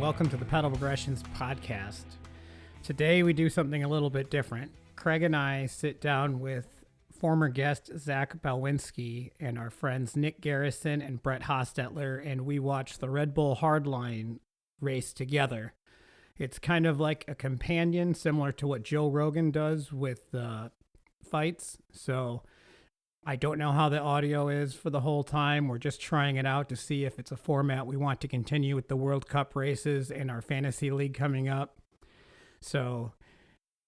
welcome to the Pedal Progressions podcast. Today we do something a little bit different. Craig and I sit down with former guest Zack Balwinski and our friends Nick Garrison and Brett Hostetler, and we watch the Redbull Hardline race together. It's kind of like a companion similar to what Joe Rogan does with the fights. So I don't know how the audio is for the whole time. We're just trying it out to see if it's a format we want to continue with the World Cup races and our fantasy league coming up. So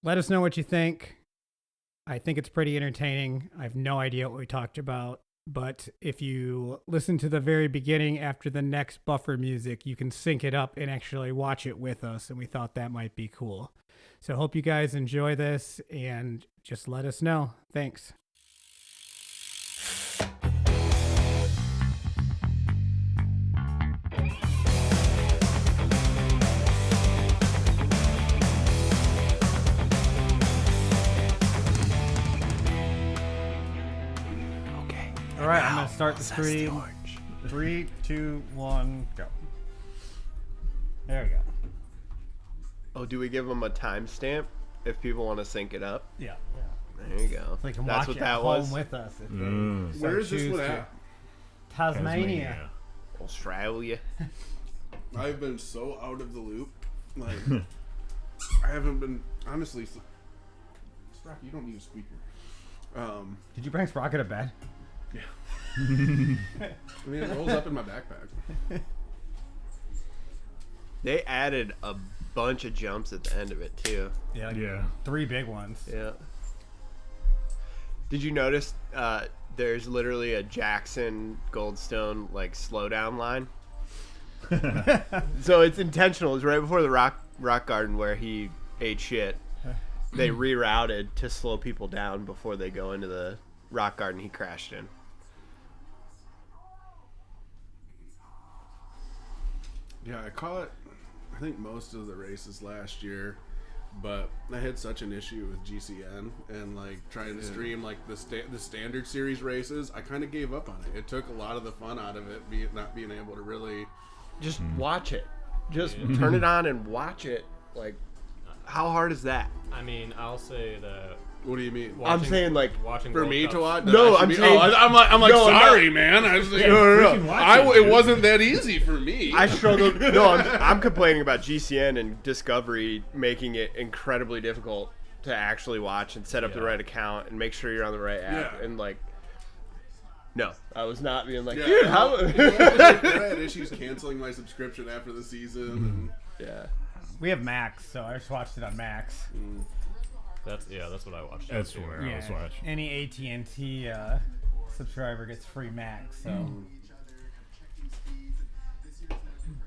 let us know what you think. I think it's pretty entertaining. I have no idea what we talked about, but if you listen to the very beginning after the next buffer music, you can sync it up and actually watch it with us, and we thought that might be cool. So hope you guys enjoy this, and just let us know. Thanks. All right, I'm going to start the stream. 3, 2, 1, go. There we go. Oh, do we give them a timestamp if people want to sync it up? Yeah. There you go. So they can That's watch what it that at was. home with us. If they Where is this one choose to. at? Tasmania. Australia. I've been so out of the loop. Like, I haven't been, honestly. Sprocket, you don't need a speaker. Did you bring Sprocket to bed? Yeah. I mean, it rolls up in my backpack. They added a bunch of jumps at the end of it, too. Yeah. 3 big ones. Yeah. Did you notice there's literally a Jackson Goldstone, like, slowdown line? So it's intentional. It's right before the rock garden where he ate shit. They rerouted to slow people down before they go into the rock garden he crashed in. Yeah, I caught, I think, most of the races last year, but I had such an issue with GCN and, like, trying to stream, like, the standard series races. I kind of gave up on it. It took a lot of the fun out of it, not being able to really... Just watch it. Just turn it on and watch it. Like, how hard is that? I mean, I'll say that. What do you mean? I'm saying, like, watching For World me Cups- to watch? No, I'm saying... I'm like, No, sorry, man. I was like, No. it wasn't that easy for me. I struggled. No, I'm complaining about GCN and Discovery making it incredibly difficult to actually watch and set up the right account and make sure you're on the right app. Yeah. And, like, no, I was not being like, Yeah, dude, how... I had issues canceling my subscription after the season. Yeah. We have Max, so I just watched it on Max. That's what I watched. That's where I was watching. Any AT&T subscriber gets free Max, so...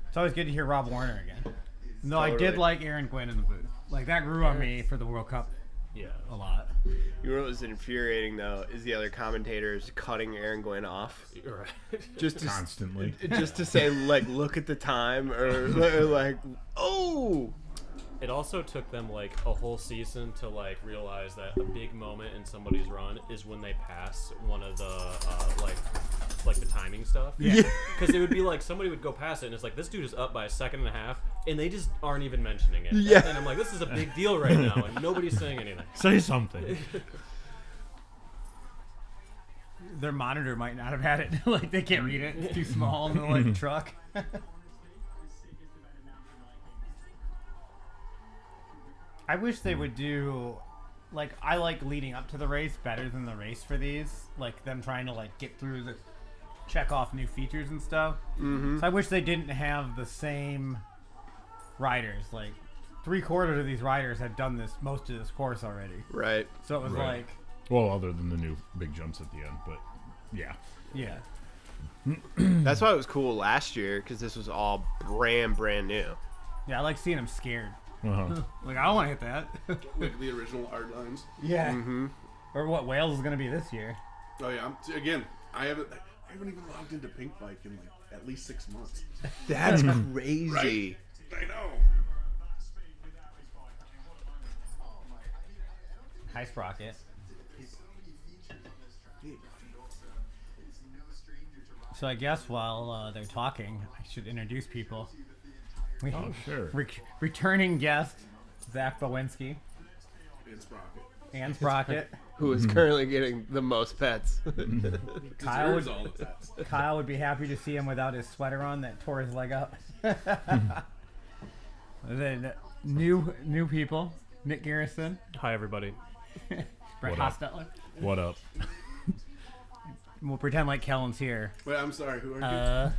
It's always good to hear Rob Warner again. No, I did Totally. like Aaron Gwynn in the booth. Like, that grew on me for the World Cup Yeah. a lot. You know what was infuriating, though, is the other commentators cutting Aaron Gwynn off. Right. Just to, Constantly. Just to say, like, look at the time, or like, oh! It also took them like a whole season to like realize that a big moment in somebody's run is when they pass one of the like the timing stuff. Yeah. Because it would be like somebody would go past it and it's like this dude is up by a second and a half and they just aren't even mentioning it. Yeah. And I'm like, this is a big deal right now and nobody's saying anything. Say something. Their monitor might not have had it. Like, they can't read it. It's too small in the, like, truck. I wish they would do, like, I like leading up to the race better than the race for these. Like, them trying to, like, get through the, check off new features and stuff. So I wish they didn't have the same riders. Like, 3/4 of these riders had done most of this course already. Right. So it was Right. like, Well, other than the new big jumps at the end, but yeah. yeah. That's why it was cool last year, because this was all brand new. Yeah, I like seeing them scared. Uh-huh. Like, I don't want to hit that. Like the original art lines. Yeah. Or what Wales is going to be this year. Oh yeah. I haven't even logged into Pink Bike in like at least 6 months. That's crazy. I know. Hi, Sprocket. So I guess while they're talking, I should introduce people. Oh, sure. Returning guest, Zack Balwinski And Sprocket. and Sprocket. Who is currently getting the most pets? Kyle would, all the pets. Kyle would be happy to see him without his sweater on that tore his leg up. Then new people, Nick Garrison, Hi, everybody. Brett What up? Hostetler. What up? We'll pretend like Kellen's here. Wait, I'm sorry. Who are you?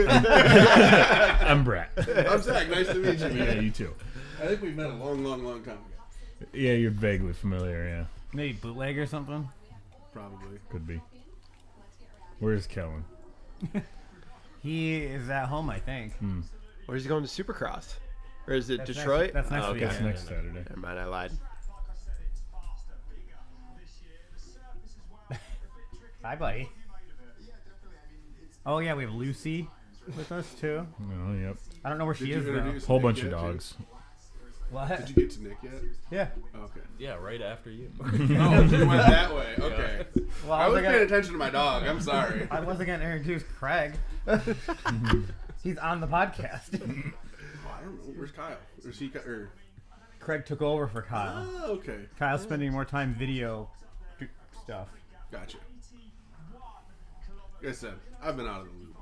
I'm Brett. I'm Zach. Nice to meet you, Yeah, man. you too. I think we've met a long time ago. Yeah, you're vaguely familiar, yeah. Maybe bootleg or something. Probably. Could be. Where's Kellen? He is at home, I think. Or is he going to Supercross? Or is it That's Detroit? That's next Oh, week. okay. It's next Saturday. Never mind, I lied. Hi, buddy. Oh yeah, we have Lucy with us too. Oh, yep. I don't know where she Did is you though. introduce Whole Nick bunch of yet, dogs. What? Did you get to Nick yet? Yeah. Okay. Yeah, right after you. Oh, you went that way. Okay. Well, I was gonna- paying attention to my dog. I'm sorry. I wasn't gonna introduce Craig. He's on the podcast. Oh, I don't know. Where's Kyle? Or is he? Or... Craig took over for Kyle. Oh, okay. Kyle's spending more time video stuff. Gotcha. Like I said, I've been out of the loop.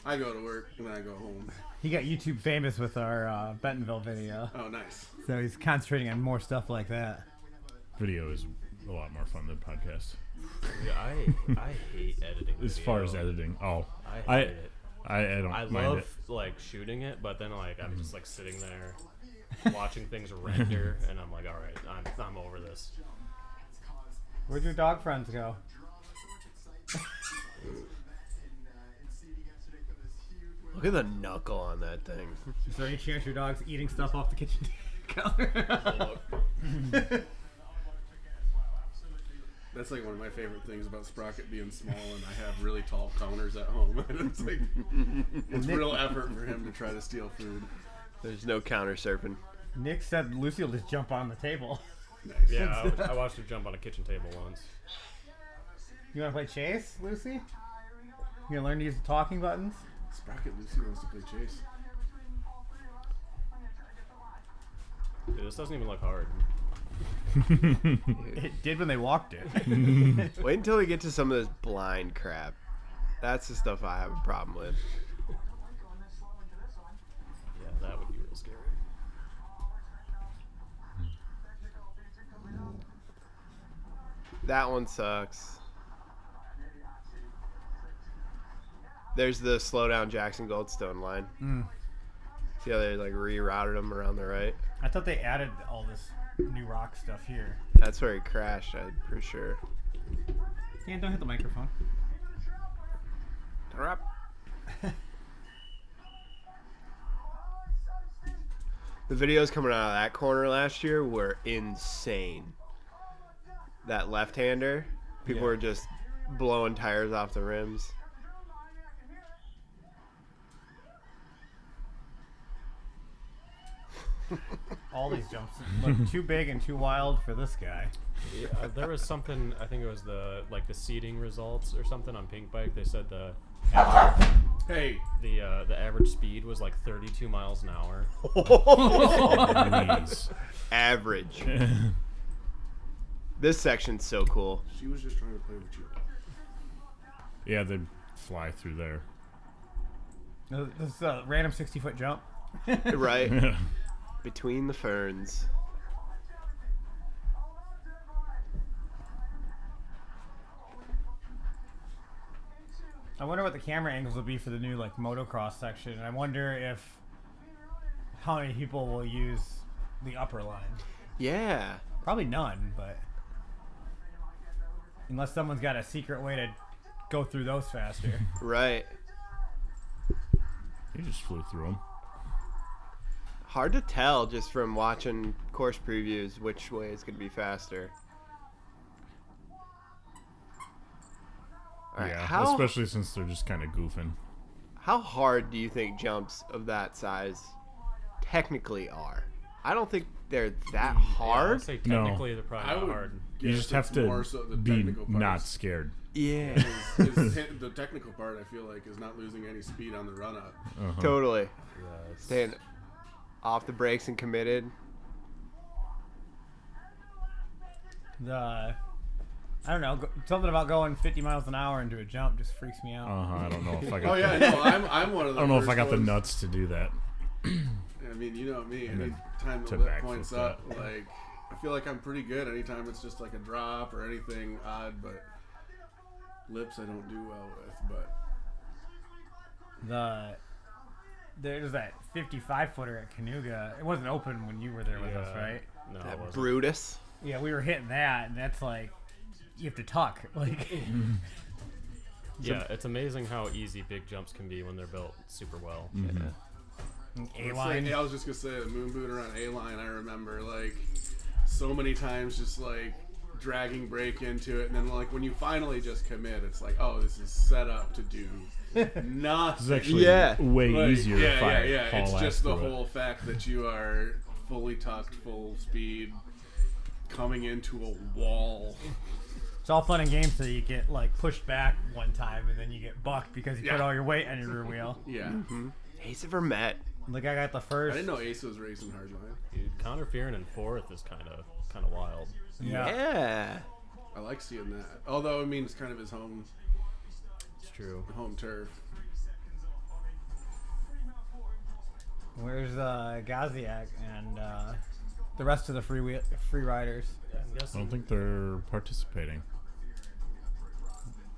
I go to work and then I go home. He got YouTube famous with our Bentonville video, Oh, nice. so he's concentrating on more stuff like that. Video is a lot more fun than podcast. Yeah, I hate editing. As far as video. editing. Oh. I hate it. I don't I mind love it. like shooting it, but then like I'm just like sitting there watching things render, and I'm like, all right, I'm over this. Where'd your dog friends go? Look at the knuckle on that thing. Is there any chance your dog's eating stuff off the kitchen counter? That's like one of my favorite things about Sprocket being small, and I have really tall counters at home. And it's like it's real effort for him to try to steal food. There's no counter surfing. Nick said Lucy will just jump on the table. Nice. Yeah, I watched her jump on a kitchen table once. You want to play chase, Lucy? You gonna learn to use the talking buttons? Sprocket Lucy wants to play chase. Dude, this doesn't even look hard. It did when they walked it. Wait until we get to some of this blind crap. That's the stuff I have a problem with. Yeah, that would be real scary. That one sucks. There's the slow down Jackson Goldstone line. See how they like rerouted him around the right? I thought they added all this new rock stuff here. That's where he crashed, I'm pretty sure. Dan, don't hit the microphone. The videos coming out of that corner last year were insane. That left-hander, people were just blowing tires off the rims. All these jumps look too big and too wild for this guy. Yeah, there was something. I think it was the seating results or something on Pink Bike. They said the Hey, average speed was like 32 miles an hour. Please. Average. This section's so cool. she was just trying to play with you. Yeah, they'd fly through there. This is a random 60-foot jump. Right? Between the ferns. I wonder what the camera angles will be for the new like motocross section. And I wonder if how many people will use the upper line. Yeah. Probably none, but unless someone's got a secret way to go through those faster. Right. You just flew through them. Hard to tell just from watching course previews which way is going to be faster. All right, Yeah, especially since they're just kind of goofing. How hard do you think jumps of that size technically are? I don't think they're that Yeah, I'd hard. say No. technically they're probably I not would hard. You guess just have it's to more so the be technical not parts. scared. Yeah, The technical part, I feel like, is not losing any speed on the run up. totally. Yeah, it's- Dan, off the brakes and committed. I don't know. Something about going 50 miles an hour into a jump just freaks me out. I don't know if I got. Oh yeah, no, I'm one of the. I don't know if I first got the ones. nuts to do that. I mean, you know me. And then Anytime to the lip backflip points that. up, like I feel like I'm pretty good. Anytime it's just like a drop or anything odd, but lips I don't do well with. But There's that 55-footer at Canuga. It wasn't open when you were there with us, Yeah. right? No, it That wasn't. Brutus. Yeah, we were hitting that, and that's like you have to tuck. Like, Yeah, it's amazing how easy big jumps can be when they're built super well. Mhm. A-line. I was just gonna say the moon booter on A-line. I remember like so many times just like dragging brake into it, and then like when you finally just commit, it's like, oh, this is set up to do nothing. It's actually Yeah. way Like, easier to fire. Yeah. It's haul just ass the through it. whole fact that you are fully tucked, full speed, coming into a wall. It's all fun and games till you get like pushed back one time, and then you get bucked because you put Yeah. all your weight on your rear wheel. Yeah. Ace ever met. Like I got the I first. didn't know Ace was racing hardline. Dude, counterfeiring in fourth is kind of wild. Yeah. I like seeing that. Although I mean, it's kind of his home It's true. turf. Where's Gaziak and the rest of the free riders? I don't think they're participating.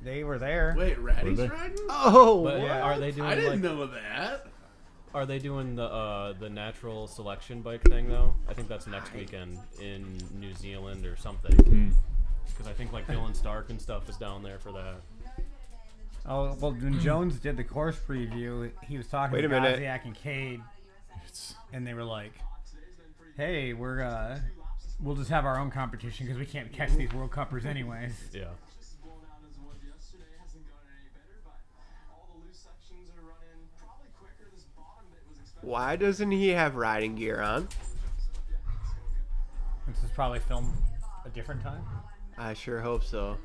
They were there. Wait, Ratty's they? riding? Oh, But what? are they doing I didn't like know that. are they doing the natural selection bike thing though? I think that's next weekend in New Zealand or something. Because I think like Dylan Stark and stuff is down there for that. Oh well, when Jones did the course preview, he was talking Wait to a minute. Gaziak and Cade, It's and they were like, "Hey, we'll just have our own competition because we can't catch these World Cuppers anyways." Yeah. Why doesn't he have riding gear on? This is probably filmed a different time. I sure hope so.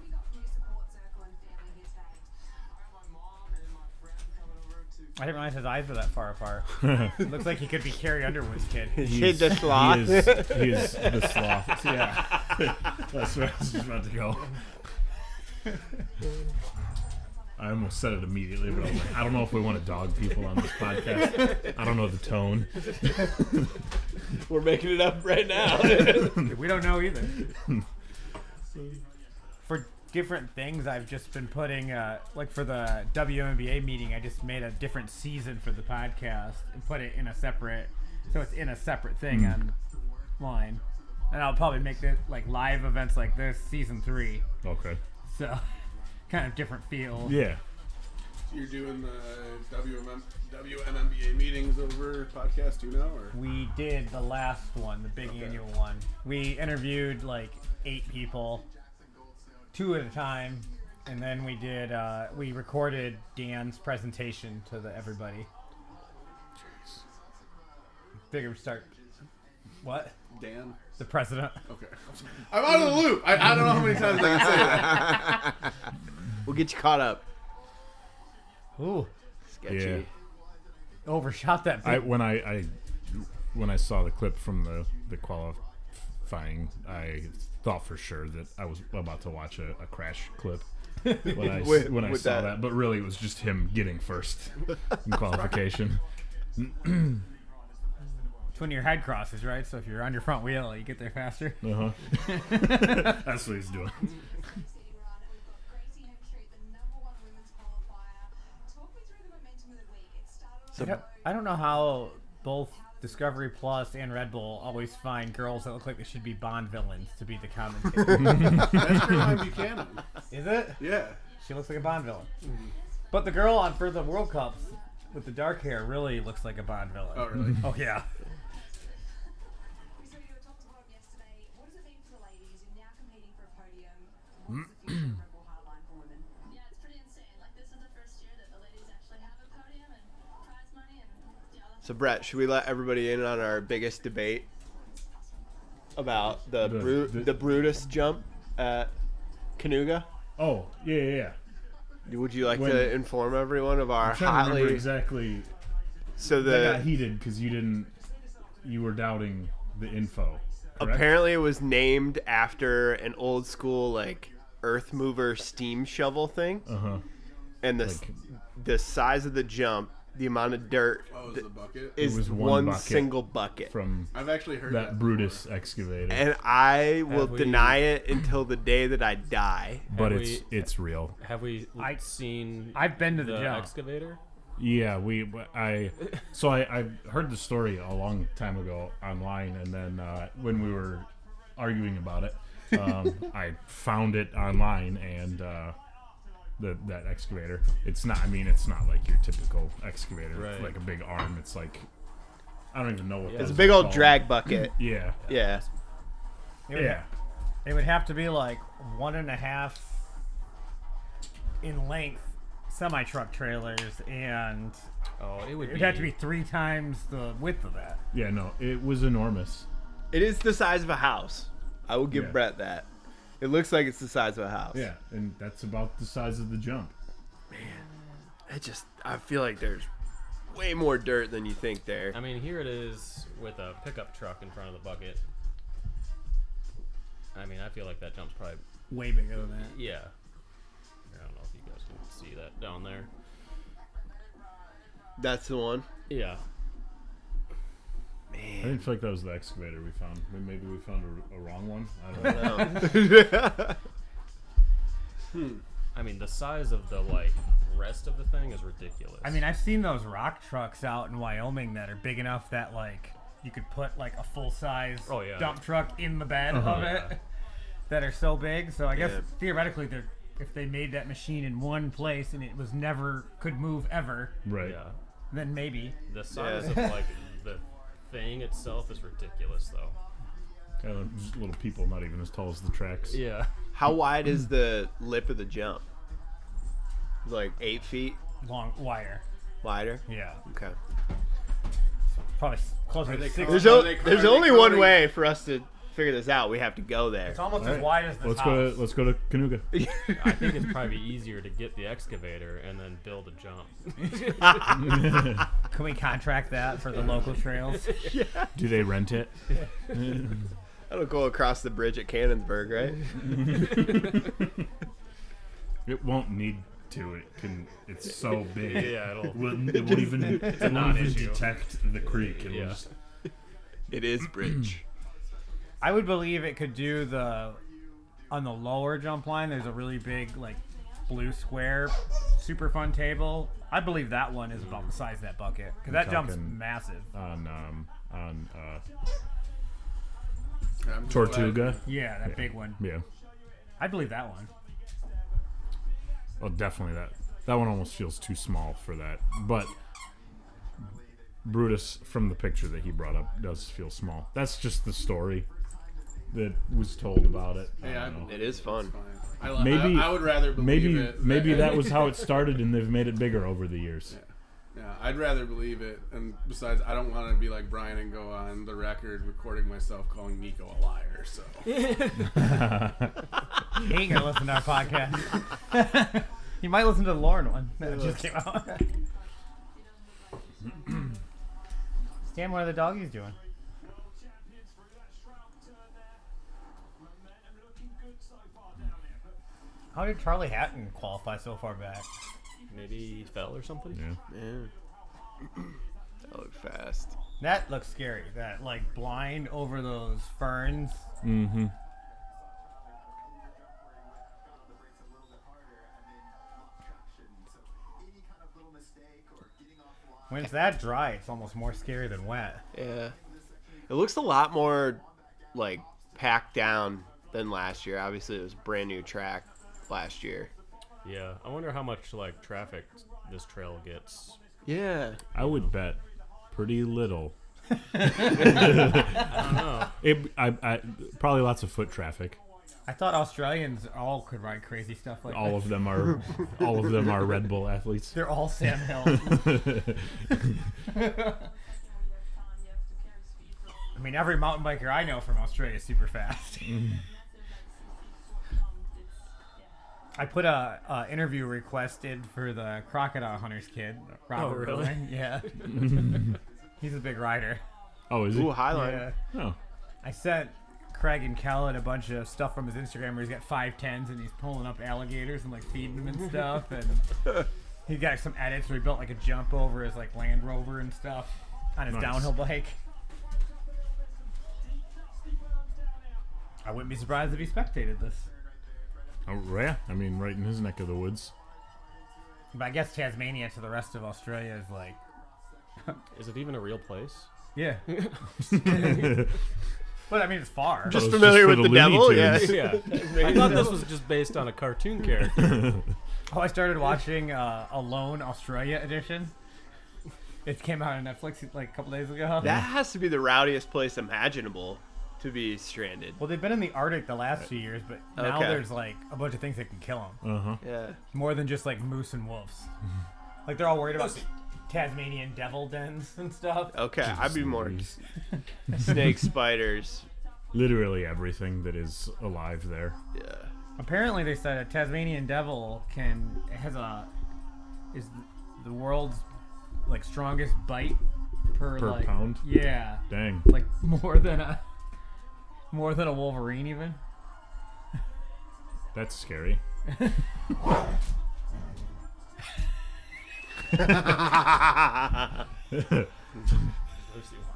I didn't realize his eyes were that far apart. It looks like he could be Carrie Underwood's kid. Hit the sloth. He is the sloth. Yeah. That's where I was just about to go. I almost said it immediately, but I was like, I don't know if we want to dog people on this podcast. I don't know the tone. We're making it up right now. We don't know either. For different things, I've just been putting, like for the WNBA meeting, I just made a different season for the podcast and put it in a separate, so it's in a separate thing online. And I'll probably make it like live events like this, season 3. Okay. So, kind of different feel. Yeah. You're doing the WMMBA meetings over podcast too now, or? We did the last one, the big annual one. We interviewed like 8 people, 2 at a time, and then we recorded Dan's presentation to everybody. Figured we'd start. What? Dan? The president. Okay. I'm out of the loop. I don't know how many times I can say that. We'll get you caught up. Ooh, Sketchy. Yeah. overshot that bit. When I saw the clip from the qualifying, I thought for sure that I was about to watch a crash clip when I With saw that. that. But really, it was just him getting first in qualification. It's when your head crosses, right? So if you're on your front wheel, you get there faster. Uh-huh. That's what he's doing. I don't know how both Discovery Plus and Red Bull always find girls that look like they should be Bond villains to be the commentator. That's Caroline Buchanan. Is it? Yeah. She looks like a Bond villain. But the girl on for the World Cups with the dark hair really looks like a Bond villain. Oh, really? Oh, yeah. So you were top to bottom yesterday. What does it mean for the ladies? You're now competing for a podium. What's the future of Redbull Hardline for women? Yeah, it's pretty insane. Like, this is the first year that the ladies actually have a podium and prize money and So Brett, should we let everybody in on our biggest debate about the Brutus jump at Canuga? Oh, yeah. Would you like When- to inform everyone of our I'm trying to remember hotly? exactly. So That got the heated because you didn't. you were doubting the info. Correct? Apparently, it was named after an old school like earth mover steam shovel thing, and the size of the jump, the amount of dirt Oh, is the bucket? is was one bucket single bucket. from I've actually heard that Brutus excavator. And I will we- deny it until the day that I die. but Have it's real. Have we seen I've been to the the jump. excavator? Yeah, I heard the story a long time ago online, and then when we were arguing about it, I found it online, and that excavator. It's not. I mean, it's not like your typical excavator, Right. like a big arm. It's like I don't even know what. Yeah. It's a those big are old called. drag bucket. Yeah, Yeah. yeah. It would have to be like 1.5 in length semi-truck trailers, and Oh, it would it'd have to be 3 times the width of that. Yeah, no, it was enormous. It is the size of a house. I will give Yeah. Brett that. It looks like it's the size of a house. Yeah, and that's about the size of the jump. I feel like there's way more dirt than you think there. I mean, here it is with a pickup truck in front of the bucket. I mean, I feel like that jump's probably Way bigger than that. yeah. I don't know if you guys can see that down there. That's the one. Yeah. I Man. didn't feel like that was the excavator we found. Maybe we found a wrong one. I don't know. I mean, the size of the rest of the thing is ridiculous. I mean, I've seen those rock trucks out in Wyoming that are big enough that like you could put like a full-size Oh, yeah. dump truck in the bed of it. That are so big. So I guess Yeah. theoretically, if they made that machine in one place and it was never could move ever, Right. yeah. then maybe. The size Yeah. of the thing itself is ridiculous, though. Kind of just little people, not even as tall as the tracks. Yeah. How wide is the lip of the jump? Like 8 feet Long wire. wider? Yeah. Okay. Probably closer Are to they 6. called- There's they only one coding- way for us to figure this out. We have to go there. It's almost All as right. wide as this house. Let's go to Canuga. I think it's probably easier to get the excavator and then build a jump. Can we contract that for the local trails? Do they rent it? I don't go across the bridge at Cannonsburg, right? It won't need to. It can. It's so big. Yeah, It won't even non-issue. detect the creek. It'll Yeah. just- It is bridge. I would believe it could do on the lower jump line. There's a really big like blue square, super fun table. I believe that one is about the size of that bucket because that jump's talking- massive. on I'm just Tortuga. Yeah, that big one. Yeah. I believe that one. Oh, definitely that one almost feels too small for that. But Brutus, from the picture that he brought up, does feel small. That's just the story that was told about it. I Yeah, don't know. It is fun. Glad. Maybe I would rather believe it. Maybe that was how it started, and they've made it bigger over the years. Yeah, I'd rather believe it. And besides, I don't want to be like Brian and go on the record recording myself calling Nico a liar. So He ain't gonna listen to our podcast. He might listen to the Lauren one that just came out. Stan, what are the doggies doing? How did Charlie Hatton qualify so far back? Maybe he fell or something. Yeah. Yeah. That looked fast. That looks scary. That like blind over those ferns. Mm-hmm. When it's that dry, it's almost more scary than wet. Yeah. It looks a lot more like packed down than last year. Obviously, it was a brand new track last year. Yeah, I wonder how much traffic this trail gets. Yeah. I would bet pretty little. I don't know. I probably lots of foot traffic. I thought Australians all could ride crazy stuff like All that. of them are Red Bull athletes. They're all Sam Hill. I mean, every mountain biker I know from Australia is super fast. I put a interview requested for the crocodile hunters kid, Robert. really? Rowan. Yeah. He's a big rider. Oh, is he? Ooh, Highline. Yeah. Oh. I sent Craig and Kellen a bunch of stuff from his Instagram where he's got 5'10s and he's pulling up alligators and like feeding them and stuff. And he got some edits where he built like a jump over his like Land Rover and stuff on his Nice. downhill bike. I wouldn't be surprised if he spectated this. Oh, yeah. I mean, right in his neck of the woods. But I guess Tasmania to the rest of Australia is like, Is it even a real place? yeah. But I mean, it's far. Just it's familiar just for with the the Looney devil? Yeah. Tunes. Yeah. I thought this was just based on a cartoon character. Oh, I started watching Alone Australia edition. It came out on Netflix like a couple days ago. That has to be the rowdiest place imaginable to be stranded. Well, they've been in the Arctic the last few years, but now Okay. there's like a bunch of things that can kill them. Uh-huh. Yeah. More than just like moose and wolves. Like they're all worried about the Tasmanian devil dens and stuff. Okay, I'd be more Louise. snakes, spiders. Literally everything that is alive there. Yeah. Apparently, they said a Tasmanian devil is the world's like strongest bite per like pound? Yeah, Dang. like more than a Wolverine even. That's scary.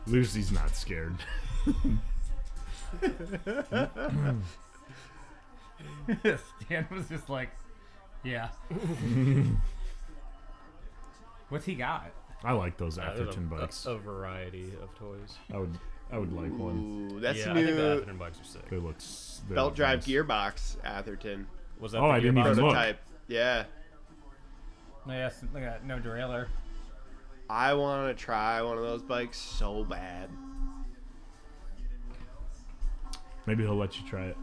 Lucy's not scared. Stan was just like, yeah. What's he got? I like those There's Atherton bikes. a variety of toys. I would like one. Ooh, that's Yeah, I think the new Atherton bikes are sick. They look belt drive nice. gearbox Atherton Was that Oh, the I didn't gearbox? even look. prototype. Yeah. Yes, look at no derailleur. I want to try one of those bikes so bad. Maybe he'll let you try it.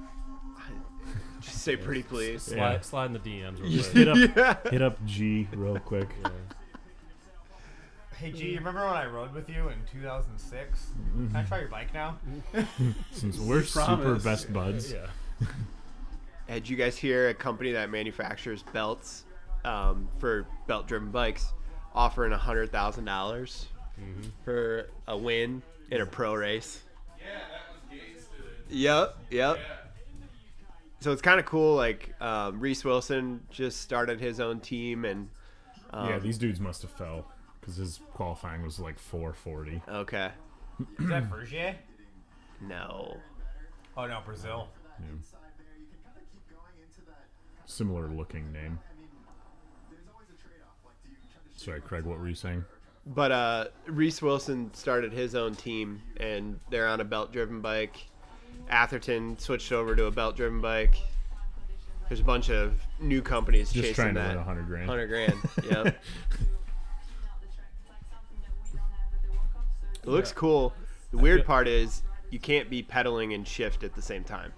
Just say pretty please. Slide in the DMs real Just quick. hit up G real quick. Yeah. Hey G, you remember when I rode with you in 2006? Can I try your bike now? Since we're super Promise. best buds. Yeah. Did you guys hear a company that manufactures belts for belt-driven bikes offering $100,000 for a win in a pro race? Yeah, that was Gates did it. Yep. Yeah. So it's kind of cool. Like Reese Wilson just started his own team, and Yeah, these dudes must have fell because his qualifying was like 440. okay, Is that Vergier? no, Oh no, Brazil. Yeah. Similar looking name. Sorry, Craig, what were you saying? but Reese Wilson started his own team, and they're on a belt-driven bike. Atherton switched over to a belt-driven bike. There's a bunch of new companies Just chasing trying to that. win 100 grand. 100 grand. Yep. It looks cool. The weird part is you can't be pedaling and shift at the same time.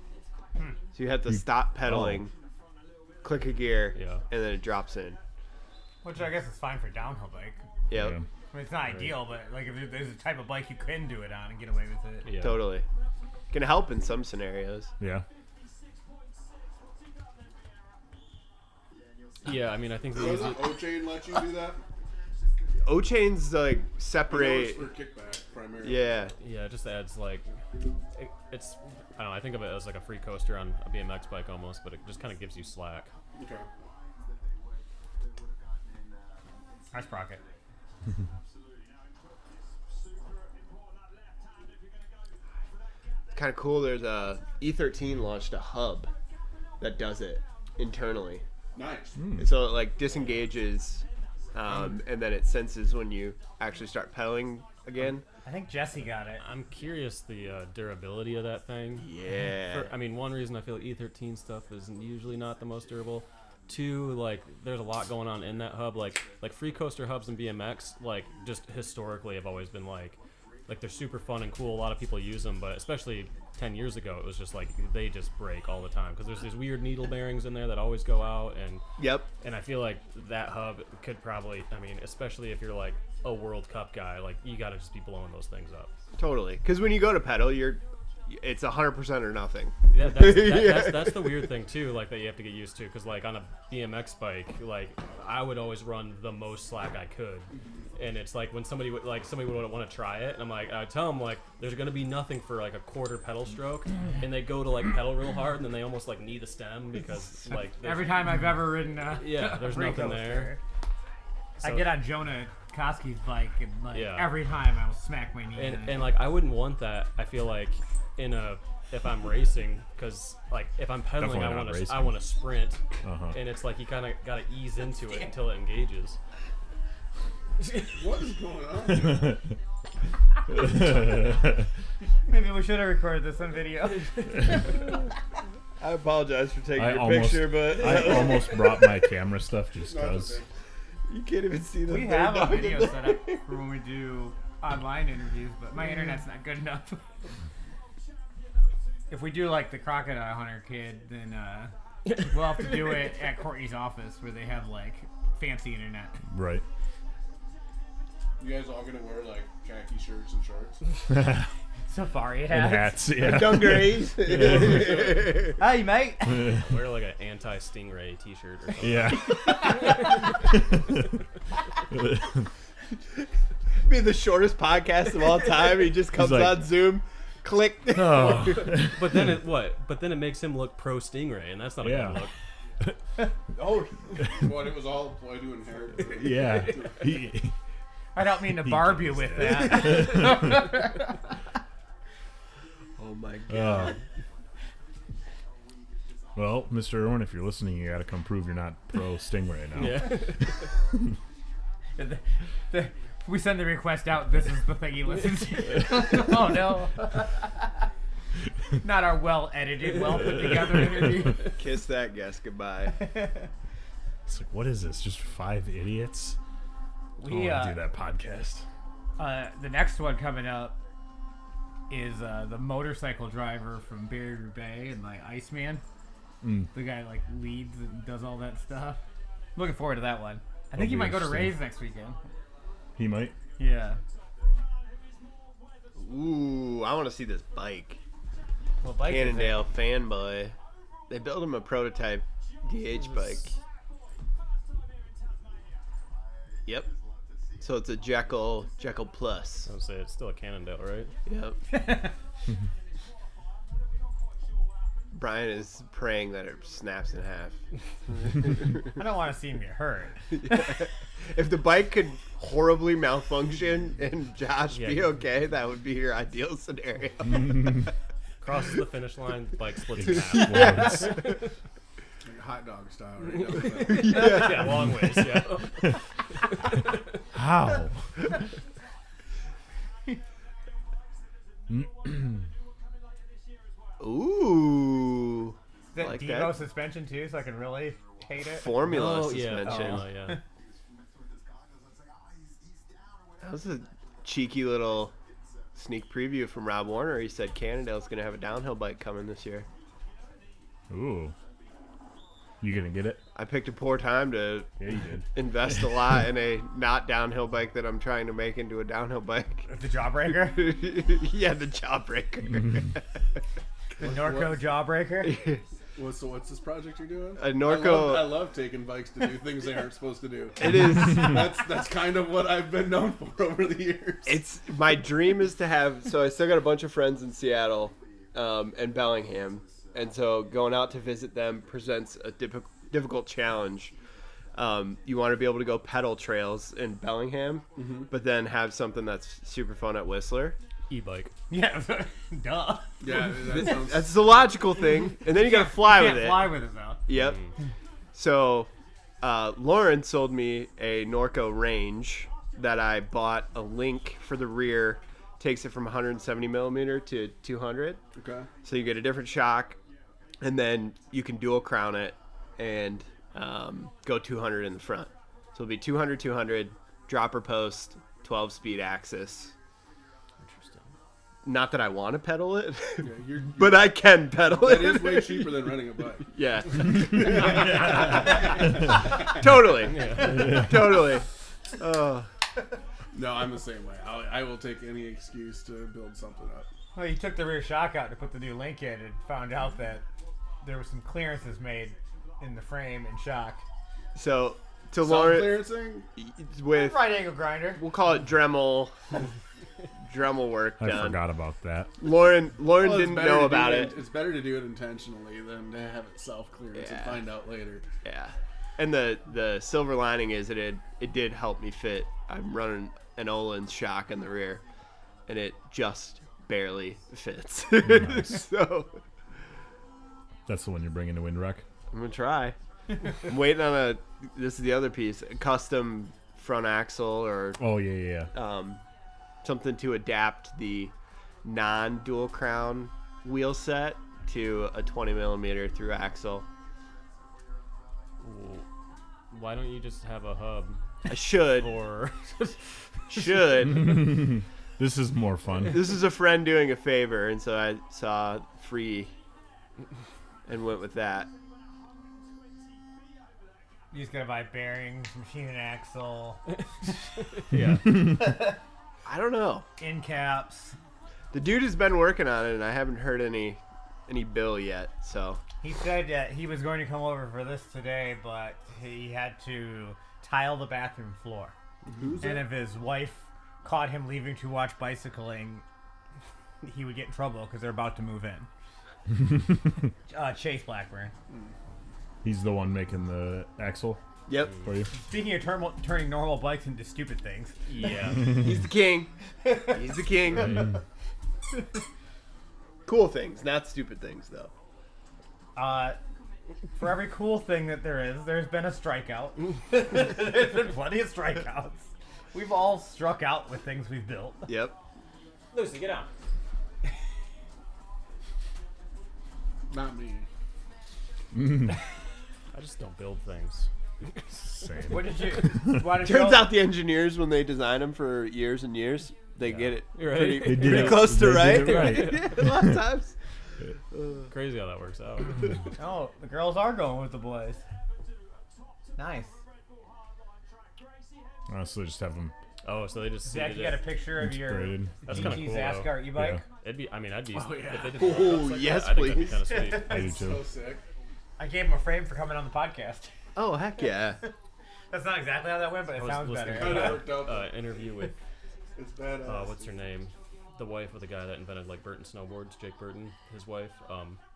So you have to stop pedaling, click a gear, Yeah. and then it drops in. Which I guess is fine for a downhill bike. Yep. Yeah. I mean, it's not ideal, but like if there's a type of bike you can do it on and get away with it. Yeah. Totally. Can help in some scenarios. Yeah. Yeah, I mean, I think the Doesn't O-Chain let you do that? O-chains like I know it's separate. for kickback primarily. Yeah. Yeah, it just adds like it's I don't know. I think of it as like a free coaster on a BMX bike almost, but it just kind of gives you slack. Okay. Hi, Sprocket. Kind of cool. There's a E13 launched a hub that does it internally. Nice. And so it like disengages, and then it senses when you actually start pedaling again. I think Jesse got it. I'm curious the durability of that thing. Yeah. I mean, one reason I feel E13 stuff is usually not the most durable. Two, like there's a lot going on in that hub. Like free coaster hubs and BMX, like just historically have always been like they're super fun and cool. A lot of people use them, but especially 10 years ago, it was just like they just break all the time because there's these weird needle bearings in there that always go out, Yep. and I feel like that hub could probably, I mean, especially if you're like a World Cup guy, like you got to just be blowing those things up. Totally. Because when you go to pedal, you're it's 100% or nothing. Yeah, that's the weird thing too, like that you have to get used to, because like on a BMX bike, like I would always run the most slack I could, and it's like when somebody would want to try it, and I'm like, I tell them like there's gonna be nothing for like a quarter pedal stroke, and they go to like pedal real hard, and then they almost like knee the stem because like Every time I've ever ridden there's nothing there. I So- get on Jonah Koski's bike, and like Yeah. every time I will smack my knee in it. And like I wouldn't want that. I feel like if I'm racing, because like if I'm pedaling, Definitely not racing. I want to sprint, Uh-huh. and it's like you kind of got to ease into it until it engages. What is going on? Maybe we should have recorded this on video. I apologize for taking I your almost- picture, but I almost brought my camera stuff just Not because. okay. you can't even see the We third have a dog in video there. set up for when we do online interviews, but my internet's not good enough. If we do like the Crocodile Hunter kid, then we'll have to do it at Courtney's office where they have like fancy internet. Right. You guys all gonna wear like khaki shirts and shorts? Safari And hats. hats, yeah. Dungarees. Hey, mate. Wear like an anti-Stingray T-shirt or something. Yeah. Be the shortest podcast of all time. He just comes like- on Zoom, click. Oh. But then it makes him look pro Stingray, and that's not a Yeah. good look. Oh, What, it was all a ploy to inherit? Yeah. I don't mean to barb you with that. oh my god. Well, Mr. Irwin, if you're listening, you got to come prove you're not pro Stingray now. Yeah. We send the request out. This is the thing he listens to. Oh no! Not our well edited, well put together interview. Kiss that guest goodbye. It's like, what is this? Just 5 idiots? I We want to do that podcast. the next one coming up is the motorcycle driver from Barrier Bay and like Iceman. The guy like leads and does all that stuff. Looking forward to that one. I think That'll he be might go to interesting. Rays next weekend. He might. Yeah. Ooh, I want to see this bike. Well, bike is Cannondale fanboy. They built him a prototype DH bike. Yep. So it's a Jekyll Plus. I would say it's still a Cannondale, right? Yep. Brian is praying that it snaps in half. I don't want to see him get hurt. If the bike could horribly malfunction and Josh be Yeah. okay, that would be your ideal scenario. Crosses the finish line, bike splits in half. Explodes. Like hot dog style right now. Yeah, long ways. Yeah. How? Ooh. Is that Like Devo that. suspension too, so I can really hate it? Formula Oh yeah. suspension. Oh, yeah. That was a cheeky little sneak preview from Rob Warner. He said Cannondale's going to have a downhill bike coming this year. Ooh. You gonna get it? I picked a poor time to Yeah, you did. invest a lot in a not downhill bike that I'm trying to make into a downhill bike. The Jawbreaker? Yeah, the Jawbreaker. The Norco Jawbreaker? What's this project you're doing? A Norco. I love taking bikes to do things they aren't supposed to do. It is. That's kind of what I've been known for over the years. It's my dream is to have. So I still got a bunch of friends in Seattle, and Bellingham, and so going out to visit them presents a difficult challenge. You want to be able to go pedal trails in Bellingham, but then have something that's super fun at Whistler. E-bike. Yeah, duh. Yeah, that sounds. That's the logical thing, and then you got to fly with Can't it. fly with it though. Yep. So, Lauren sold me a Norco Range that I bought a link for the rear. Takes it from 170 millimeter to 200. Okay. So you get a different shock, and then you can dual crown it and go 200 in the front. So it'll be 200, 200, dropper post, 12-speed axis. Interesting. Not that I want to pedal it, Yeah, you're, but I can pedal that it. is way cheaper than renting a bike. Yeah. Totally. Totally. Oh. No, I'm the same way. I will take any excuse to build something up. Well, he took the rear shock out to put the new link in and found out that there was some clearances made in the frame and shock. So to Lauren, Self-clearancing? with Right angle grinder. we'll call it Dremel work I done. forgot about that. Lauren Well, it's didn't better know to about do it. It's better to do it intentionally than to have it self-clearance and Yeah. find out later. Yeah, and the silver lining is that it did help me fit. I'm running an Olin's shock in the rear, and it just barely fits. So That's the one you're bringing to Windwreck. I'm gonna try. I'm waiting on this is the other piece, a custom front axle or Oh yeah. something to adapt the non-dual crown wheel set to a 20 millimeter through axle. Why don't you just have a hub I should. This is more fun. This is a friend doing a favor, and so I saw free and went with that. You just gotta buy bearings, machine and axle, Yeah. I don't know. end caps. The dude has been working on it, and I haven't heard any bill yet. So He said that he was going to come over for this today, but he had to tile the bathroom floor. And if his wife caught him leaving to watch bicycling, he would get in trouble because they're about to move in. Chase Blackburn. He's the one making the axle yep, for you. Speaking of turning normal bikes into stupid things, Yeah. he's the king. He's the king. Cool things, not stupid things, though. for every cool thing that there is, there's been a strikeout. There's been plenty of strikeouts. We've all struck out with things we've built. Yep. Lucy, get out. Not me. I just don't build things. Same. What did you? Why did Turns you? out the engineers, when they design them for years and years, they get it You're right. pretty, They did pretty it- close to they right. did it right. Yeah, a lot of times. Crazy how that works out. Oh, the girls are going with the boys. Nice. Honestly, just have them Oh, so they just Zach, seeded you got a it. picture of your integrated. That's kinda DT cool, Zaskar though. e-bike? Yeah. It'd be. I mean, I'd be. Oh, yeah. If they did Oh, walk-ups like yes, that, I think that'd be please. kind of sweet. I do too. So sick. I gave him a frame for coming on the podcast. Oh heck yeah! That's not exactly how that went, but it I was sounds listening better. Kinda to worked out. an interview with It's badass. what's her name, the wife of the guy that invented like Burton snowboards, Jake Burton, his wife.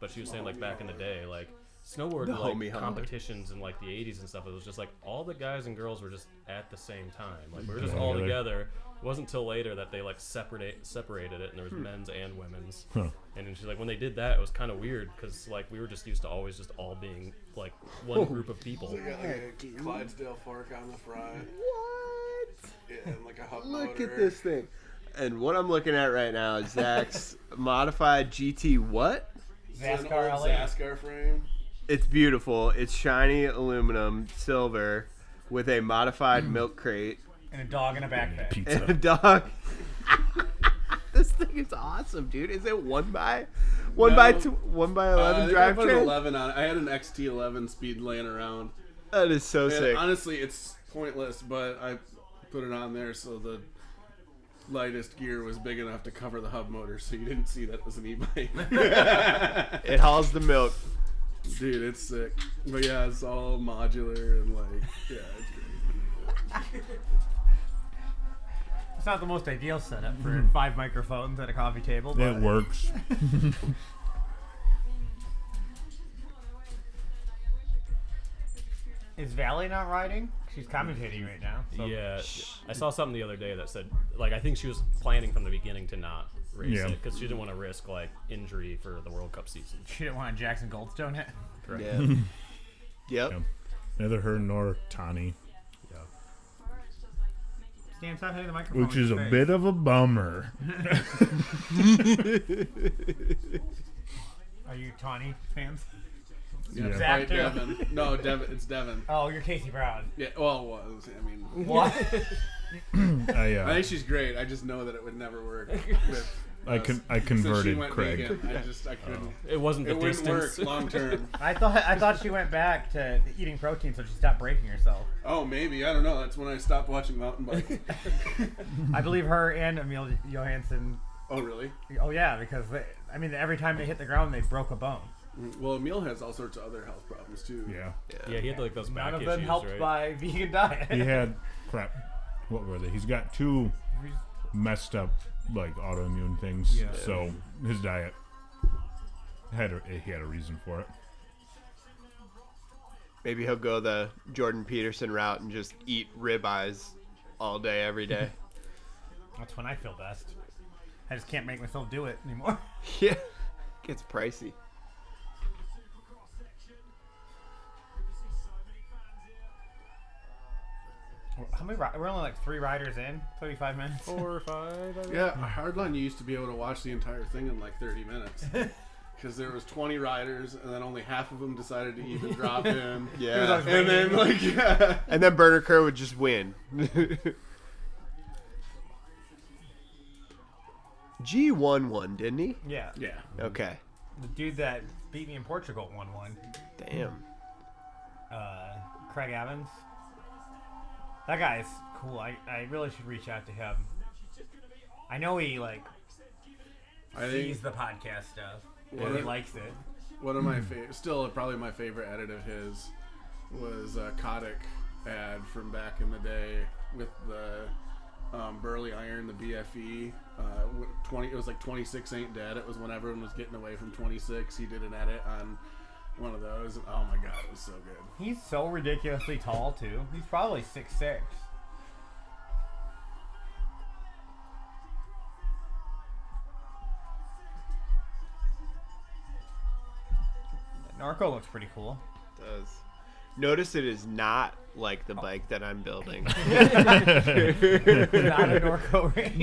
But she was saying like back in the day, like snowboard The like homie Holler. competitions in like the 80s and stuff. It was just like all the guys and girls were just at the same time. Like we were just Yeah, all really. together. It wasn't until later that they like separated it, and there was men's and women's. Huh. And then she's like, when they did that, it was kind of weird because like we were just used to always just all being like one group of people. They got like a Clydesdale fork on the front. What? Yeah, and like a hub Look motor. at this thing. And what I'm looking at right now is Zach's modified GT. What? It's an Zaskar old LE. Zaskar frame. It's beautiful. It's shiny aluminum, silver, with a modified milk crate And a dog in a backpack. and a Pizza. dog. This thing is awesome, dude. Is it 1x11 I think I put an drivetrain? 11 on it. I had an XT11 speed laying around. That is so And sick. honestly, it's pointless, but I put it on there so the lightest gear was big enough to cover the hub motor, so you didn't see that it was an e-bike. It hauls the milk. Dude, it's sick. But yeah, it's all modular and like, yeah, it's crazy. It's not the most ideal setup for 5 microphones at a coffee table, but It works. is Valley not riding? She's commentating right now. So. Yeah, I saw something the other day that said, like, I think she was planning from the beginning to not race Yeah. it because she didn't want to risk like injury for the World Cup season. She didn't want Jackson Goldstone it. Correct. Yeah. Yep. Yeah. Neither her nor Tani, Yeah. Stan, stop hitting the microphone. which with is a your face. bit of a bummer. Are you Tawny fans? Yeah. Zach Right, too. Devin. No, Devin. It's Devin. Oh, you're Casey Brown. Yeah, well, it was. I mean, What? I think she's great. I just know that it would never work. With I us. I Since converted she went Craig. vegan, I couldn't. It wasn't the It wouldn't distance. work long term. I thought she went back to eating protein, so she stopped breaking herself. Oh, maybe. I don't know. That's when I stopped watching mountain biking. I believe her and Emil Johansson Oh, really? Oh yeah, because every time they hit the ground, they broke a bone. Well, Emil has all sorts of other health problems too. Yeah. Yeah, he had like those back None of issues, them helped right? by vegan diet. He had crap. What were they? He's got 2 messed up like autoimmune things. Yeah. So his diet he had a reason for it. Maybe he'll go the Jordan Peterson route and just eat ribeyes all day, every day. That's when I feel best. I just can't make myself do it anymore. Yeah. Gets pricey. How many? We're only like 3 riders in. 35 minutes. 4 or 5. I think. Yeah, Hardline, you used to be able to watch the entire thing in like 30 minutes. Because there was 20 riders, and then only half of them decided to even drop in. Yeah. And then, like, yeah. And then Burner Kerr would just win. G won one, didn't he? Yeah. Yeah. Okay. The dude that beat me in Portugal won one. Damn. Craig Evans. That guy is cool. I really should reach out to him. I know he I sees think the podcast stuff. Yeah. And he likes it. one of my still probably my favorite edit of his was a Kotick ad from back in the day with the Burley Iron, the BFE. 20. It was like 26 ain't dead. It was when everyone was getting away from 26. He did an edit on one of those. And, oh my god, it was so good. He's so ridiculously tall too. He's probably 6'6". Narco looks pretty cool. Does. Notice it is not like the bike that I'm building. Not a Norco race.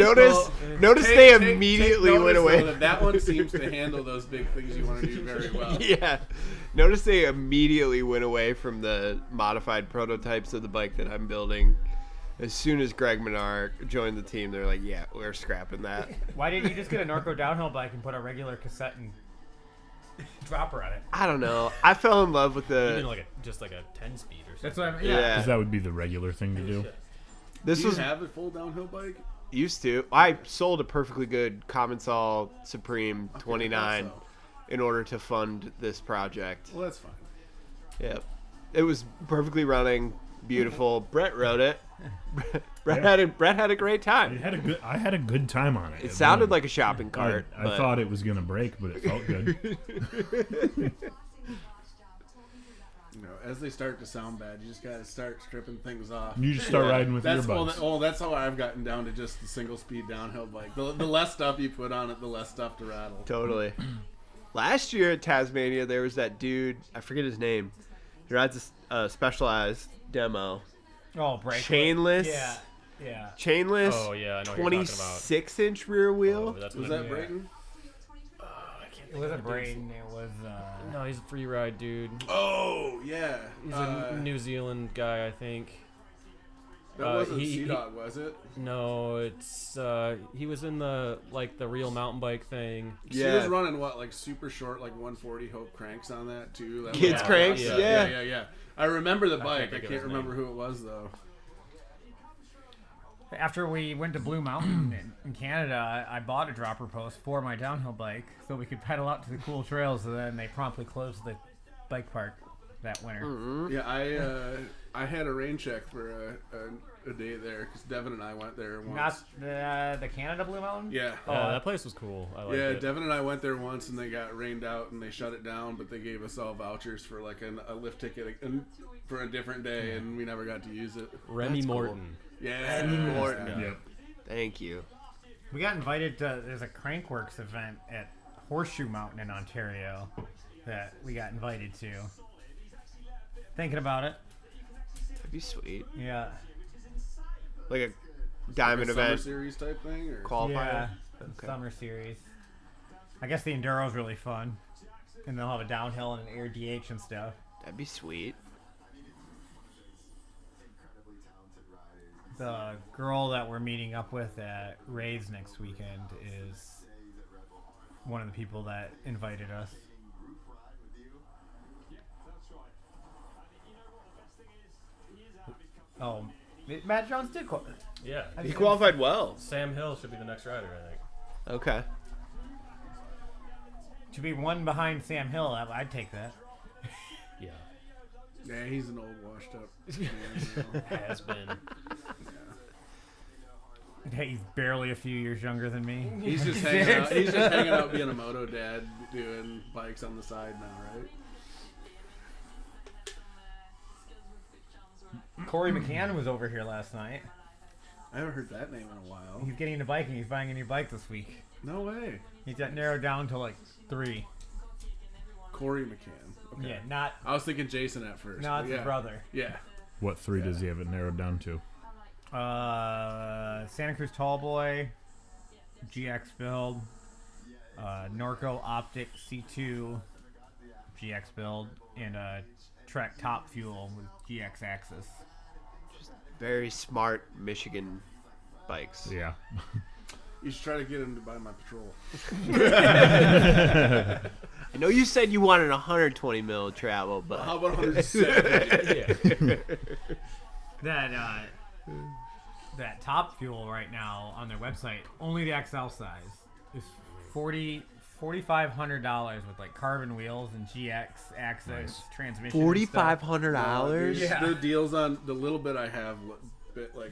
Notice they immediately went away. That one seems to handle those big things you want to do very well. Yeah. Notice they immediately went away from the modified prototypes of the bike that I'm building. As soon as Greg Menard joined the team, they're like, yeah, we're scrapping that. Why didn't you just get a Norco downhill bike and put a regular cassette and dropper on it? I don't know. I fell in love with Even the... like just like a 10-speed or something. That's what I mean. Yeah. Because that would be the regular thing to do. This Do you was have a full downhill bike? used to. I sold a perfectly good Commensal Supreme Okay, 29 also. in order to fund this project. Well, that's fine. Yep. It was perfectly running, beautiful. Brett rode it. Brett had a great time. I had a good time on it. It sounded like a shopping cart. I but thought it was gonna break, but it felt good. You know, as they start to sound bad, you just got to start stripping things off. You just start riding with That's earbuds. that's how I've gotten down to just the single speed downhill bike. The less stuff you put on it, the less stuff to rattle. Totally. Last year at Tasmania, there was that dude. I forget his name. He rides a Specialized demo. Oh, brake. Chainless. Yeah. Yeah. Chainless. Oh, yeah, I know what you're talking about. 26-inch rear wheel. Oh, that's Was what that Brayton? It wasn't Braden. It was. No, he's a free ride dude. Oh, yeah. He's a New Zealand guy, I think. That wasn't he- Sea-Dog, was it? No, it's he was in the real mountain bike thing. He was running what, like super short, like 140 Hope cranks on that too. That Kids was- cranks, yeah. yeah. I remember the bike. I think of can't his remember name. who it was though. After we went to Blue Mountain in Canada, I bought a dropper post for my downhill bike so we could pedal out to the cool trails, and then they promptly closed the bike park that winter. Yeah, I had a rain check for a day there because Devin and I went there once. Not the Canada Blue Mountain? Yeah. Yeah, that place was cool. I liked Yeah, it. Devin and I went there once and they got rained out and they shut it down, but they gave us all vouchers for like a lift ticket for a different day, and we never got to use it. Remy That's cool. Morton. Yeah, Remy Morton. Yeah. Yep. Thank you. We got invited to, there's a Crankworks event at Horseshoe Mountain in Ontario that we got invited to. Thinking about it. That'd be sweet. Yeah. Like a Like diamond a summer event series type thing, or qualifier. Yeah. Okay. Summer series. I guess the Enduro's really fun. And they'll have a downhill and an air DH and stuff. That'd be sweet. The girl that we're meeting up with at Ray's next weekend is one of the people that invited us. Oh, Matt Jones did qualify. Yeah. He qualified well. Sam Hill should be the next rider, I think. Okay. To be one behind Sam Hill, I'd take that. Yeah. Yeah, he's an old washed up man now. Has been. Hey, he's barely a few years younger than me. He's just hanging out. He's just hanging out being a moto dad, doing bikes on the side now, right? Corey McCann was over here last night. I haven't heard that name in a while. He's getting a bike and he's buying a new bike this week. No way. He's got narrowed down to like 3. Corey McCann. Okay. Yeah, not. I was thinking Jason at first. No, but it's yeah. his brother. Yeah. What 3 does he have it narrowed down to? Santa Cruz Tallboy, GX build, Norco Optic C2 GX build, and Trek Top Fuel with GX Axis. Very smart Michigan bikes. Yeah. You should try to get him to buy my patrol. I know you said you wanted 120 mil travel, but How about 170? That Top Fuel right now on their website, only the XL size, is $4,500 with like carbon wheels and GX Axis transmission. $4,500. Yeah. The deals on the little bit I have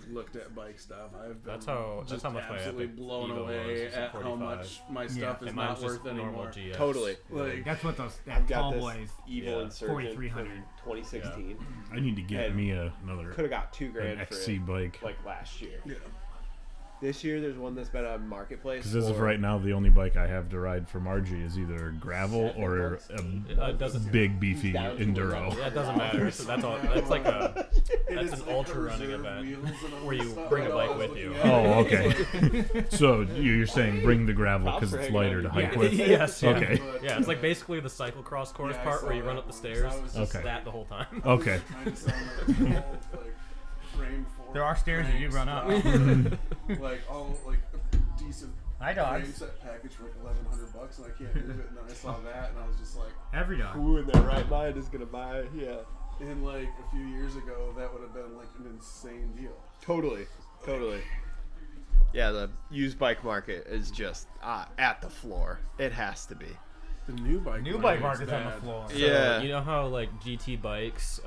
looked at bike stuff. I've been That's how much my absolutely Epic blown Evo away was, at how 45. much my stuff is And not mine's just worth normal anymore. GX. Totally. Like, That's what those I've got Tallboys. this Evil Yeah. Insurgent 4,300. from 2016. I need to get And me another Could have got $2 an grand for XC it, bike. like last year. yeah. This year, there's one that's been on Marketplace. Because as of for- right now, the only bike I have to ride for Margie is either gravel or a It doesn't. big beefy down to enduro. Yeah, it doesn't matter. So that's all. That's like a. That's an ultra running event where you bring a bike with you. Oh, okay. So you're saying bring the gravel because it's lighter to hike with? Yes. Yeah. Okay. Yeah, it's like basically the cyclocross course Yeah, I part saw where you that. run up the stairs. I was It's Okay. that the whole time. Okay. trying to sell my whole, like, frame for There are stairs that you run up. like all like a decent Hi, frame dogs. set package for like $1,100, and I can't move it. And then I saw that, and I was just like, Every dog. Who in their right mind is gonna buy? Yeah, and like a few years ago, that would have been like an insane deal. totally. Yeah, the used bike market is just at the floor. It has to be. The new bike market's on the bad. floor. Yeah. You know how like GT bikes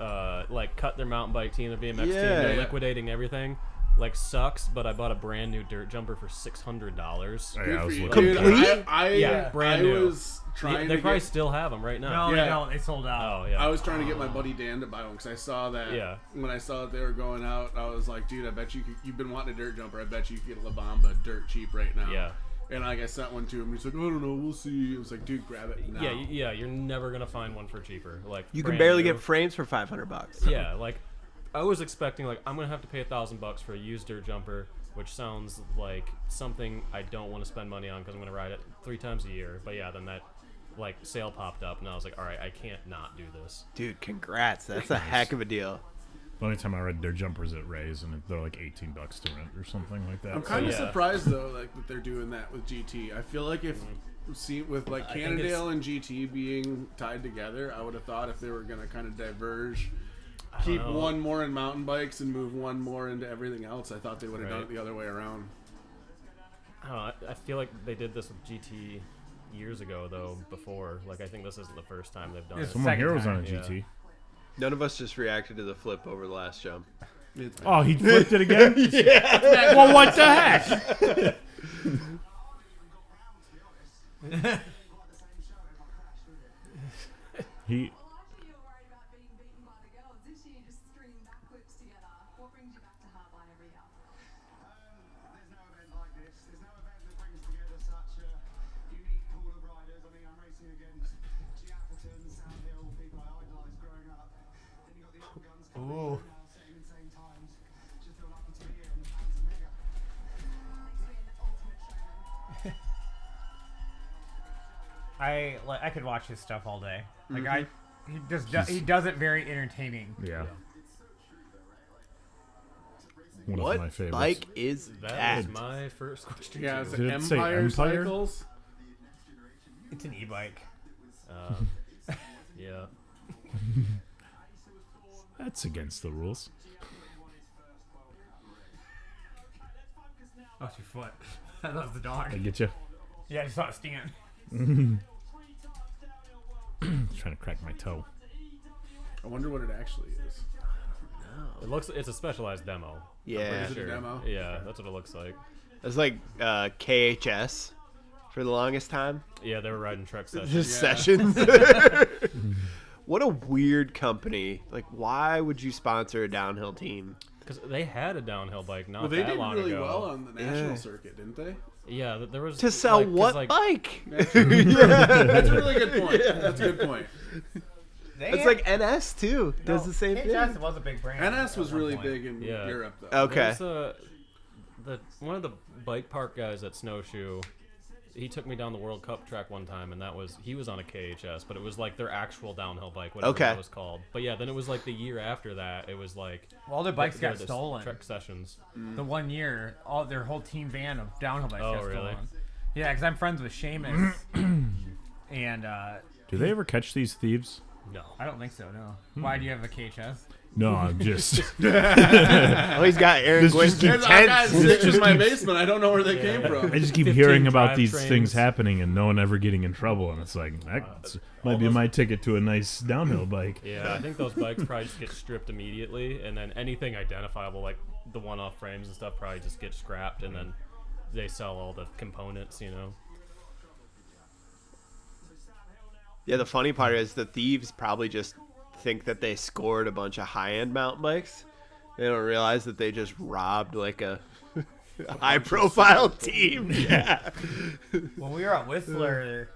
like cut their mountain bike team, their BMX team, Yeah. they're liquidating everything. Like sucks, but I bought a brand new dirt jumper for $600. Oh, Good yeah, I for was you. looking Dude, at that. Complete? Yeah, brand I new. was trying They to probably get, still have them right now. No, Yeah. they don't. They sold out. Oh yeah. I was trying to get my buddy Dan to buy one because I saw that. Yeah. When I saw that they were going out, I was like, dude, I bet you've been wanting a dirt jumper. I bet you could get a La Bamba dirt cheap right now. Yeah. And like I sent one to him. He's like, I don't know, we'll see. I was like, dude, grab it now. Yeah, you're never gonna find one for cheaper. Like You can brand barely new. get frames for $500. Yeah, like I was expecting like I'm gonna have to pay $1,000 for a used dirt jumper, which sounds like something I don't want to spend money on because I'm gonna ride it 3 times a year. But yeah, then that like sale popped up and I was like, all right, I can't not do this. Dude, congrats. That's a heck of a deal. The only time I ride their jumpers at Ray's, and they're like $18 to rent or something like that. I'm kind of yeah. surprised though, like that they're doing that with GT. I feel like if with like I think Cannondale and GT being tied together, I would have thought if they were gonna kind of diverge, keep know. one more in mountain bikes and move one more into everything else. I thought they would have done Right. it the other way around. I don't know. I feel like they did this with GT years ago though. Before, like I think this isn't the first time they've done It's it. Someone Second here was on a time, yeah. GT. None of us just reacted to the flip over the last jump. It's Oh, he flipped it again? Yeah. Well, what the heck? He You're worried about being beaten by the girls this year, just stringing backflips together. What brings you back to Hardline every year? There's no event like this. There's no event that brings together such a unique pool of riders. I mean, I'm racing against G. Atherton, Sam Hill, people I idolised growing up. Then you got the young guns coming Ooh. through now, setting insane times. Just feel lucky to be here, and the fans are mega. Thanks for being the ultimate showman. I could watch his stuff all day. Like he does it very entertaining. yeah. One What of my favorites. bike is That that? was my first question. yeah, too. it's Did it say Empire Empire? Cycles. It's an e-bike. Yeah. That's against the rules. Oh, it's your foot. That was the dog. I get you. Yeah, I just saw it stand. Trying to crack my toe. I wonder what it actually is. It's a specialized demo. Yeah. Is it a demo? Yeah, that's what it looks like. It's like KHS for the longest time. Yeah, they were riding truck sessions. Just sessions. What a weird company. Like, why would you sponsor a downhill team? Because they had a downhill bike not Well, they that did long really ago. well on the national Yeah. circuit, didn't they? Yeah, there was To sell like, 'cause, what like, bike? That's a really good point. That's a good point. It's like NS too. Does the same KHS thing. was a big brand. NS was at one really point. big in Yeah. Europe, though. Okay. There's one of the bike park guys at Snowshoe. He took me down the World Cup track one time, and he was on a KHS, but it was like their actual downhill bike, whatever Okay. that was called. But yeah, then it was like the year after that, it was like Well, their bikes got the stolen. Trek sessions. The 1 year, their whole team van of downhill bikes Oh, got really? stolen. Yeah, because I'm friends with Seamus, and Do they ever catch these thieves? No. I don't think so. No. Why do you have a KHS? No, I'm just. Oh, he's got Aaron This just Gwinsky I've got tents. six in my basement. I don't know where they came from. I just keep 15 hearing about these drivetrains. things happening and no one ever getting in trouble, and it's like that might be my ticket to a nice downhill bike. Yeah, I think those bikes probably just get stripped immediately, and then anything identifiable, like the one-off frames and stuff, probably just get scrapped, and then they sell all the components, you know. Yeah, the funny part is the thieves probably just think that they scored a bunch of high-end mountain bikes. They don't realize that they just robbed like a high-profile team. Yeah. When we were at Whistler,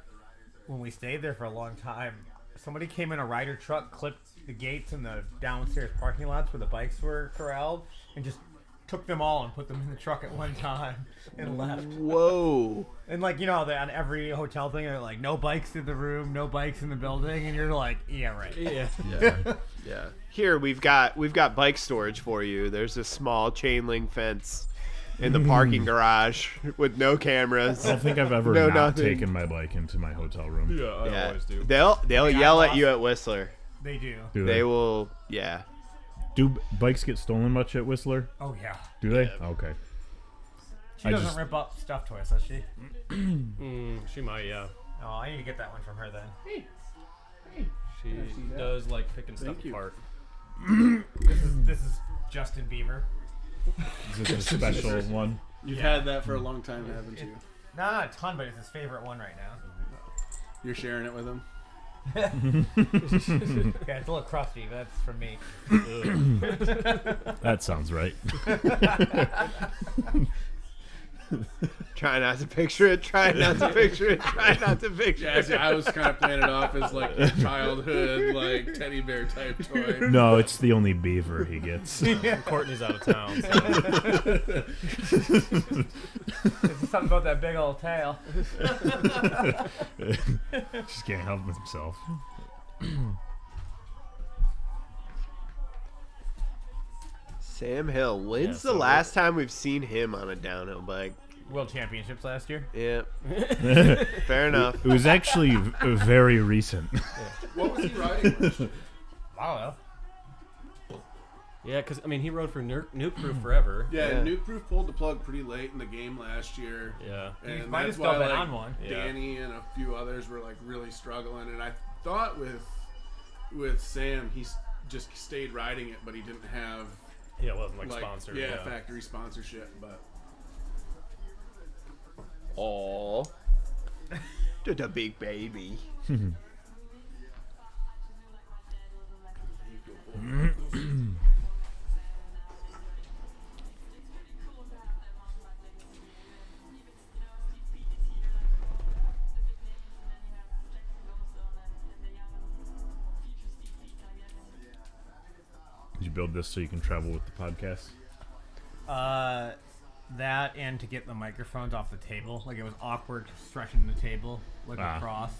when we stayed there for a long time, somebody came in a Ryder truck, clipped the gates in the downstairs parking lots where the bikes were corralled, and just took them all and put them in the truck at one time and left. Whoa. And like, you know, on every hotel thing, they're like, no bikes in the room, no bikes in the building, and you're like, yeah, right. Yeah. Yeah. Here we've got bike storage for you. There's a small chain link fence in the parking garage with no cameras. I don't think I've ever No, not nothing. taken my bike into my hotel room. Yeah, I Yeah. always do. They'll yell at you at Whistler. They do. Do They will. Yeah. Do bikes get stolen much at Whistler? Oh, yeah. Do they? Okay. She I doesn't just- rip up stuffed toys, does she? She might, yeah. Oh, I need to get that one from her then. She does like picking stuff Thank you. apart. This is Justin Bieber. Is this a special one? You've had that for a long time, haven't you? Not a ton, but it's his favorite one right now. You're sharing it with him. Yeah, it's a little crusty, but that's from me. That sounds right. Try not to picture it. Try not to picture it. Try not to picture Yeah, it. see, I was kind of playing it off as like a childhood, like teddy bear type toy. No, it's the only beaver he gets. Courtney's out of town. So. It's something about that big old tail. Just can't help himself. Sam Hill. When's Yeah, the so last time we've seen him on a downhill bike? World Championships last year. Yeah. Fair enough. It was actually very recent. What was he riding with? I don't know. Yeah, because I mean, he rode for Nuke Proof forever. Yeah, Yeah. Nuke Proof pulled the plug pretty late in the game last year. Yeah. He And might have that's still why, been like, on one. Yeah. Danny and a few others were like really struggling, and I thought with Sam, just stayed riding it, but he didn't have Yeah, it wasn't like, like sponsored. yeah, factory sponsorship. But Aw. Just a big baby. Did you build this so you can travel with the podcast? That and to get the microphones off the table. Like, it was awkward stretching the table like across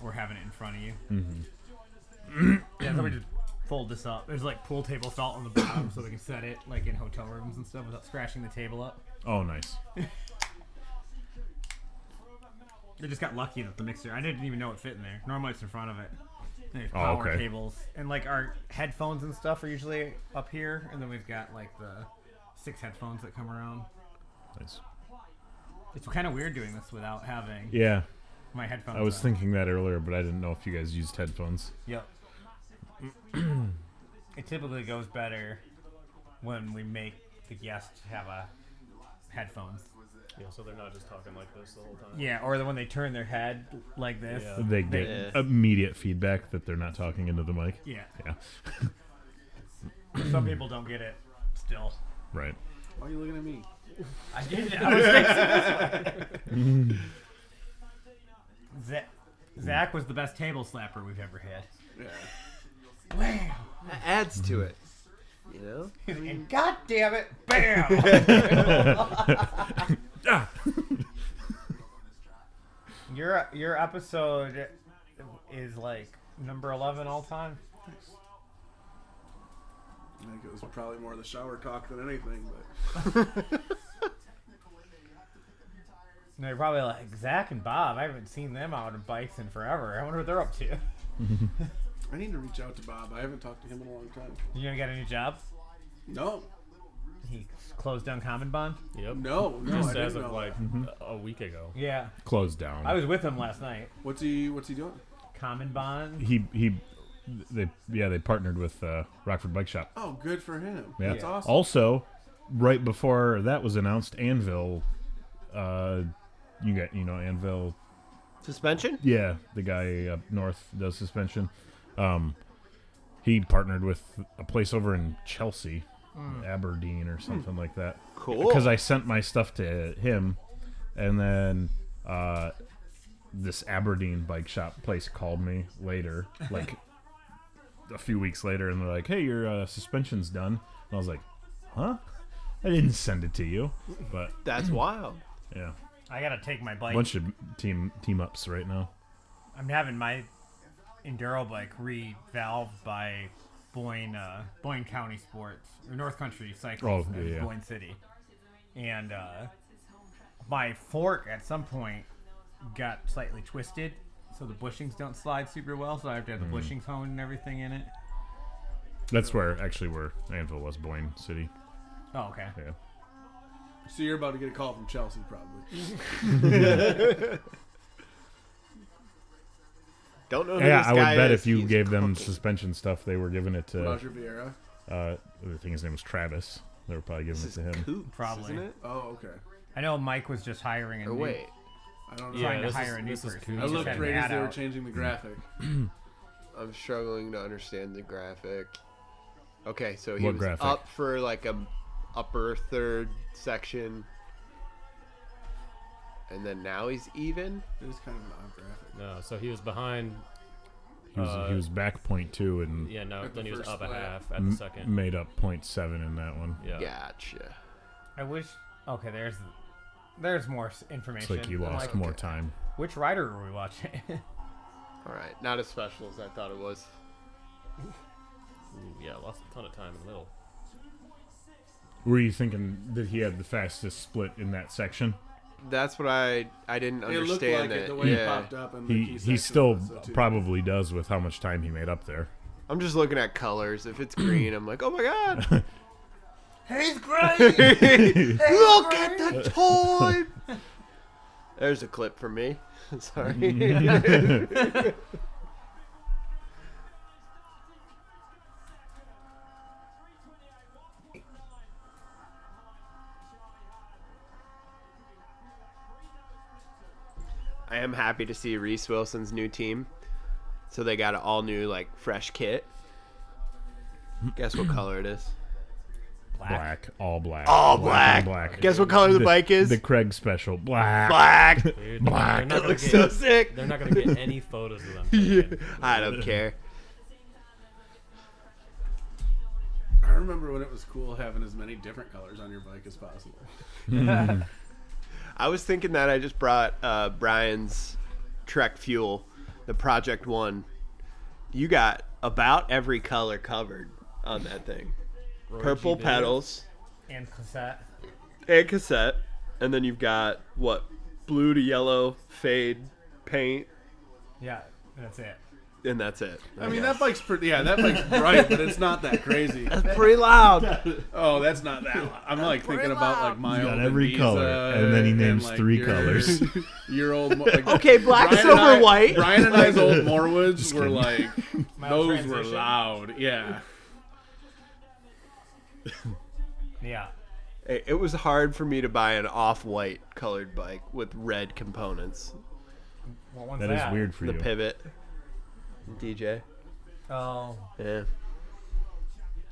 or having it in front of you. Mm-hmm. Yeah, so we just fold this up. There's like pool table salt on the bottom so we can set it like in hotel rooms and stuff without scratching the table up. Oh, nice. They just got lucky that the mixer. I didn't even know it fit in there. Normally it's in front of it. And there's Oh, power okay. cables and like our headphones and stuff are usually up here, and then we've got like the 6 headphones that come around. Nice. It's kind of weird doing this without having Yeah, my headphones I was on. thinking that earlier, but I didn't know if you guys used headphones. Yep. It typically goes better when we make the guest have a headphones. Yeah, so they're not just talking like this the whole time. Yeah, or when they turn their head like this. Yeah. They get Yeah. immediate feedback that they're not talking into the mic. Yeah. Yeah, Some people don't get it still. right. Why are you looking at me? I did it. I was fixing this one. Zach was the best table slapper we've ever had. Yeah. Wow. That adds to it. You know? And God damn it, bam! Your episode is like number 11 all time. I think it was probably more the shower talk than anything, but And they're probably like, Zach and Bob, I haven't seen them out on bikes in forever. I wonder what they're up to. I need to reach out to Bob. I haven't talked to him in a long time. You gonna get a new job? No, He closed down Common Bond? Yep. no, Just I as didn't of know like that. a week ago. Yeah. Closed down. I was with him last night. What's he doing? Common Bond? They partnered with Rockford Bike Shop. Oh, good for him. Yeah. That's awesome. Also, right before that was announced, Anvil. You know Anvil. Suspension? Yeah, the guy up north does suspension. He partnered with a place over in Chelsea, Aberdeen or something like that. Cool. Because I sent my stuff to him, and then this Aberdeen bike shop place called me later, like a few weeks later, and they're like, "Hey, your suspension's done." And I was like, "Huh? I didn't send it to you." But That's wild. yeah, I gotta take my a bike. bunch of team ups right now. I'm having my enduro bike re-valved by Boyne County Sports, or North Country Cycles Oh, in yeah. Boyne City. And my fork at some point got slightly twisted, so the bushings don't slide super well, so I have to have the bushings honed and everything in it. That's where Anvil was, Boyne City. Oh, okay. Yeah. So you're about to get a call from Chelsea, probably. Don't know who Yeah, this I would guy bet is. if you He's gave them cooking. suspension stuff, they were giving it to. Roger Vieira. I think his name was Travis. They were probably giving This it is to him. Coops, Probably. isn't it? Oh, okay. I know Mike was just hiring a Or new, wait. I don't know. trying Yeah, to this hire is- a new this is person. Coops. I He just looked had an right as ad they were out. changing the graphic. I'm struggling to understand the graphic. Okay, so he What was graphic? up for like a upper third section, and then now he's even. It is kind of an odd graphic. No, so he was behind. He was back 0.2 and Yeah, no, At then the he was first up a split. half at the second. made up 0.7 in that one. Yeah. Gotcha. I wish. Okay, there's more It's information. like you I'm lost like, more time. which rider are we watching? All right, not as special as I thought it was. Ooh, yeah, lost a ton of time in the middle. Were you thinking that he had the fastest split in that section? That's what I didn't It looked understand. like that. it the way it Yeah. popped up. And the key He section still also, too. probably does with how much time he made up there. I'm just looking at colors. If it's green, I'm like, oh my god. He's great. Look at the toy. There's a clip for me. Sorry. I am happy to see Reese Wilson's new team. So they got an all new, like, fresh kit. Guess what color it is? Black, all black. All and black. black. Guess what color the bike is? The Craig special. Black. Black. Dude, Black. They're not It gonna looks get, so sick. They're not gonna get any photos of them. taken. I don't care. I remember when it was cool having as many different colors on your bike as possible. I was thinking that I just brought Brian's Trek Fuel, the Project One. You got about every color covered on that thing. Roy Purple G did. pedals And cassette. and cassette, and then you've got what, blue to yellow fade paint. Yeah, that's it. and that's it. I mean, that bike's pretty. Yeah, that bike's bright, but it's not that crazy. That's pretty loud. Oh, that's not that loud. I'm like thinking about like my He's got old every Ibiza color, and then he names like, 3 colors. Your old like, Okay, black, Brian silver, and I- white. Brian and I's old Morwoods Just were kidding. like Mild those were transition. loud. Yeah. Yeah. It was hard for me to buy an off-white colored bike with red components. What one's That is weird for The you. Pivot, DJ. Oh, Yeah.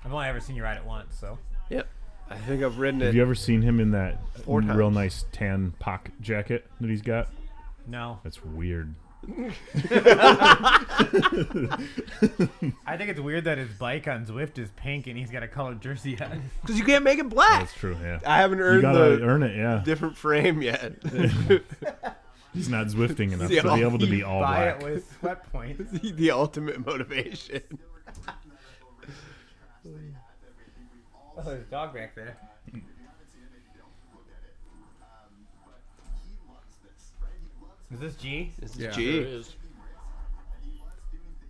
I've only ever seen you ride it once, so. Yep. I think I've ridden Have it. you ever seen him in that 4 real times. nice tan pock jacket that he's got? No. That's weird. I think it's weird that his bike on Zwift is pink and he's got a colored jersey on. Because you can't make it black. That's true, yeah. I haven't You earned gotta the earn it, yeah. different frame yet. He's not Zwifting enough Yeah, to be able to be all Buy black. it with sweat points. The ultimate motivation. Oh, there's a dog back there. Is this G? This is Yeah. G. Sure is.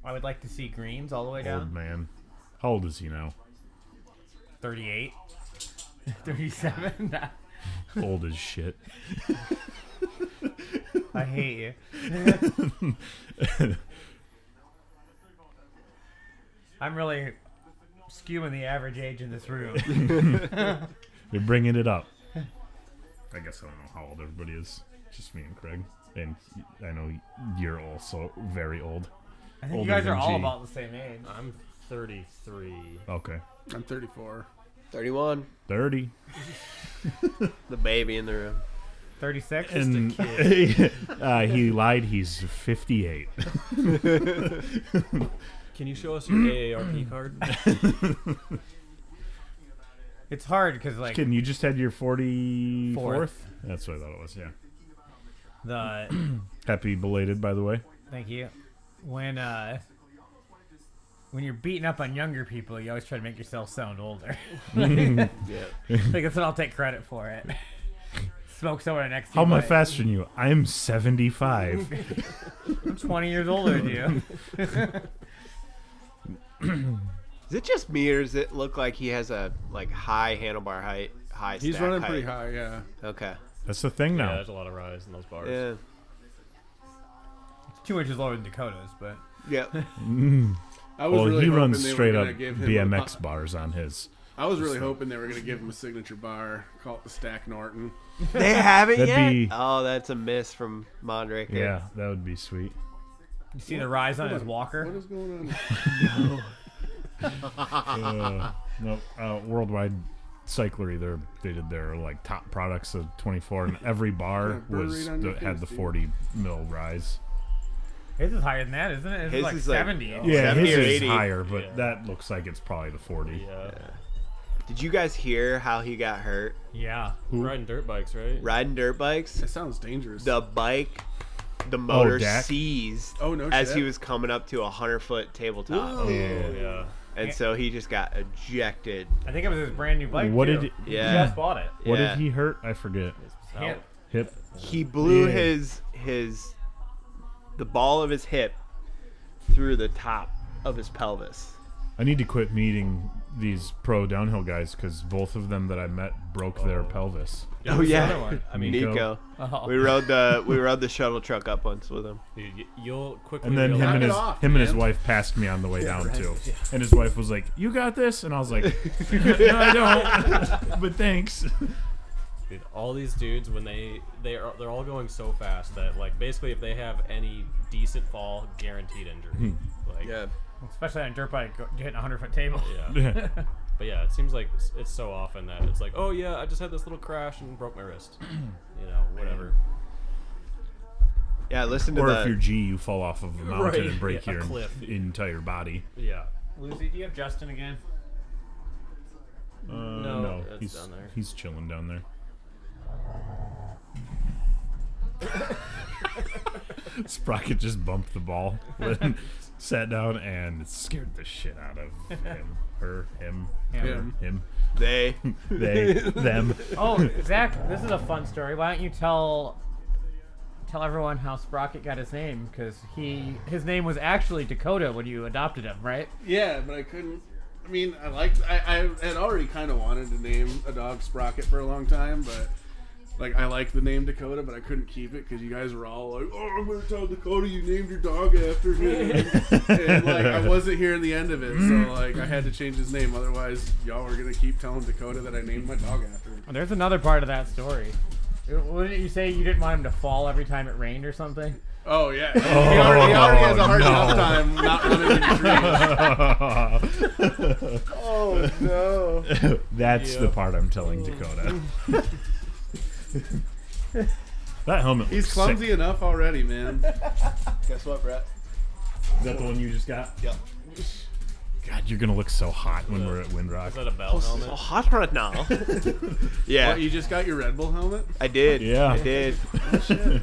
I would like to see greens all the way Old down. man. How old is he now? 38. 37. Old as shit. I hate you. I'm really skewing the average age in this room. You're bringing it up. I guess I don't know how old everybody is. Just me and Craig. And I know you're also very old. I think Older you guys are than all G. about the same age. I'm 33. Okay. I'm 34. 31. 30. The baby in the room. 36? And he lied. He's 58. Can you show us your AARP card? It's hard because, like, Kidding, you just had your 44th? Fourth. That's what I thought it was, yeah. the. Happy belated, by the way. Thank you. When you're beating up on younger people, you always try to make yourself sound older. Yeah. Like, that's what I'll take credit for it. Smoke someone next to How you. am I like, faster than you? I'm 75. I'm 20 years older than you. Is it just me, or does it look like he has a high handlebar height, high He's stack running height? pretty high, yeah. Okay. That's the thing Yeah, now. there's a lot of rise in those bars. Yeah. It's 2 inches lower than Dakota's, but Yep. I was Well, really he hoping runs they straight were up gonna give him BMX bars on his. I was really hoping they were going to give him a signature bar, call it the Stack Norton. They haven't That'd yet? be- Oh, that's a miss from Mondrake. there. Yeah, that would be sweet. you see the rise on his What walker? is going on? Worldwide Cyclery, they did their top products of 24, and every bar Yeah, burn was right on your had face, the dude. 40 mil rise. His is higher than that, isn't it? His, His is like is like- 70. Yeah, 70 his or is 80. higher, but Yeah. that looks like it's probably the 40. Yeah. Did you guys hear how he got hurt Yeah. Riding dirt bikes, right? riding dirt bikes? That sounds dangerous. The motor Dak? seized Oh, no as shit. he was coming up to a 100-foot tabletop. Oh, yeah. And so he just got ejected. I think it was his brand new bike. What too. did He Yeah. just bought it. What Yeah. did he hurt? I forget. Hip. Hip. He blew Yeah. the ball of his hip through the top of his pelvis. I need to quit meeting these pro downhill guys because both of them that I met broke their pelvis. Oh Who's the yeah, other one? I mean, Nico. Oh. We rode the shuttle truck up once with him. Dude, you'll quickly And then him realize- and his Knock it off, him and his man. wife passed me on the way down too. And his wife was like, "You got this," and I was like, "No, I don't." But thanks. Dude, all these dudes when they're all going so fast that basically if they have any decent fall, guaranteed injury. Yeah. Especially on a dirt bike hitting a 100-foot table. Yeah. But yeah, it seems like it's so often that it's like, oh yeah, I just had this little crash and broke my wrist. Whatever. Yeah, listen to Or the if you're G, you fall off of a mountain Right. and break Yeah, a your cliff. entire body. Yeah. Lucy, do you have Justin again? No, that's he's down there. he's chilling down there. Sprocket just bumped the ball, sat down, and it scared the shit out of him. Her, him, Yeah. her, him, they they, them. Oh, Zach, this is a fun story. Why don't you tell tell everyone how Sprocket got his name, because his name was actually Dakota when you adopted him, right? Yeah, but I couldn't. I mean, I had already kind of wanted to name a dog Sprocket for a long time, but like I liked the name Dakota, but I couldn't keep it because you guys were all like, "Oh, I'm gonna tell Dakota you named your dog after him," and like I wasn't hearing the end of it, so like I had to change his name. Otherwise, y'all were gonna keep telling Dakota that I named my dog after him. Well, there's another part of that story. Wouldn't you say you didn't want him to fall every time it rained or something? Oh yeah, he already has a hard enough time not running into trees. Oh no! That's the part I'm telling Dakota. That helmet. He's looks clumsy sick. enough already, man. Guess what, Brett? Is that the one you just got? Yep. God, you're gonna look so hot when we're at Windrock. Is that a bell helmet? So hot right now. Yeah, What, you just got your Red Bull helmet? I did. Yeah. I did.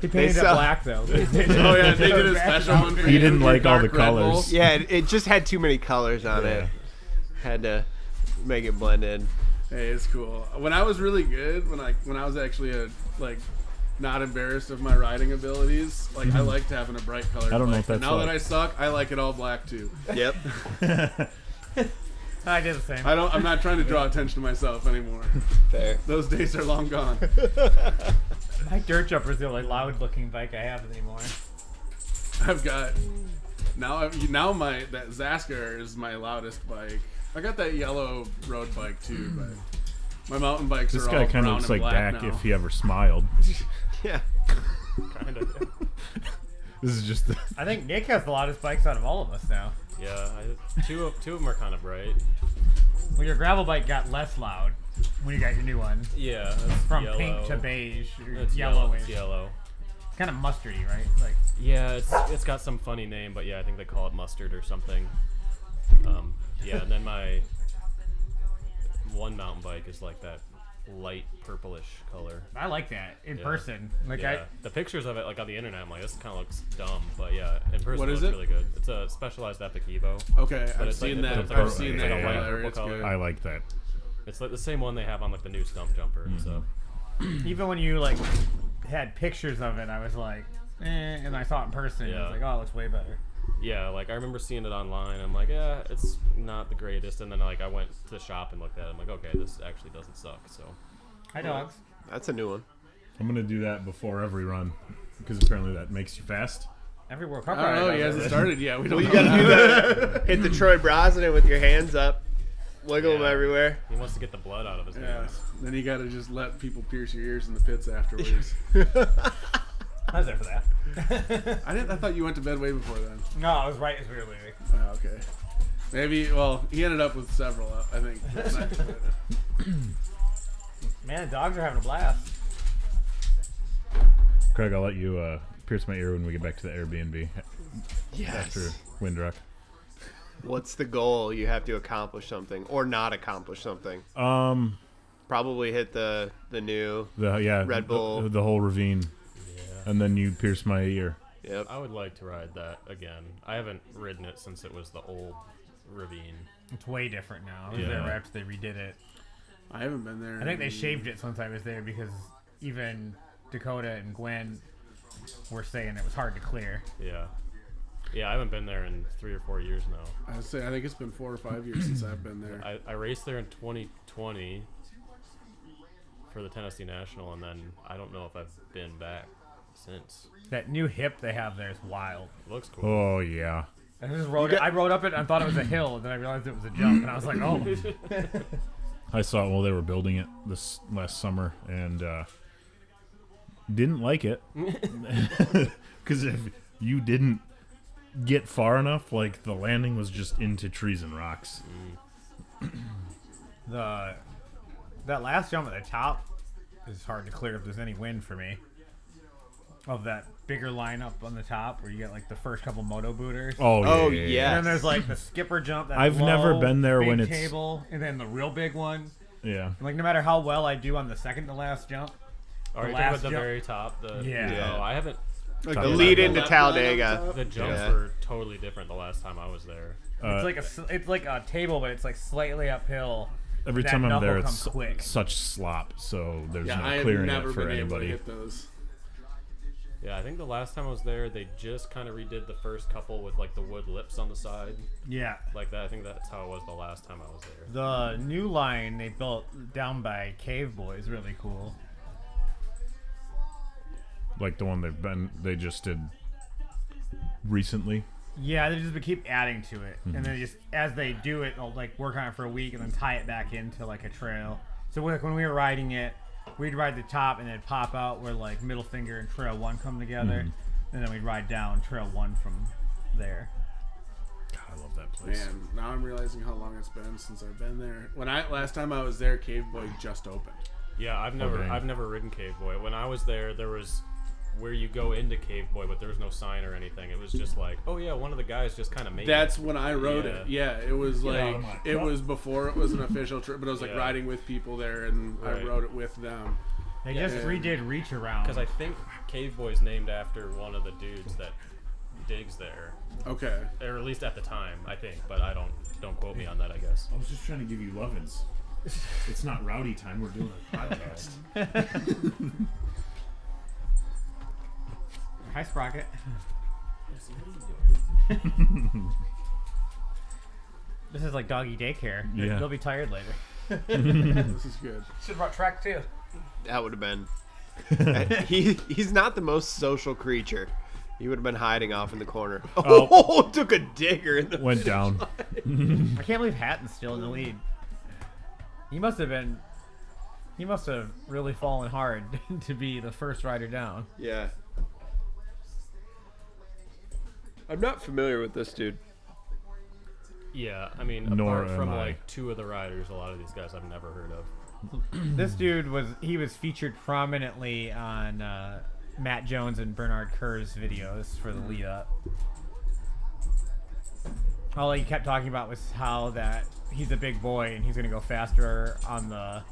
He painted sell- it black though. Oh yeah, they did a special one for He you. didn't your like all the dark Red Bull. colors. Yeah, it just had too many colors on it. Had to make it blend in. Hey, it's cool. When I was really good, when I was actually not embarrassed of my riding abilities, like I liked having a bright colored I don't know bike. if that's But now like- that I suck, I like it all black too. Yep. I did the same. I'm not trying to draw attention to myself anymore. Fair. Those days are long gone. My dirt jumper's the only loud-looking bike I have anymore. I've got now that Zasker is my loudest bike. I got that yellow road bike too, but my mountain bikes This are guy all kind of brown looks and like black Dak now. if he ever smiled. Yeah. Kind of. This is just the. I think Nick has the loudest bikes out of all of us now. Yeah, two of them are kind of bright. Well, your gravel bike got less loud when you got your new one. Yeah, it's From yellow. pink to beige, or It's yellow. yellowish. It's yellow. Kind of mustardy, right? Like, Yeah, it's got some funny name, but yeah, I think they call it mustard or something. Yeah, and then my one mountain bike is like that light purplish color. I like that in Yeah. person. Like Yeah, the pictures of it, like on the internet, I'm like, this kind of looks dumb, but yeah, in person What it is looks it? really good. It's a Specialized Epic Evo. Okay, But I've it's like- seen it's that. like I've a- seen it's that like a white color. purple It's color. good. I like that. It's like the same one they have on like the new stump jumper. So even when you like had pictures of it, I was like, and I saw it in person. I Yeah. was like, oh, it looks way better. yeah, like I remember seeing it online. I'm like, yeah, it's not the greatest. And then like I went to the shop and looked at it. I'm like, okay, this actually doesn't suck. So Hi, dogs. That's a new one. I'm gonna do that before every run because apparently that makes you fast. Every World Cup I don't know. rider He does hasn't it. started yet. We don't Well, you know. gotta do that. Hit the Troy Brosnan with your hands up. Wiggle them Yeah. everywhere. he wants to get the blood out of his Yeah. hands. Then you got to just let people pierce your ears in the pits afterwards. I was there for that. I thought you went to bed way before then. No, I was right as we were leaving. Oh, okay. Maybe. Well, he ended up with several. I think. Man, the dogs are having a blast. Craig, I'll let you pierce my ear when we get back to the Airbnb after Windrock. What's the goal? You have to accomplish something or not accomplish something. Probably hit the new. Red Bull. the whole ravine, Yeah. and then you pierce my ear. Yep. I would like to ride that again. I haven't ridden it since it was the old ravine. It's way different now. I was Yeah. there right after they redid it. I haven't been there. I think they shaved it since I was there because even Dakota and Gwen were saying it was hard to clear. Yeah. Yeah, I haven't been there in 3 or 4 years now. I would say I think it's been 4 or 5 years since I've been there. I raced there in 2020 for the Tennessee National, and then I don't know if I've been back since. That new hip they have there is wild. It looks cool. Oh yeah. I just rode it. I rode up it and thought it was a hill, and then I realized it was a jump, and I was like, oh. I saw it while they were building it this last summer and didn't like it because if you didn't get far enough, like the landing was just into trees and rocks. That last jump at the top is hard to clear if there's any wind for me. Of that bigger lineup on the top where you get like the first couple moto booters. Oh, yeah. yeah. And then there's like the skipper jump. That's I've never low, been there big when it's- table, and then the real big one. Yeah. And like no matter how well I do on the second to last jump, Are the you talking last about the jump- very top? Yeah. Oh, I haven't. Like The Yeah. lead into left line on Talladega. top? The jumps Yeah. were totally different the last time I was there. it's like a table, but it's like slightly uphill. Every That time I'm knuckle there, comes it's quick. such slop, so there's Yeah, no I have clearing never it for been able to anybody. hit those. Yeah, I think the last time I was there, they just kind of redid the first couple with like the wood lips on the side. Yeah. Like that. I think that's how it was the last time I was there. The new line they built down by Cave Boy is really cool. Like the one they just did recently. Yeah, they just keep adding to it, and then just as they do it, they'll like work on it for a week and then tie it back into like a trail. So like when we were riding it, we'd ride the top and then pop out where like Middle Finger and Trail 1 come together, and then we'd ride down Trail 1 from there. God, I love that place. Man, now I'm realizing how long it's been since I've been there. Last time I was there, Cave Boy just opened. Yeah, I've never ridden Cave Boy. When I was there was where you go into Cave Boy, but there was no sign or anything. It was just like, oh yeah, one of the guys just kind of made That's it. when I rode it. Yeah, it was like it was before it was an official trip, but I was like riding with people there, and I rode it with them. They just redid Reach Around. Because I think Cave Boy's named after one of the dudes that digs there. Okay. Or at least at the time, I think. But I don't quote me on that, I guess. I was just trying to give you lovin's. It's not rowdy time. We're doing a podcast. Hi, Sprocket. This is like doggy daycare. Yeah. They'll be tired later. This is good. Should have brought track too. That would have been. He's not the most social creature. He would have been hiding off in the corner. Oh, took a digger in the Went down. I can't believe Hatton's still in the lead. He must have really fallen hard to be the first rider down. Yeah. I'm not familiar with this dude. Yeah, I mean, Nor apart from am I. like two of the riders, a lot of these guys I've never heard of. This dude was featured prominently on Matt Jones and Bernard Kerr's videos for the lead up. All he kept talking about was how that he's a big boy and he's gonna go faster on the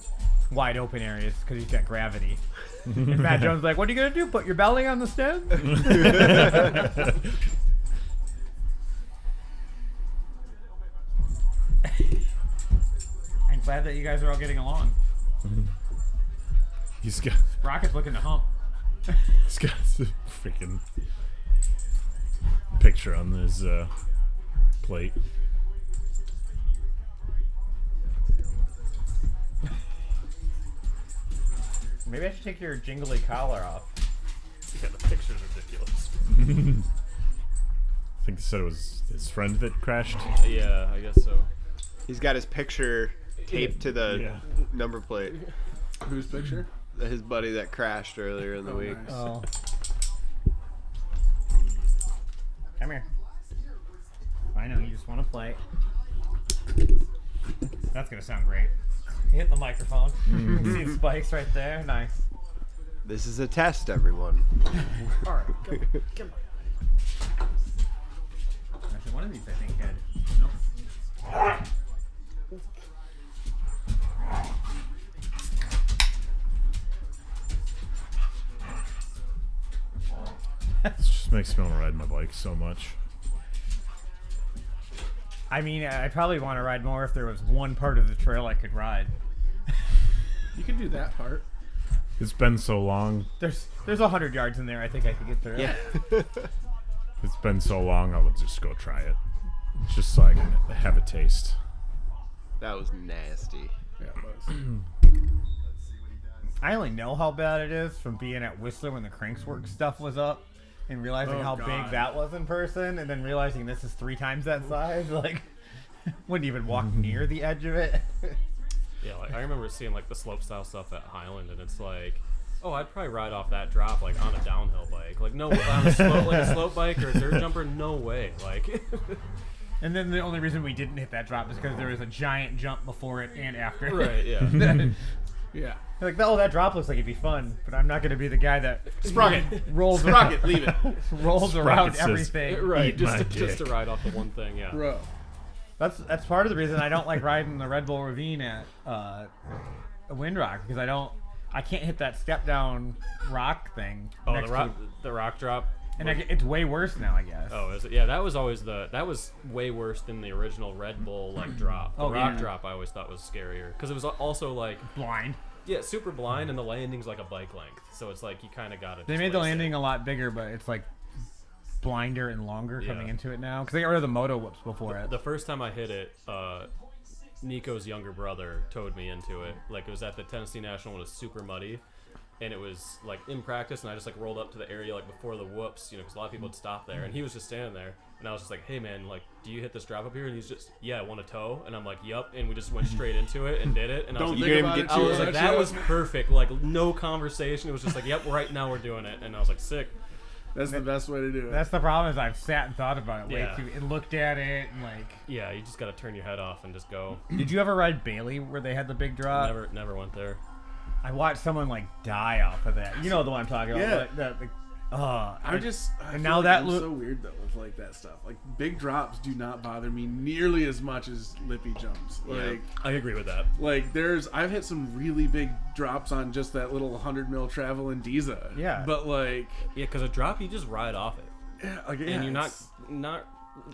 wide open areas because he's got gravity. And Matt Jones was like, "What are you gonna do? Put your belly on the stem?" I'm glad that you guys are all getting along. He's got Rocket's looking to hump. a freaking picture on his plate. Maybe I should take your jingly collar off. Yeah, the picture's ridiculous. I think they said it was his friend that crashed. Yeah, I guess so. He's got his picture taped to the Yeah. number plate. Whose picture? His buddy that crashed earlier in the week. Nice. Oh. Come here. I know you just want to play. That's gonna sound great. Hit the microphone. See the spikes right there. Nice. This is a test, everyone. All right, come on. Actually, one of these I think had. Nope. This just makes me want to ride my bike so much. I mean, I probably want to ride more if there was one part of the trail I could ride. You can do that part. It's been so long. There's 100 yards in there. I think I could get through. Yeah. It's been so long. I would just go try it, just so I can have a taste. That was nasty. Yeah, it was. I only know how bad it is from being at Whistler when the Crankswork stuff was up and realizing Oh, how God. big that was in person, and then realizing this is 3 times that size. Like, wouldn't even walk near the edge of it. Yeah, like I remember seeing like the slopestyle stuff at Highland, and it's like, oh, I'd probably ride off that drop like on a downhill bike. Like no, on a slope, like a slope bike or a dirt jumper, no way. Like, And then the only reason we didn't hit that drop is because there was a giant jump before it and after. right? Yeah. Yeah. Like, oh, that drop looks like it'd be fun, but I'm not going to be the guy that Sprocket. rolls Sprocket, leave it. rolls around says, everything. Right, Eat my just to dick. ride off the one thing. Yeah. Bro. That's part of the reason I don't like riding the Red Bull Ravine at Windrock, because I can't hit that step down rock thing. Oh, next the rock drop. and it's way worse now, I guess. Oh, is it? Yeah, that was always that was way worse than the original Red Bull like drop. The Oh, rock yeah. drop I always thought was scarier because it was also like Blind. Yeah, super blind, and the landing's like a bike length, so it's like you kind of got it. They made the landing a lot bigger, but it's like blinder and longer coming into it now because they got rid of the moto whoops before it. The first time I hit it, Nico's younger brother towed me into it. Like, it was at the Tennessee National when it was super muddy, and it was like in practice, and I just like rolled up to the area like before the whoops, you know, because a lot of people would stop there, and he was just standing there, and I was just like, hey man, like, do you hit this drop up here? And he's just, yeah, I want to tow, and I'm like, yup, and we just went straight into it and did it, and I was like, that was perfect, like no conversation. It was just like, yep, right now we're doing it, and I was like, sick. That's the best way to do it. That's the problem is I've sat and thought about it way too and looked at it and like. Yeah, you just got to turn your head off and just go. Did you ever ride Bailey where they had the big drop? Never went there. I watched someone like die off of that. You know the one I'm talking about. Yeah. I feel now like that I'm so weird though with like that stuff. Like big drops do not bother me nearly as much as lippy jumps. Like I agree with that. Like I've hit some really big drops on just that little 100 mil travel in Diza. Yeah. But like because a drop you just ride off it. Yeah. Like, and you're not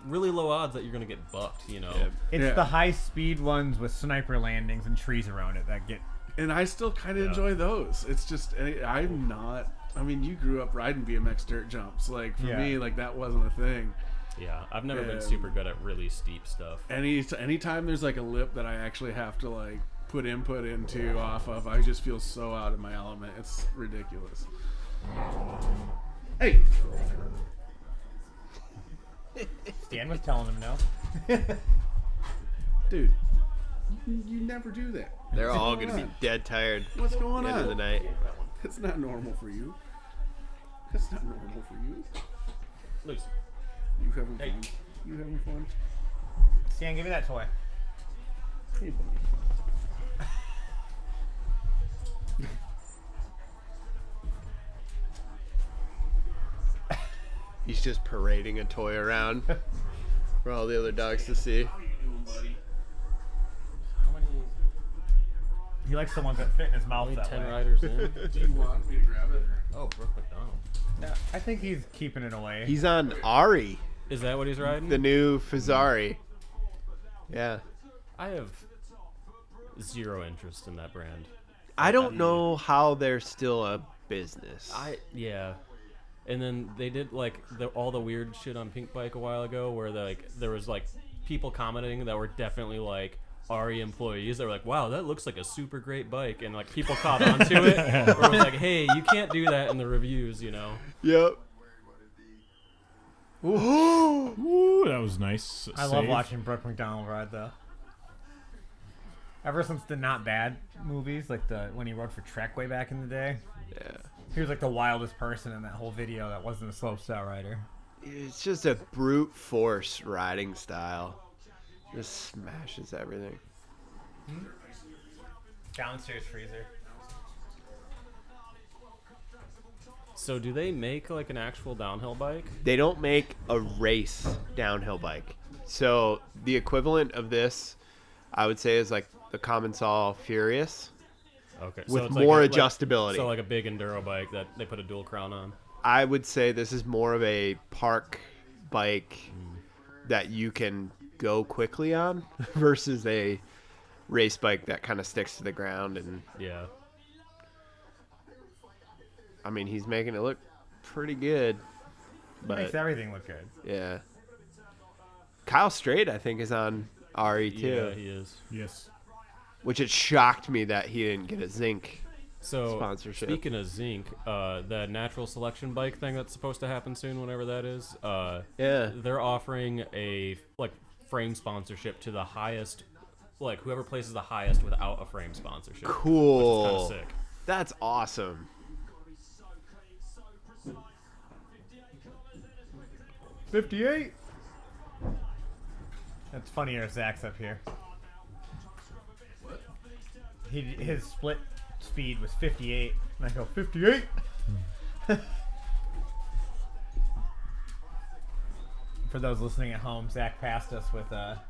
really low odds that you're gonna get bucked. You know. It's the high speed ones with sniper landings and trees around it that get. And I still kind of enjoy those. It's just I'm not. I mean, you grew up riding BMX dirt jumps. Like, for me, like, that wasn't a thing. Yeah, I've never been super good at really steep stuff. Anytime there's, like, a lip that I actually have to, like, put input into off of, I just feel so out of my element. It's ridiculous. Hey! Stan was telling him no. Dude, you never do that. They're all going to be dead tired. What's going on? End of the night. It's not normal for you. It's not normal for you. Loose. You having fun? You having fun? Stan, give me that toy. Hey, buddy. He's just parading a toy around for all the other dogs to see. How you doing, buddy? He likes the ones that fit in his mouth that 10 way. riders in. Do you want me to grab it? Oh, Brooke McDonald. No, I think he's keeping it away. He's on Ari, Is that what he's riding? the new Fazari. Yeah. I have zero interest in that brand. I don't know how they're still a business. Yeah. And then they did like all the weird shit on Pink Bike a while ago, where there was like people commenting that were definitely like Ari employees. They were like, "Wow, that looks like a super great bike," and like people caught on to it. Where it was like, "Hey, you can't do that in the reviews," you know. Yep. Ooh, that was nice. I love watching Brooke McDonald ride though. Ever since the Not Bad movies, like when he rode for Trek way back in the day. Yeah. He was like the wildest person in that whole video that wasn't a slopestyle rider. It's just a brute force riding style. Just smashes everything. Downstairs freezer. So do they make like an actual downhill bike? They don't make a race downhill bike. So the equivalent of this, I would say, is like the Commensal Furious. Okay. With it's more like adjustability. So like a big enduro bike that they put a dual crown on. I would say this is more of a park bike that you can go quickly on versus a race bike that kind of sticks to the ground. And yeah, I mean, he's making it look pretty good. But Makes everything look good. yeah, Kyle Strait I think is on Ari too. Yeah, he is. Yes. Which it shocked me that he didn't get a Zinc sponsorship. Speaking of Zinc, the natural selection bike thing that's supposed to happen soon, whenever that is, they're offering a like frame sponsorship to the highest, like whoever places the highest without a frame sponsorship. Cool. Which is kind of sick. That's awesome. $58. That's funnier if Zach's up here. His split speed was 58, and I go 58. For those listening at home, Zach passed us with a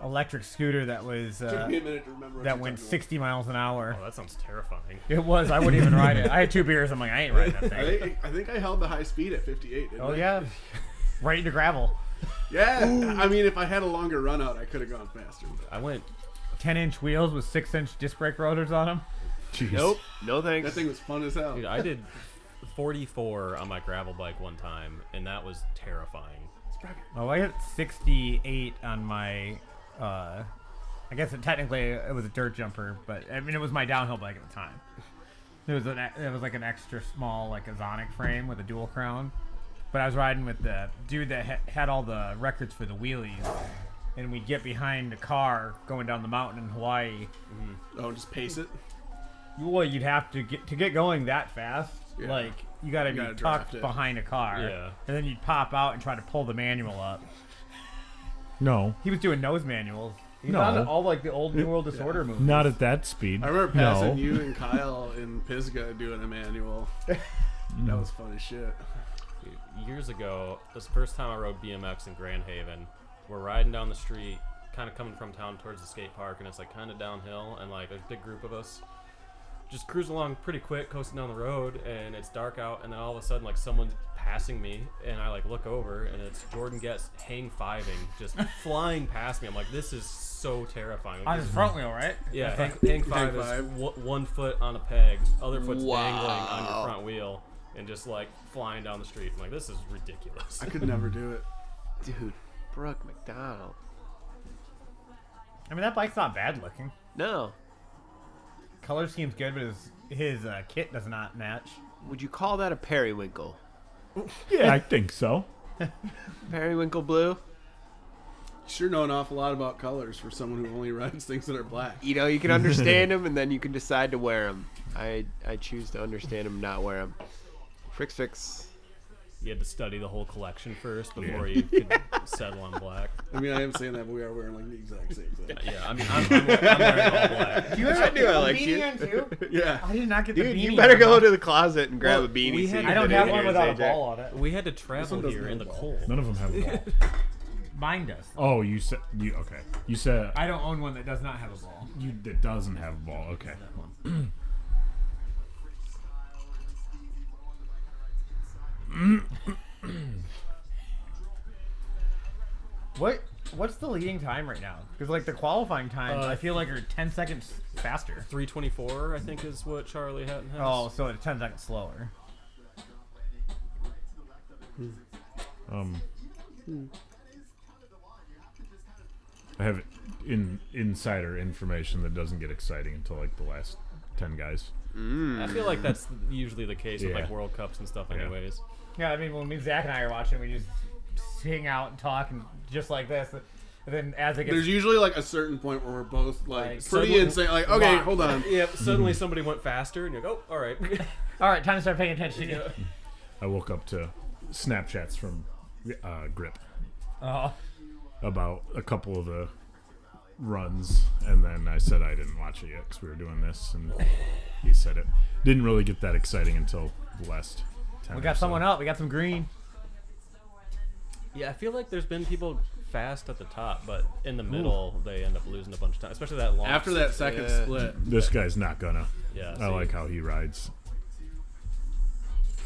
electric scooter that was Took me a minute to remember what that you're went talking 60 miles an hour. Oh, that sounds terrifying. It was. I wouldn't even ride it. I had 2 beers. I'm like, I ain't riding that thing. I think I held the high speed at 58. Didn't Oh I? yeah, right into gravel. Yeah. I mean, if I had a longer run out, I could have gone faster. I went 10-inch wheels with 6-inch disc brake rotors on them. Jeez. Nope. No thanks. That thing was fun as hell. Dude, I did 44 on my gravel bike one time, and that was terrifying. Oh, I hit 68 on my. I guess technically it was a dirt jumper, but I mean it was my downhill bike at the time. It was like an extra small like Azonic frame with a dual crown, but I was riding with the dude that had all the records for the wheelies, and we'd get behind a car going down the mountain in Hawaii. Oh, just pace it. Well, you'd have to get going that fast. Yeah. Like you got to be gotta tucked draft it. behind a car, Yeah. and then you'd pop out and try to pull the manual up. No, He was doing nose manuals. He No. found all like the old New World Disorder movies. not at that speed. I remember passing no. you and Kyle in Pisgah doing a manual. That was fun as shit. Years ago, this is the first time I rode BMX in Grand Haven. We're riding down the street, kind of coming from town towards the skate park, and it's like kind of downhill, and like there's a big group of us just cruising along pretty quick, coasting down the road, and it's dark out, and then all of a sudden like someone's passing me, and I like look over, and it's Jordan Guest hang fiving, just flying past me. I'm like, this is so terrifying. Like, On his front wheel, right? yeah, hang five is five. one foot on a peg, other foot's Wow. dangling on your front wheel, and just like flying down the street. I'm like, this is ridiculous. I could never do it. Dude, Brooke McDonald. I mean, that bike's not bad looking. No. Color scheme's good, but his kit does not match. Would you call that a periwinkle? Yeah, I think so. Periwinkle blue? You sure know an awful lot about colors for someone who only rides things that are black. You know, you can understand them, and then you can decide to wear them. I choose to understand them, not wear them. Fix. You had to study the whole collection first before you could settle on black. I mean, I am saying that, but we are wearing like the exact same thing. Yeah, I mean, I'm wearing all black. Do you I knew I liked beanie you. on too? Yeah. I did not get the Dude, beanie. you better on. go to the closet and grab Well, a beanie. we so had- you I can don't fit have in one here, without a Zack. ball on it. We had to travel doesn't here have in the a ball. cold. None of them have a ball. Mine does. Oh, you said okay. You said I don't own one that does not have a ball. that doesn't have a ball. Okay. What's the leading time right now? Because like the qualifying times, I feel like are 10 seconds faster. 324, I think, is what Charlie Hatton has. Oh, so it's 10 seconds slower. I have insider information that doesn't get exciting until like the last 10 guys. I feel like that's usually the case with like Yeah. World Cups and stuff, Yeah. anyways. Yeah, I mean, when me and Zach and I are watching, we just hang out and talk and just like this. And then as it gets There's usually like a certain point where we're both like Like, pretty suddenly- insane. Like, okay, Locked. hold on. Yep. Suddenly somebody went faster, and you're like, oh, all right. all right, time to start paying attention. Yeah. I woke up to Snapchats from Grip Oh, about a couple of the runs, and then I said I didn't watch it yet because we were doing this, and he said it didn't really get that exciting until the last 10 we or got so. someone up. We got some green. Yeah, I feel like there's been people fast at the top, but in the middle they end up losing a bunch of time, especially that long. After that second Yeah. split, This guy's not gonna. Yeah, I see. like how he rides.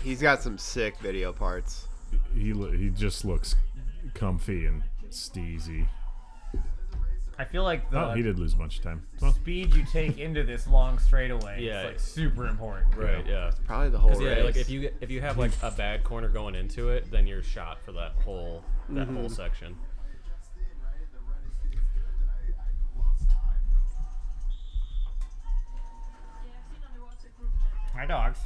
He's got some sick video parts. He just looks comfy and steezy. I feel like the Oh, he did lose a bunch of time. Well, speed you take into this long straightaway Yeah. is like super important. Right. Yeah. Probably the whole Because yeah, race. like if you have like a bad corner going into it, then you're shot for that whole section. My dogs.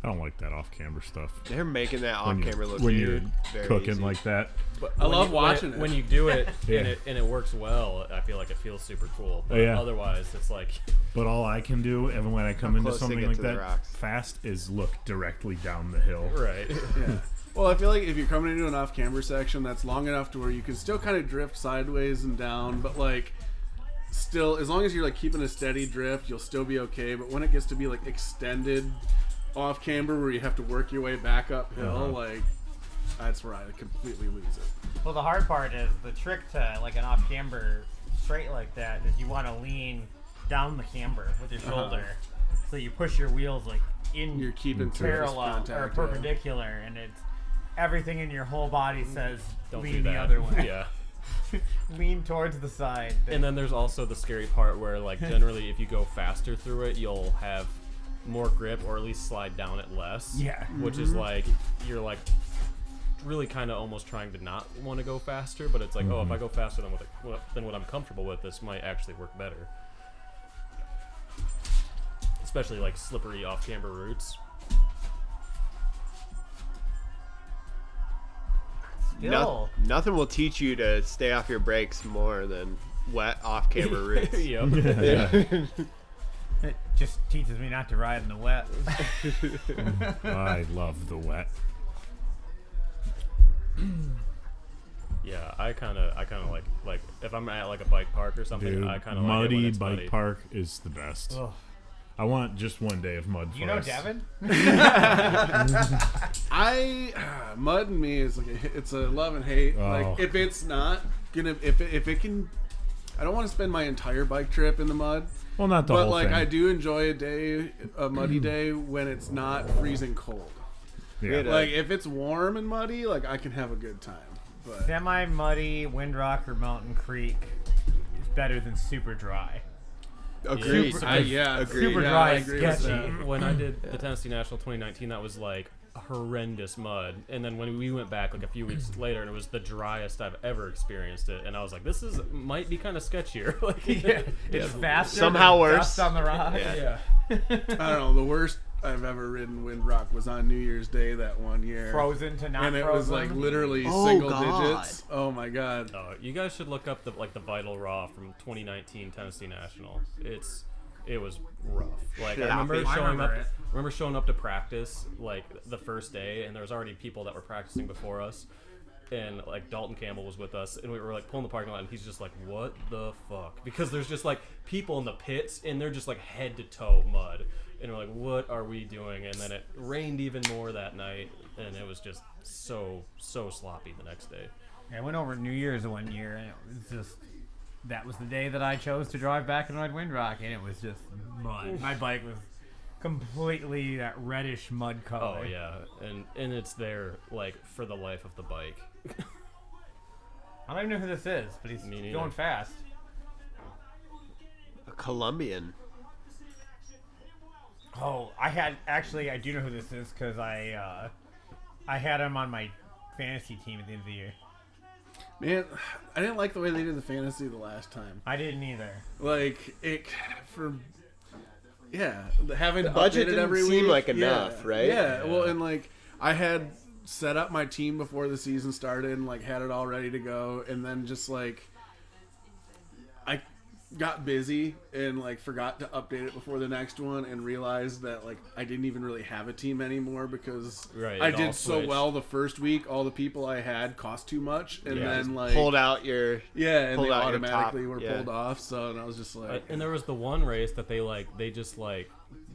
I don't like that off-camera stuff. They're making that When off you- camera look when you're weird. Very cooking easy. like that. But I when love you- watching when it. When you do it Yeah. and it works well, I feel like it feels super cool. But Yeah. otherwise, it's like But all I can do, and when I come How into close they something get like to the that rocks. fast, is look directly down the hill. right. yeah. Well, I feel like if you're coming into an off-camera section that's long enough to where you can still kind of drift sideways and down, but like still, as long as you're like keeping a steady drift, you'll still be okay. But when it gets to be like extended off-camber where you have to work your way back uphill, like that's where I completely lose it. Well, the hard part is the trick to like an off camber straight like that is you want to lean down the camber with your shoulder, so you push your wheels like in You're keeping surface parallel or contact, perpendicular, and it's everything in your whole body says Don't lean do the that. other way. Yeah. lean towards the side. And then there's also the scary part where, like, generally if you go faster through it, you'll have more grip or at least slide down it less. Yeah. Which is like, you're like really kind of almost trying to not want to go faster, but it's like, oh, if I go faster than what I'm comfortable with, this might actually work better. Especially like slippery off-camber routes. Nothing will teach you to stay off your brakes more than wet off-camber routes. Yep. It just teaches me not to ride in the wet. I love the wet. Yeah, I kind of like if I'm at like a bike park or something, Dude, I kind of like it when muddy it's bike muddy. park is the best. Ugh. I want just one day of mud. You know Devin? Mud and me is like it's a love and hate. Oh. Like if it's not gonna, if it can, I don't want to spend my entire bike trip in the mud. Well, not the But whole like thing. I do enjoy a muddy day when it's not freezing cold. Yeah. Like if it's warm and muddy, like I can have a good time. But Semi-muddy Windrock or Mountain Creek is better than super dry. Agreed. Super- Agreed. super Yeah, dry I is agree with sketchy. that. When I did the Tennessee National 2019, that was like horrendous mud. And then when we went back like a few weeks later, and it was the driest I've ever experienced it. And I was like, this might be kind of sketchier. Like, It's faster. Somehow than worse. Dust on the rock. yeah. I don't know. The worst I've ever ridden Windrock was on New Year's Day that one year. Frozen to not and it frozen. was like literally Oh, single God. digits. Oh my god. You guys should look up the Vital Raw from 2019 Tennessee National. It was rough. Like Shit. I remember remember showing up to practice like the first day, and there was already people that were practicing before us, and like Dalton Campbell was with us, and we were like pulling the parking lot, and he's just like, "What the fuck?" Because there's just like people in the pits, and they're just like head to toe mud, and we're like, "What are we doing?" And then it rained even more that night, and it was just so sloppy the next day. I went over New Year's one year, and it was just that was the day that I chose to drive back and ride Windrock, and it was just mud. My bike was completely that reddish mud color. Oh yeah, and it's there like for the life of the bike. I don't even know who this is, but he's Me neither. going fast. A Colombian. Oh, I do know who this is because I had him on my fantasy team at the end of the year. Man, I didn't like the way they did the fantasy the last time. I didn't either. Like having The budget updated didn't every seem week. like enough, right? Yeah. Well, and like I had set up my team before the season started and like had it all ready to go, and then just like I got busy and like forgot to update it before the next one and realized that like I didn't even really have a team anymore because Right, I it all did so switched. well the first week. All the people I had cost too much, and Yeah. then like Pulled out your. and pulled they out your automatically top, were yeah. pulled off. So and I was just like, And there was the one race that they just like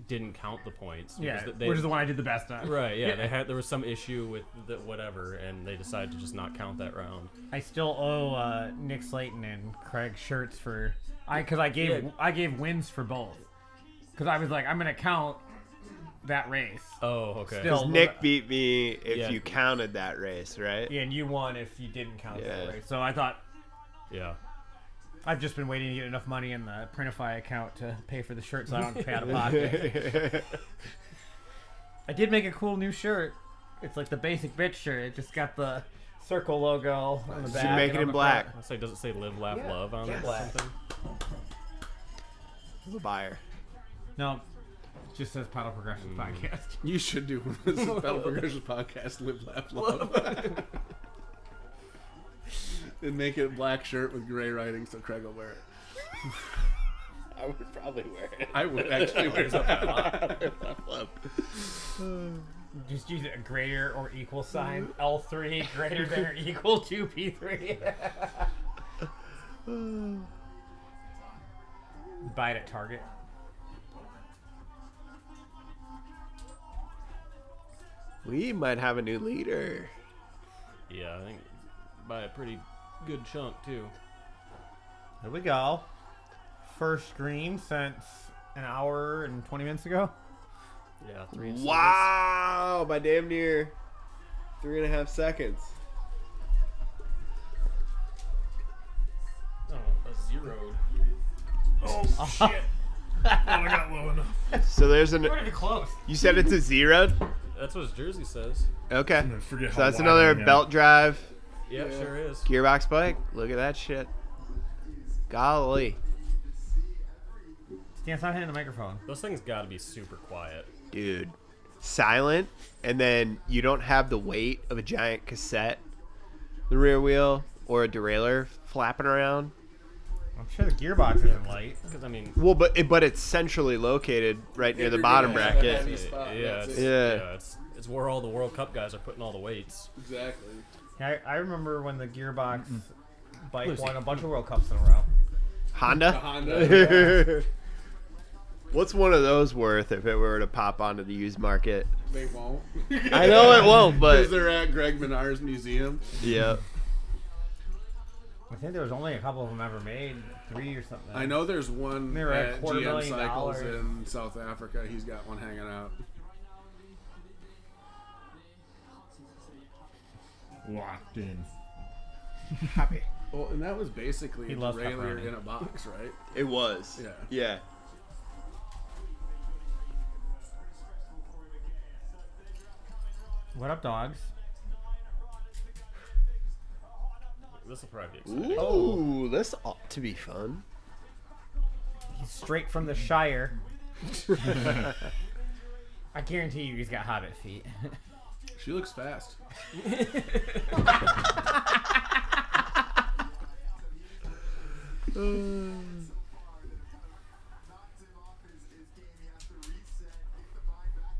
didn't count the points. Yeah, because they, which is the one I did the best on. right. Yeah, there was some issue with the whatever, and they decided to just not count that round. I still owe Nick Slayton and Craig shirts for I gave wins for both because I was like I'm gonna count that race. Oh, okay. Still- Nick beat me if Yeah. you counted that race, right? Yeah, and you won if you didn't count Yeah. that race. So I thought Yeah. I've just been waiting to get enough money in the Printify account to pay for the shirt so I don't have to pay out of pocket. I did make a cool new shirt. It's like the basic bitch shirt. It just got the circle logo on the You back. should make and it on in the black. front. I say, does it say "Live, Laugh, Yeah. Love" on Yeah. it or Black. something? I'm a buyer. No, it just says Paddle Progression Podcast. you should do this is Battle Progression Podcast. Live, laugh, love. And make it a black shirt with gray writing so Craig will wear it. I would probably wear it. I would actually wear it. Just use a greater or equal sign. L3 greater than or equal to P3. Buy it at Target. We might have a new leader. Yeah, I think by a pretty good chunk too. There we go. First green since an hour and 20 minutes ago. Yeah, 3 seconds. Wow, by damn near 3.5 seconds. zeroed. Oh shit! I got low enough. So there's an. Pretty close. You said it's a zeroed? That's what his jersey says. Okay. I forget So how that's wide another I am. belt drive Yeah, it sure is. gearbox bike. Look at that shit. Golly. Stan, stop hitting the microphone. Those things got to be super quiet. Dude. Silent, and then you don't have the weight of a giant cassette, the rear wheel, or a derailleur flapping around. I'm sure the gearbox isn't light. Because, I mean, Well, but it's centrally located right near the You're bottom gonna have a bracket. heavy spot, yeah, that's it's, it. Yeah. it's where all the World Cup guys are putting all the weights. Exactly. I remember when the gearbox bike Lucy. won a bunch of World Cups in a row. Honda? The Honda. What's one of those worth if it were to pop onto the used market? They won't. I know it won't, but Because they're at Greg Menard's museum. yeah. I think there was only a couple of them ever made, 3 or something. I know there's one They were at at $250,000. GM Cycles in South Africa. He's got one hanging out. Locked in. Happy. Well, and that was basically He a loves derailleur pepperoni. in a box, right? It was. Yeah. Yeah. What up, dogs? This will probably be exciting. Ooh, this ought to be fun. He's straight from the Shire. I guarantee you he's got hobbit feet. She looks fast.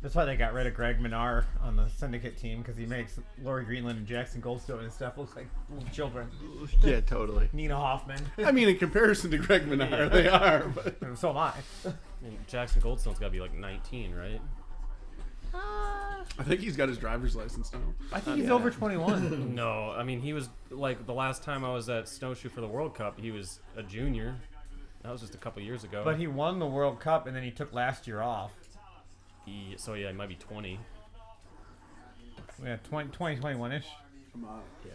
That's why they got rid of Greg Menard on the syndicate team, because he makes Lori Greenland and Jackson Goldstone and stuff look like little children. Yeah, totally. Nina Hoffman. I mean, in comparison to Greg Menard, they are. But So am I. I mean, Jackson Goldstone's got to be like 19, right? I think he's got his driver's license now. I think he's over 21. No, I mean, he was like the last time I was at Snowshoe for the World Cup, he was a junior. That was just a couple years ago. But he won the World Cup and then he took last year off. So yeah, he might be 20. Yeah, 21-ish. Come on. Yeah,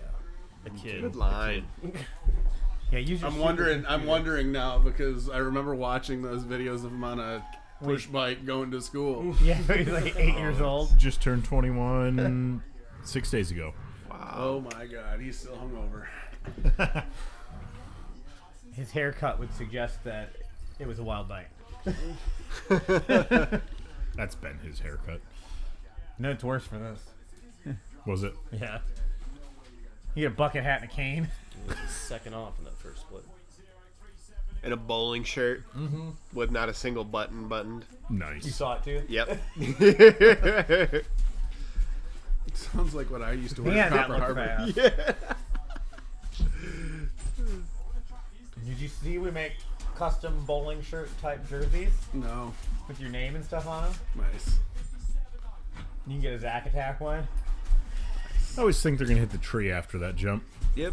a kid. Good line. Yeah, use your I'm super wondering. I'm computer. wondering now because I remember watching those videos of him on a push bike going to school. Yeah, he's like 8 years old. Just turned 21 6 days ago. Oh my God, he's still hungover. His haircut would suggest that it was a wild night. That's been his haircut. No, it's worse for this. Was it? Yeah. He had a bucket hat and a cane. He was second off in that first split. And a bowling shirt with not a single button buttoned. Nice. You saw it too? Yep. It sounds like what I used to wear Man, at that Copper looked Harbor. fast. Did you see we make custom bowling shirt type jerseys No, with your name and stuff on them? nice. You can get a Zack Attack one. I always think they're gonna hit the tree after that jump. Yep.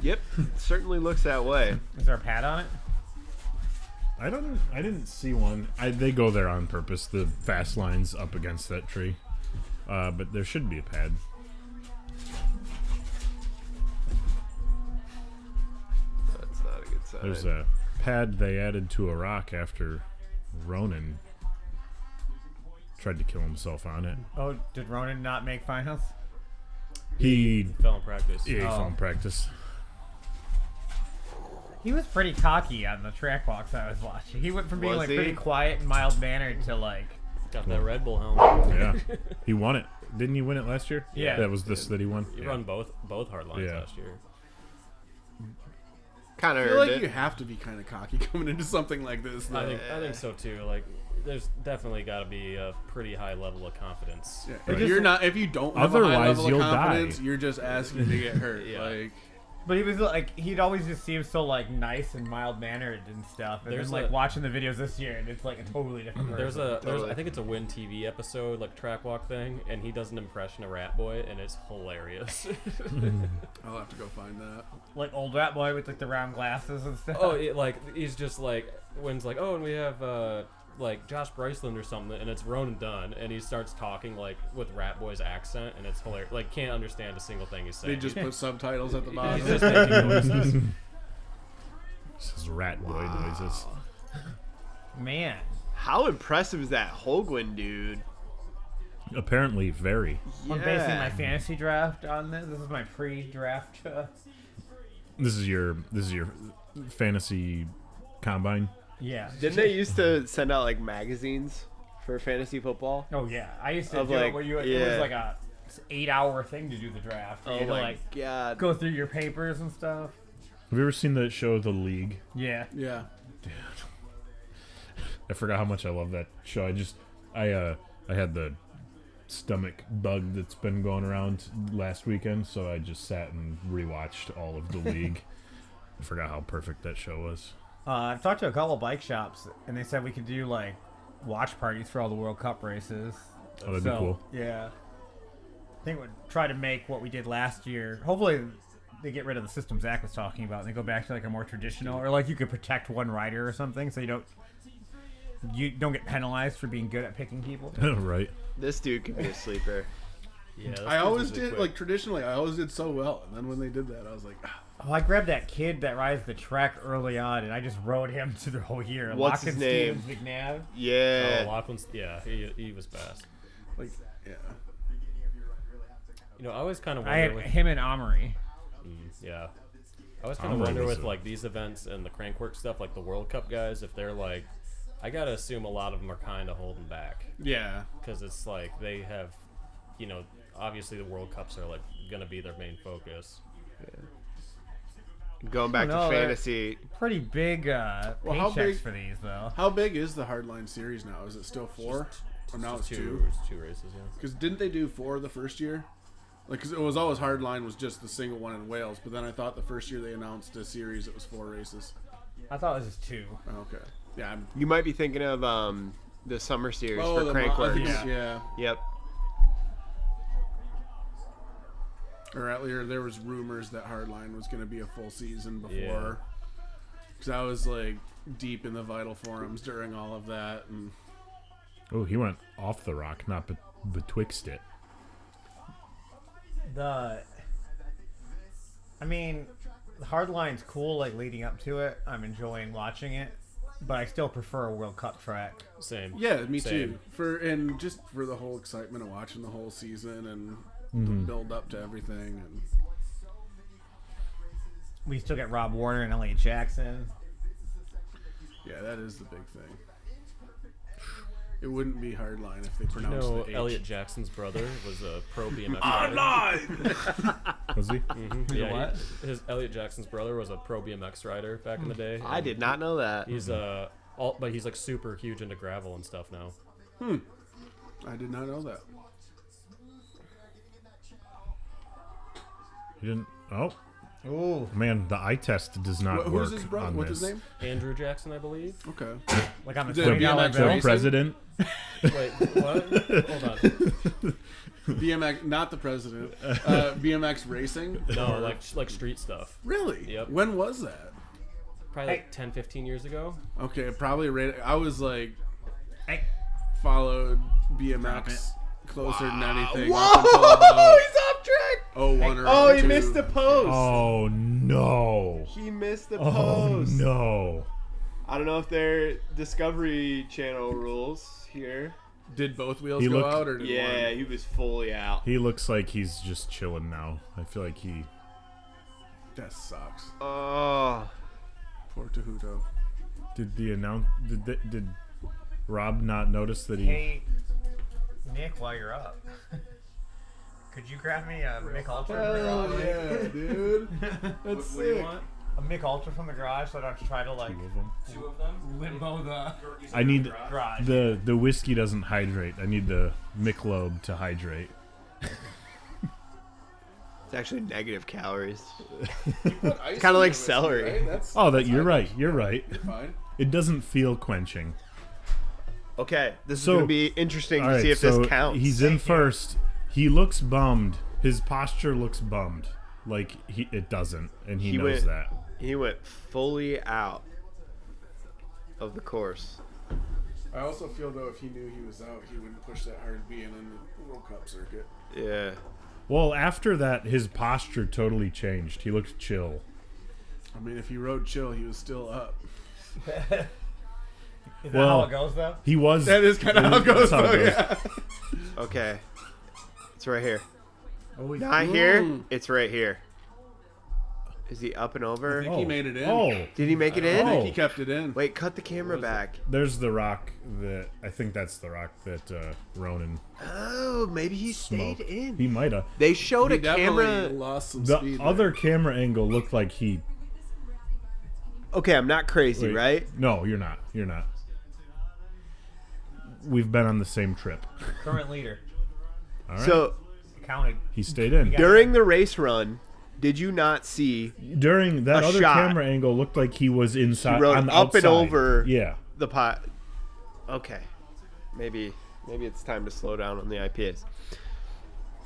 Yep. Certainly looks that way. Is there a pad on it? I didn't see one. They go there on purpose. The fast lines up against that tree, but there should be a pad. That's not a good sign. There's a pad they added to a rock after Ronan tried to kill himself on it. Oh, did Ronan not make finals? He Fell in practice. he fell in practice. He was pretty cocky on the track walks I was watching. He went from being Was like he? pretty quiet and mild mannered to like Got that Red Bull helmet. Yeah, he won it. Didn't he win it last year? Yeah. that was this that he won. He Yeah. run both hardlines Yeah. last year. Kind of I feel earned like it. you have to be kind of cocky coming into something like this. I though. think so too. Like, there's definitely got to be a pretty high level of confidence. Yeah, Right. if you're not, if you don't have a high Otherwise, level of you'll die. confidence, you're just asking to get hurt. Yeah. Like, but he was like he'd always just seem so like nice and mild mannered and stuff. And There's then like a- watching the videos this year and it's like a totally different person. There's I think it's a Win TV episode, like track walk thing, and he does an impression of Rat Boy, and it's hilarious. I'll have to go find that. like old rat boy with like the round glasses and stuff. like he's just like Win's like, oh, and we have like Josh Bryceland or something, and it's Ronan Dunn, and he starts talking like with Rat Boy's accent, and it's hilarious. Like, can't understand a single thing he's They saying. just put subtitles at the bottom. He's just making noises. This is rat boy noises. Man. How impressive is that Holguin dude? Apparently, very. I'm basing my fantasy draft on this. This is my pre-draft. This is your fantasy combine. Yeah. Didn't they used to send out like magazines for fantasy football? Oh yeah, I used to Of, do like, it where you. It yeah. was like a 8-hour thing to do the draft. You Oh had to, my like god! go through your papers and stuff. Have you ever seen the show The League? Yeah. Yeah. I forgot how much I love that show. I had the stomach bug that's been going around last weekend, so I just sat and rewatched all of The League. I forgot how perfect that show was. I've talked to a couple bike shops, and they said we could do like watch parties for all the World Cup races. Oh, that'd be cool. Yeah. I think we'd try to make what we did last year. Hopefully, they get rid of the system Zach was talking about, and they go back to like a more traditional, or like you could protect one rider or something, so you don't get penalized for being good at picking people. Right. This dude could be a sleeper. Yeah, I always did, like, traditionally, I always did so well. And then when they did that, I was like, Oh, I grabbed that kid that rides the Trek early on, and I just rode him through the whole year. What's his name? Stevens McNabb. Yeah. Oh, Laughlin's, yeah, he was fast. like, yeah. You know, I always kind of I had wonder with, him and Amory. yeah. I always kind of wonder with like these events and the Crankwork stuff, like the World Cup guys, if they're like, I gotta assume a lot of them are kind of holding back Yeah. because it's like they have, you know, obviously the World Cups are like gonna be their main focus. Going back to No, they're fantasy, Pretty big Well, paychecks how big- for these, though. How big is the Hardline series now? Is it still 4? Or now it's 2? It's two races, yeah. Because didn't they do 4 the first year? Like, cause it was always Hardline was just the single one in Wales, but then I thought the first year they announced a series it was 4 races. I thought it was just 2. Oh, okay. Yeah. you might be thinking of the summer series for the Crankworks. yeah. Yep. Or earlier, there was rumors that Hardline was going to be a full season before. Yeah. Because I was like deep in the Vital forums during all of that, and Oh, he went off the rock, not betwixt it. I mean, the Hardline's cool, like, leading up to it. I'm enjoying watching it. But I still prefer a World Cup track. Same. yeah, me Same. too. And just for the whole excitement of watching the whole season and the build up to everything. And We still get Rob Warner and Elliot Jackson. yeah, that is the big thing. It wouldn't be Hardline if they You pronounced know, the H. Elliot Jackson's brother was a pro BMX rider. Was he? Yeah, what? His Elliot Jackson's brother was a pro BMX rider back in the day. I did not know that. He's but he's like super huge into gravel and stuff now. I did not know that. He didn't. Oh, Ooh. man, the eye test does not work Who's his brother? on What's this. his name? Andrew Jackson, I believe. Okay. Like on the The $20 BMX bill. The president. Wait, what? Hold on. BMX, not the president. BMX racing? No, like street stuff. Really? Yep. When was that? Probably like 10, 15 years ago. Okay, probably right. I was like, Hey. followed Drop BMX closer than anything. Whoa! Up until about He's off track. 01 or Oh, he 02. missed the post. Oh no! He missed the Oh post. no! I don't know if they're Discovery Channel rules here. Did both wheels He go looked- out or did Yeah, one? he was fully out. He looks like he's just chilling now. I feel like he. That sucks. Oh, Poor Tahuto. Did did Rob not notice that he? Hey, Nick, while you're up, could you grab me a Mick Ultra from the Hell garage? yeah, dude. That's sick. A Mick Ultra from the garage so I don't have to try to, like, Two of them. Two of them. limbo the I need garage. the whiskey doesn't hydrate. I need the Michelob to hydrate. it's actually negative calories. Kind Kinda like celery. Right? That's, Oh, that you're right. You're right. fine. It doesn't feel quenching. Okay, this is So- going to be interesting All to right, see if so this counts. he's in first. He looks bummed. His posture looks bummed. Like it doesn't, and he knows that. He went fully out of the course. I also feel though if he knew he was out, he wouldn't push that hard being in the World Cup circuit. Yeah. Well, after that, his posture totally changed. He looked chill. I mean, if he rode chill, he was still up. Is that how it goes, though? He was. That is kind of how it goes, That's how though, it yeah. Okay. It's right here. Oh, Not here. It's right here. Is he up and I over? think he made it in. Oh, Did he make it I in? think he kept it in. Wait, cut the camera back. there's the rock that I think that's the rock that Ronan Oh, maybe he stayed smoked. in. He might have. They showed He a definitely camera. lost some The speed. other camera angle looked like he. Okay, I'm not crazy, Wait, right? No, you're not. You're not. We've been on the same trip. Current leader. All right. So Counted. he stayed in. during the race run, did you not see During that a other shot. camera angle, looked like he was inside. rode on the up and outside. over Yeah. the pot? Okay, maybe it's time to slow down on the IPAs.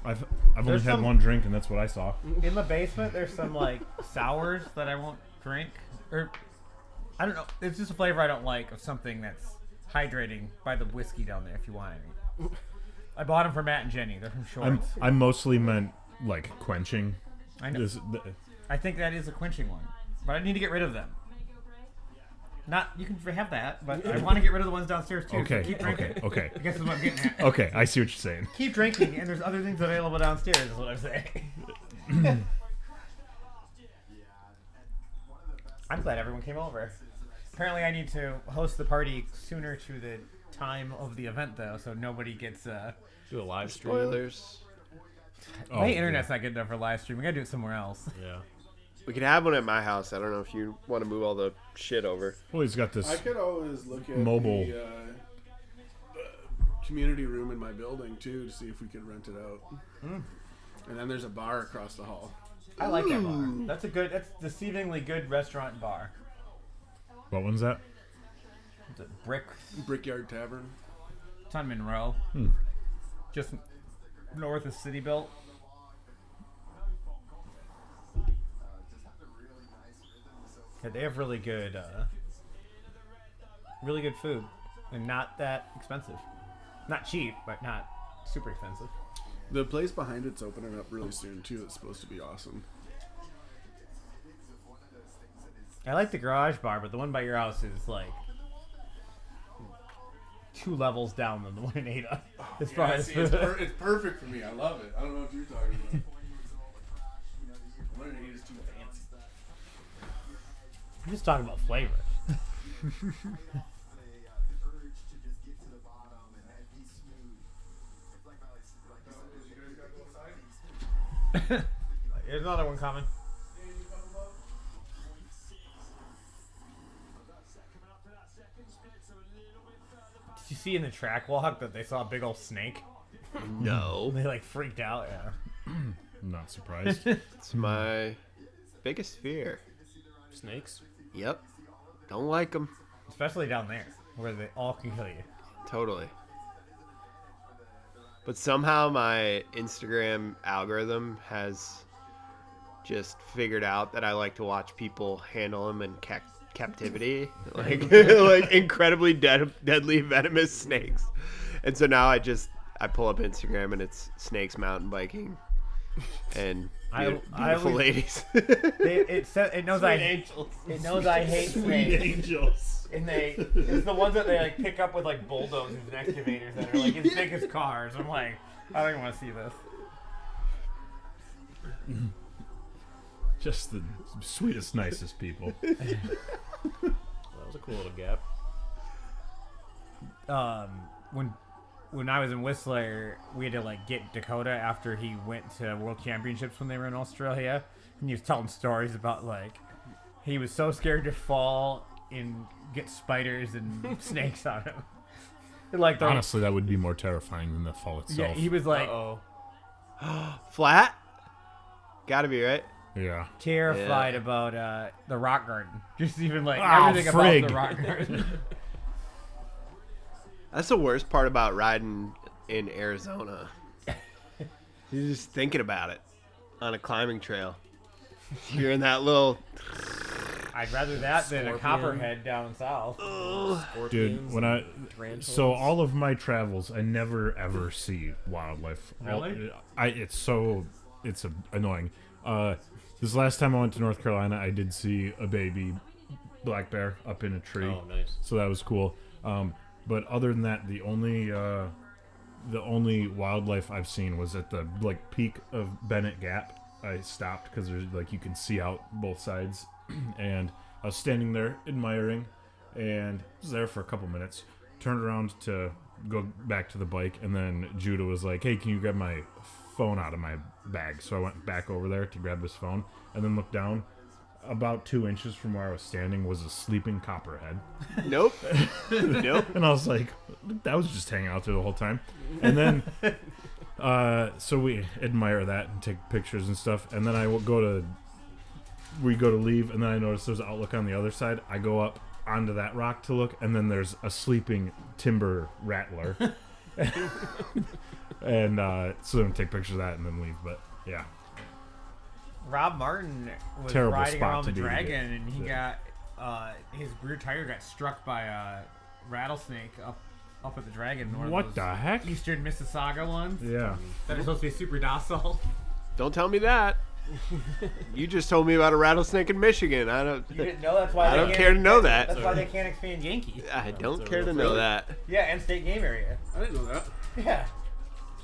I've only There's had some- one drink, and that's what I saw. In the basement, there's some like sours that I won't drink, or I don't know. It's just a flavor I don't like of something that's hydrating. Buy the whiskey down there if you want any. I bought them for Matt and Jenny. They're from Shorts. I mostly meant like quenching. I know. I think that is a quenching one, but I need to get rid of them. Not you can have that, but I want to get rid of the ones downstairs too. Okay, So keep drinking. okay. I guess that's what I'm getting at. Okay, I see what you're saying. Keep drinking, and there's other things available downstairs. Is what I'm saying. I'm glad everyone came over. Apparently, I need to host the party sooner to the time of the event, though, so nobody gets. Do a live stream. Spoilers. Oh, My internet's not good enough for live stream. We gotta do it somewhere else. Yeah. We could have one at my house. I don't know if you want to move all the shit over. Well, he's got I this. could always look at Mobile. the community room in my building too to see if we could rent it out. And then there's a bar across the hall. I like that bar. That's a good. That's deceivingly good restaurant and bar. What one's that? It's a brick. Brickyard Tavern. It's on Monroe. Just north of City Built. Yeah, they have really good food, and not that expensive. Not cheap, but not super expensive. The place behind it's opening up really soon too. It's supposed to be awesome. I like the garage bar, but the one by your house is like 2 levels down than the one in Ada. As far as food. It's perfect for me. I love it. I don't know what you're talking about. One in Ada's too fancy. I'm just talking about flavor. There's another one coming. Did you see in the track walk that they saw a big old snake? No. They like freaked out. Yeah. I'm not surprised. It's my biggest fear. Snakes. Yep. Don't like them. Especially down there, where they all can kill you. Totally. But somehow my Instagram algorithm has just figured out that I like to watch people handle them in captivity, like like incredibly deadly venomous snakes. And so now I pull up Instagram and it's snakes mountain biking and beautiful ladies. It knows it knows I hate snakes. Angels. And it's the ones that they like pick up with like bulldozers and excavators that are like as big as cars. I'm like, I don't even want to see this. Just the sweetest, nicest people. That was a cool little gap. When I was in Whistler, we had to like get Dakota after he went to World Championships when they were in Australia, and he was telling stories about like he was so scared to fall and get spiders and snakes on him. And, like Honestly, that would be more terrifying than the fall yeah, itself. he was like Flat? Gotta be, right? Yeah. terrified about the rock garden. Just even like Oh, everything frig. about the rock garden. That's the worst part about riding in Arizona. You're just thinking about it on a climbing trail. You're in that little... I'd rather that than a Scorpion. copperhead down south. Dude, when I tarantulas. so all of my travels, I never ever see wildlife. Really? It's annoying. This last time I went to North Carolina, I did see a baby black bear up in a tree. Oh, nice. So that was cool. But other than that, the only wildlife I've seen was at the peak of Bennett Gap. I stopped because there's you can see out both sides, and I was standing there admiring, and was there for a couple minutes. Turned around to go back to the bike, and then Judah was like, "Hey, can you grab my phone out of my bag?" So I went back over there to grab his phone, and then looked down. About 2 inches from where I was standing was a sleeping copperhead. Nope. Nope. And I was like, that was just hanging out there the whole time. And then, so we admire that and take pictures and stuff. And then we go to leave, and then I notice there's an outlook on the other side. I go up onto that rock to look, and then there's a sleeping timber rattler. And so then take pictures of that and then leave. But yeah. Rob Martin was Terrible riding spot around to the be Dragon, today. and he Yeah. got his rear tire got struck by a rattlesnake up at the Dragon. One of What those the heck? Eastern Mississauga ones Yeah. that are supposed to be super docile. Don't tell me that. You just told me about a rattlesnake in Michigan. I don't. You didn't know that's why I don't care to know that. That's why they can't expand Yankee. I don't That's a care to real know thing. that. Yeah, and state game area. I didn't know that. Yeah,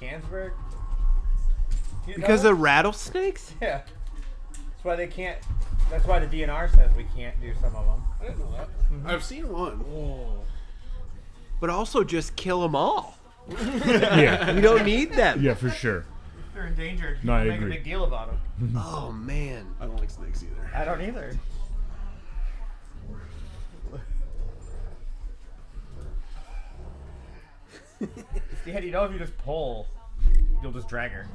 Cannesburg. You didn't know Because that? of rattlesnakes? Yeah. That's why they can't. That's why the DNR says we can't do some of them. I didn't know that. I've seen one. But also just kill them all. Yeah. We don't need them. Yeah, for sure. They're endangered. No, I Make agree. a big deal about them. Oh, man. I don't like snakes either. I don't either. Yeah, you know, if you just pull, you'll just drag her.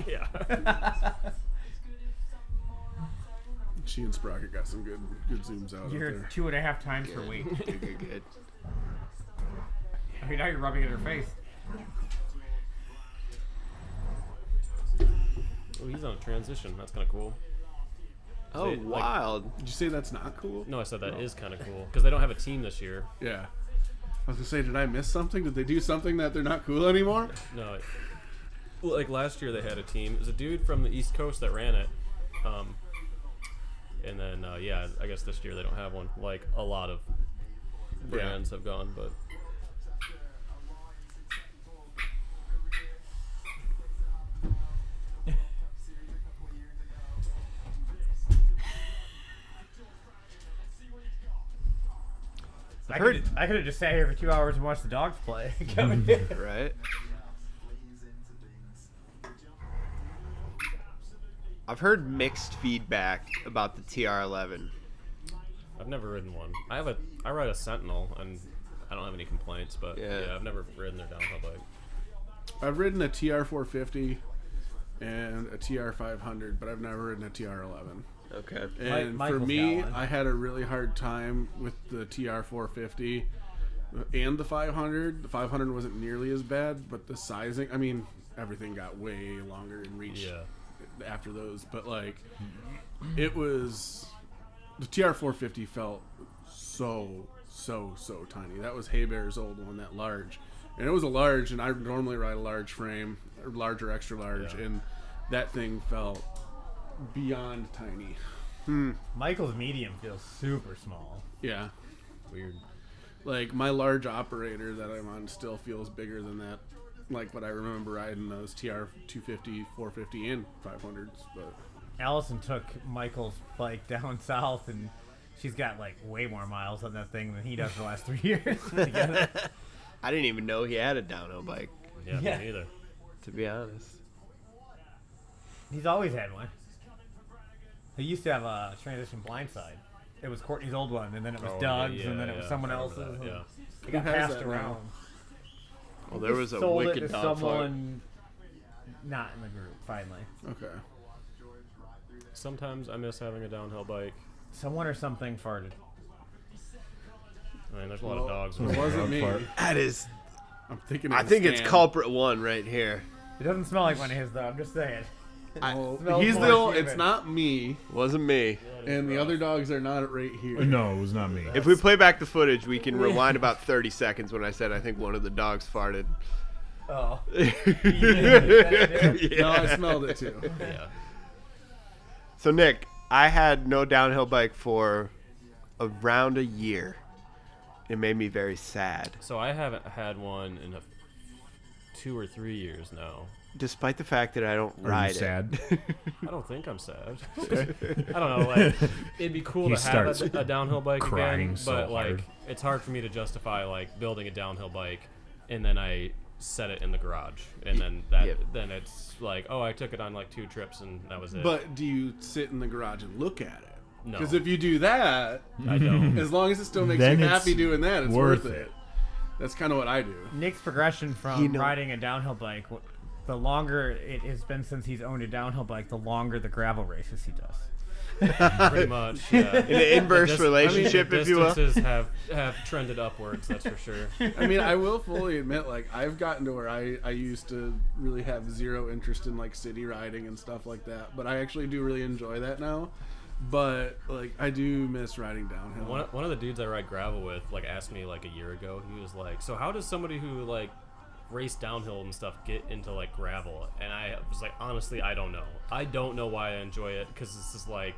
Yeah. She and Sprocket got some good zooms out You're there. 2.5 times her weight. Good, good, good. I mean, now you're rubbing it in her face. Oh, he's on a transition. That's kind of cool. Oh, They, like- wild. Did you say that's not cool? No, I said that is kind of cool because they don't have a team this year. Yeah. I was gonna say, did I miss something? Did they do something that they're not cool anymore? No, well, like last year they had a team. It was a dude from the East Coast that ran it, and then yeah, I guess this year they don't have one. Like a lot of brands have gone, but I could have just sat here for 2 hours and watched the dogs play. Right? I've heard mixed feedback about the TR11. I've never ridden one. I ride a Sentinel and I don't have any complaints, but Yeah. yeah I've never ridden their downhill bike. I've ridden a TR450 and a TR500, but I've never ridden a TR11. Okay. And for Michael's me, got one. I had a really hard time with the TR450 and the 500. The 500 wasn't nearly as bad, but the sizing, I mean, everything got way longer in reach Yeah. after those. But, like, it was... The TR450 felt so tiny. That was Haybear's old one, that large. And it was a large, and I normally ride a large frame, or large or extra large, Yeah. and that thing felt beyond tiny. Michael's medium feels super small. Yeah. Weird. Like, my large operator that I'm on still feels bigger than that. Like, what I remember riding those TR250, 450, and 500s. But Allison took Michael's bike down south, and she's got like way more miles on that thing than he does the last 3 years together. I didn't even know he had a downhill bike, Yeah, Yeah. me neither. to be honest. He's always had one. He used to have a transition blindside. It was Courtney's old one, and then it was Oh, Doug's, yeah, and then it was yeah, someone I remember else's. that, and yeah. It got Who has passed that now? around. Well, there was a Sold it wicked to dog fight. someone not in the group. Finally, okay. Sometimes I miss having a downhill bike. someone or something farted. I mean, there's a lot Well, of dogs. it with wasn't dog me. fart. That is, I'm thinking. I it was think it's Stan. culprit one right here. It doesn't smell like one of his though. I'm just saying. Well, Smells he's more the only. human. It's not me, Wasn't me. and the other dogs are not right here. No, it was not me. If we play back the footage, we can rewind about 30 seconds when I said I think one of the dogs farted. Oh. No, I smelled it too. Yeah. So Nick, I had no downhill bike for around a year. It made me very sad. So I haven't had one in 2 or 3 years now. Despite the fact that I don't Are ride you sad? I don't think I'm sad. I don't know. Like, it'd be cool He to have starts a downhill bike crying again, so but like, hard. it's hard for me to justify like building a downhill bike and then I set it in the garage, and then then it's like, oh, I took it on like 2 trips and that was it. But do you sit in the garage and look at it? No. Because if you do that, I don't. as long as it still makes Then you it's happy doing that, it's worth worth it. That's kind of what I do. Nick's progression from know- riding a downhill bike, the longer it has been since he's owned a downhill bike, the longer the gravel races he does. Pretty much, yeah. In an inverse relationship, the if you will. distances have trended upwards, that's for sure. I mean, I will fully admit, like, I've gotten to where I used to really have zero interest in, like, city riding and stuff like that. But I actually do really enjoy that now. But, like, I do miss riding downhill. One of the dudes I ride gravel with, like, asked me, like, a year ago, he was like, so how does somebody who, like, race downhill and stuff get into, like, gravel? And I was like, honestly, I don't know. I don't know why I enjoy it, because this is, like,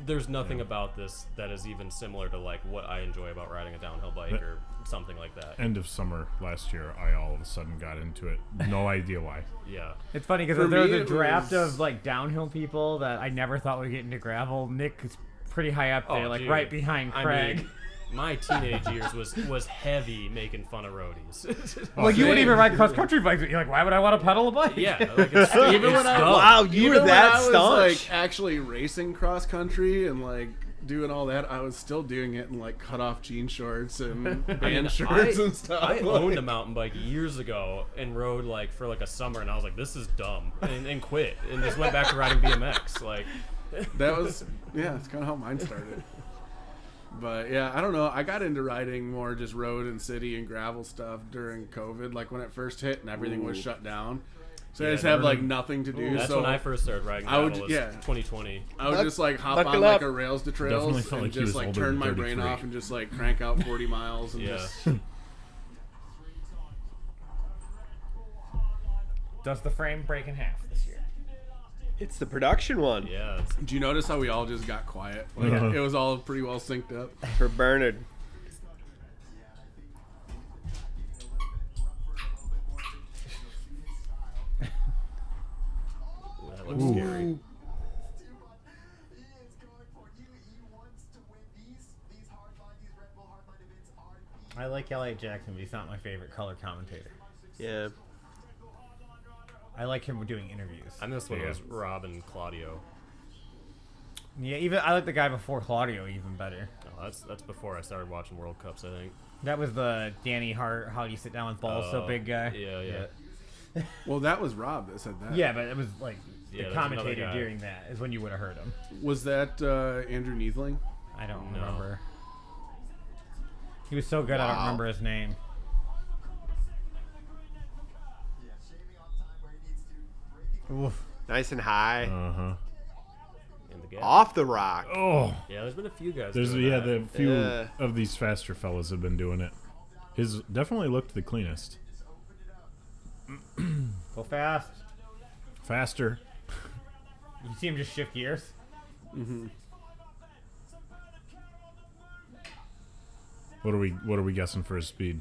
there's nothing about this that is even similar to, like, what I enjoy about riding a downhill bike or something like that. End of summer last year, I all of a sudden got into it. No idea why. Yeah. It's funny For because there's me, a it draft was- of like downhill people that I never thought would get into gravel. Nick is pretty high up there, like dude. right behind I Craig. mean, my teenage years was heavy making fun of roadies. Like you wouldn't same. even ride cross country bikes. But you're like, why would I want to pedal a bike? Yeah, like it's, Even it's when I- dumb. Wow, you Even were when that I was, staunch. like, actually racing cross country and, like, doing all that, I was still doing it in, like, cut-off jean shorts and band shorts and stuff. I like- owned a mountain bike years ago and rode like for like a summer, and I was like, "This is dumb," and quit, and just went back to riding BMX. Like, That was, yeah, that's kind of how mine started. But yeah, I don't know. I got into riding more just road and city and gravel stuff during COVID, like when it first hit and everything was shut down. So I Yeah, just have like during- nothing to do. that's so when I first started riding I would- gravel. Was yeah. 2020. I would just like hop buckle on like up. a rails to Definitely trails felt and like he just was like older turn than my brain 33. off and just like crank out 40 miles and Yeah. just Does the frame break in half this year? It's the production one Yeah, it's, Do you notice how we all just got quiet? Like Uh-huh. it was all pretty well synced up. for Bernard. that looks scary. He is going for you. He wants to win these hardline, these Redbull Hardline events are I like Elliot Jackson, but he's not my favorite color commentator. Yeah. I like him doing interviews. I missed when it Yeah. was Rob and Claudio. Yeah, even I like the guy before Claudio even better. Oh, that's before I started watching World Cups, I think. That was the Danny Hart, how do you sit down with balls so big guy. Yeah. Well, that was Rob that said that. Yeah, but it was like Yeah, the there's another commentator guy. during that is when you would have heard him. Was that Andrew Neethling? I don't No. remember. He was so good I don't Wow. remember his name. yeah, shaving off time where he needs to. Breaking Oof. Nice and high. Uh-huh. In the gap. Off the rock. Oh, Yeah, there's been a few guys. there's doing yeah, that. the few Yeah. of these faster fellas have been doing it. His definitely looked the cleanest. Go fast. Faster. You see him just shift gears. What are we guessing for his speed?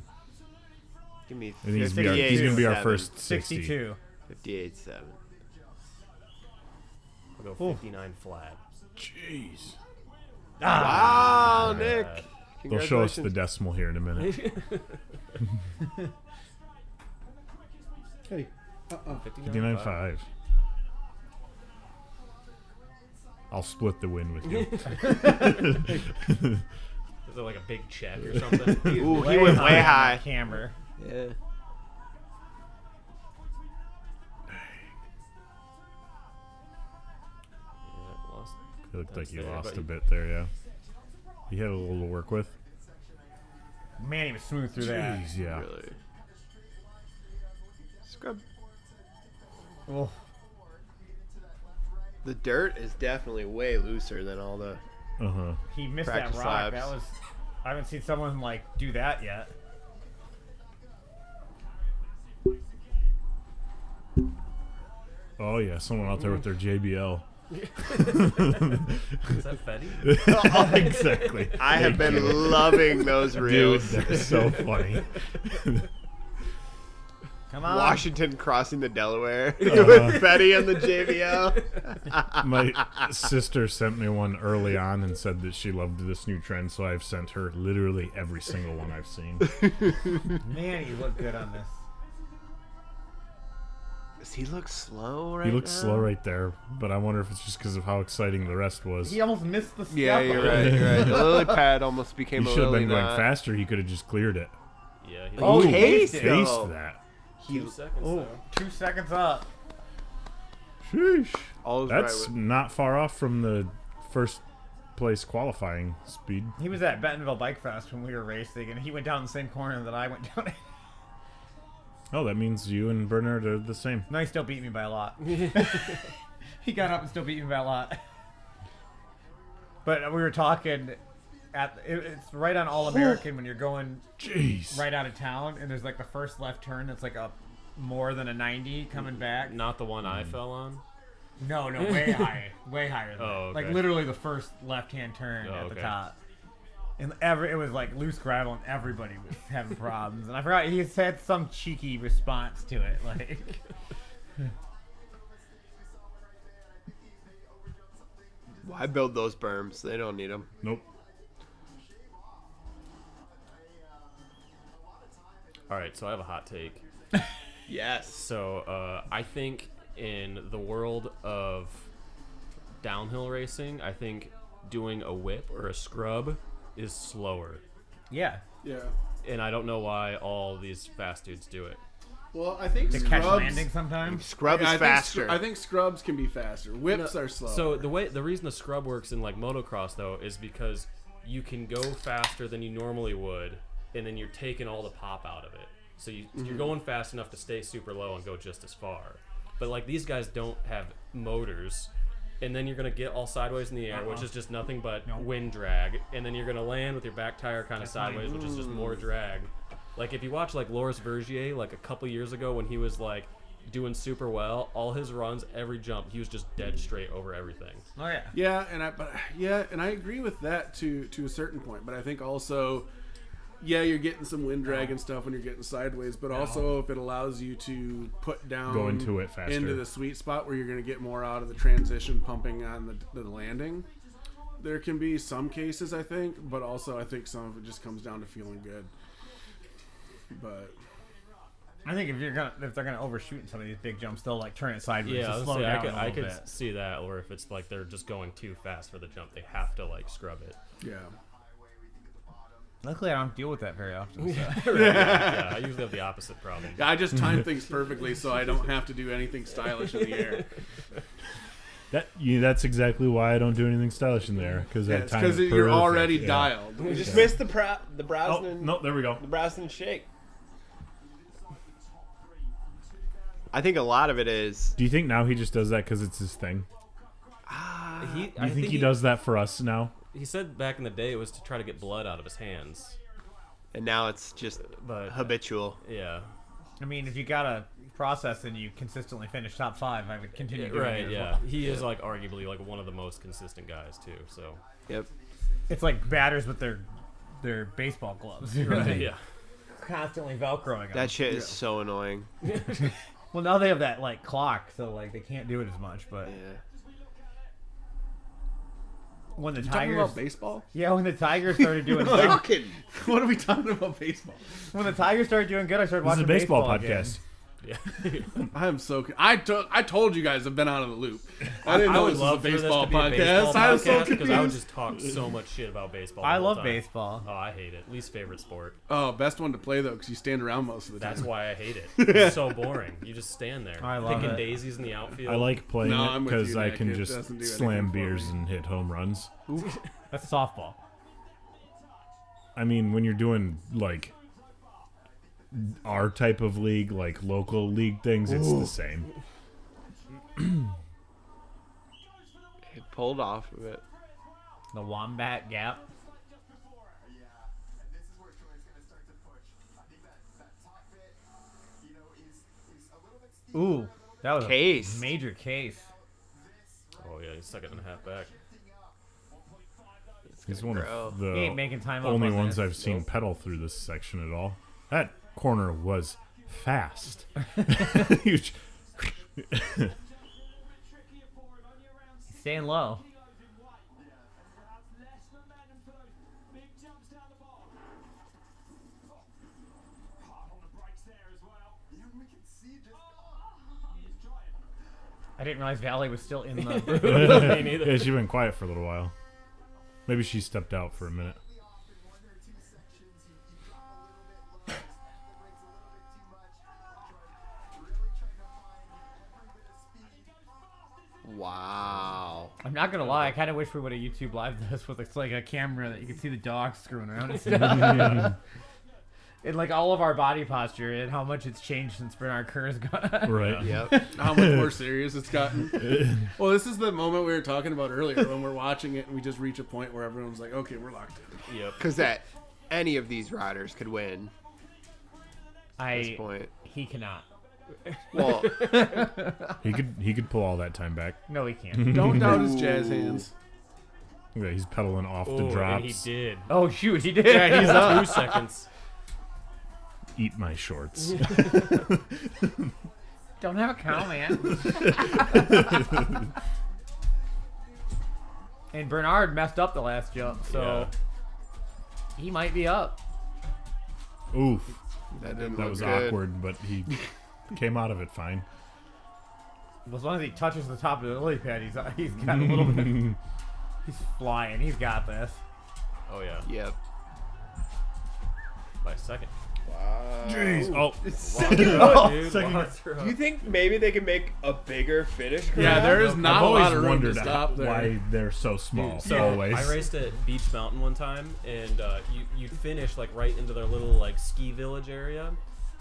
Give me And he's gonna be our first 60. 62. 58.7. I'll go 59 flat. Jeez. Wow, Nick. They'll show us the Congratulations. decimal here in a minute. Hey. 59.5. I'll split the win with you. Is it like a big check or something? Ooh, he went way on high. that camber. Yeah. Yeah, lost. It looked like That's he there, lost but a he- bit there, yeah. He had a little to work with. Man, he was smooth through that. Jeez, yeah. Really. Scrub. Oh, The dirt is definitely way looser than all the. Uh-huh. he missed Practice that rock. laps. That was. I haven't seen someone like do that yet. Oh yeah, someone out there with their JBL. Is that Fetty? Exactly. I have been loving those Dude, reels. they're so funny. Come on. Washington crossing the Delaware with Betty and the JBL. My sister sent me one early on and said that she loved this new trend, so I've sent her literally every single one I've seen. Man, you look good on this. Does he look slow right He looks now? slow right there, but I wonder if it's just because of how exciting the rest was. He almost missed the step. Yeah, you're right. You're right. The lily pad almost He became a should have lily been going knot. faster. He could have just cleared it. Yeah. He Oh, Ooh, Case, tasted. though. Taste that. 2 seconds Oh, though. 2 seconds up. Sheesh. All is That's right with- not far off from the first place qualifying speed. He was at Bentonville Bike Fest when we were racing, and he went down the same corner that I went down. Oh, that means you and Bernard are the same. No, he still beat me by a lot. He got up and still beat me by a lot. But we were talking it's right on All American when you're going Jeez. right out of town, and there's like the first left turn that's like a more than a 90 coming back. Not the one I fell on. No, way higher, way higher. Than Oh, that. Like okay. literally the first left-hand turn Oh, at the okay. top. And it was like loose gravel, and everybody was having problems. And I forgot he had some cheeky response to it, like. Why build those berms? They don't need them. Nope. All right, so I have a hot take. Yes. So I think in the world of downhill racing, I think doing a whip or a scrub is slower. Yeah. Yeah. And I don't know why all these fast dudes do it. Well, I think To catch scrubs. landing sometimes. Scrub Yeah, is faster. I think scrubs can be faster. Whips are slow. So the reason the scrub works in like motocross though is because you can go faster than you normally would, and then you're taking all the pop out of it. So you're going fast enough to stay super low and go just as far. But like these guys don't have motors, and then you're gonna get all sideways in the air, which is just nothing but wind drag, and then you're gonna land with your back tire kind of sideways, which is just more drag. Like if you watch like Loris Vergier like a couple years ago when he was like doing super well, all his runs, every jump, he was just dead straight over everything. Oh yeah. Yeah, and I agree with that to a certain point. But I think also, yeah, you're getting some wind drag and stuff when you're getting sideways. But also, if it allows you to put down Go into it faster. into the sweet spot where you're going to get more out of the transition pumping on the landing, there can be some cases I think. But also, I think some of it just comes down to feeling good. But I think if they're gonna overshoot some of these big jumps, they'll like turn it sideways Yeah, to I was slow gonna say, down I a could little bit. see that, or if it's like they're just going too fast for the jump, they have to like scrub it. yeah. Luckily, I don't deal with that very often. So. Yeah, I usually have the opposite problem. I just time things perfectly so I don't have to do anything stylish in the air. That's exactly why I don't do anything stylish in there, because Yeah, it's because you're already dialed. We just missed the Oh, Browson. no, there we go. The Browson shake. I think a lot of it is. Do you think now he just does that because it's his thing? I Do you think he does that for us now? He said back in the day it was to try to get blood out of his hands. And now it's just But habitual. yeah, I mean, if you got a process and you consistently finish top 5, I would continue doing right. it as Yeah, well. he is like arguably like one of the most consistent guys too. So Yep. It's like batters with their baseball gloves. yeah, Constantly velcroing them. That shit is so annoying. Well, now they have that like clock, so like they can't do it as much. But Yeah. when the You talking Tigers, about baseball? yeah, when the Tigers started doing Fucking. What are we talking about baseball? when the Tigers started doing good, I started This is watching a baseball again. podcast. yeah. I am so. I told you guys I've been out of the loop. I didn't know would this was a love for this baseball to be a podcast. baseball I was so podcast because I would confused. just talk so much shit about baseball. I the whole love time. baseball. Oh, I hate it. Least favorite sport. Oh, best one to play though, because you stand around most of the time. That's why I hate it. It's so boring. You just stand there I love picking it. daisies in the outfield. I like playing No, it I'm with because you, I Nick. can It just doesn't do slam anything for beers me. and hit home runs. That's softball. I mean, when you're doing like our type of league, like local league things, it's the same. It pulled off of it. The Wombat Gap. Yeah, and this is where Troy's going to start to push. I think that top bit, is a little bit steeper, Ooh. a little That was Case. a major case. Oh yeah, he's second and a half back. He's one grow. of the He ain't making time up only on ones this. I've seen pedal through this section at all. That corner was fast. Huge. He's staying low. I didn't realize Valley was still in the booth. Me neither. Yeah, she's been quiet for a little while. Maybe she stepped out for a minute. Wow. I'm not gonna lie, I kind of wish we would have YouTube live this with like a camera that you could see the dogs screwing around and stuff. And like all of our body posture and how much it's changed since Bernard Kerr's gone. Right. Yep. How much more serious it's gotten. Well, this is the moment we were talking about earlier when we're watching it and we just reach a point where everyone's like, okay, we're locked in. Yep. Because that any of these riders could win at this point. He cannot. Well, He could pull all that time back. No, he can't. Don't doubt his jazz hands. Yeah, he's pedaling off the Oh, and drops. he did. Oh shoot, he did. Yeah, he's up 2 seconds. Eat my shorts. Don't have a cow, man. And Bernard messed up the last jump, so he might be up. Oof. that didn't That look was good. awkward, but he came out of it fine. As long as he touches the top of the lily pad, he's got a little bit. He's flying. He's got this. Oh yeah, Yep. by a second. Jeez. Oh, Dude, second- lost her Do you up. think maybe they can make a bigger finish? Yeah, there is I've not a always lot of room wondered to stop there. why they're so small. So always. I raced at Beach Mountain one time, and you'd finish like right into their little like ski village area,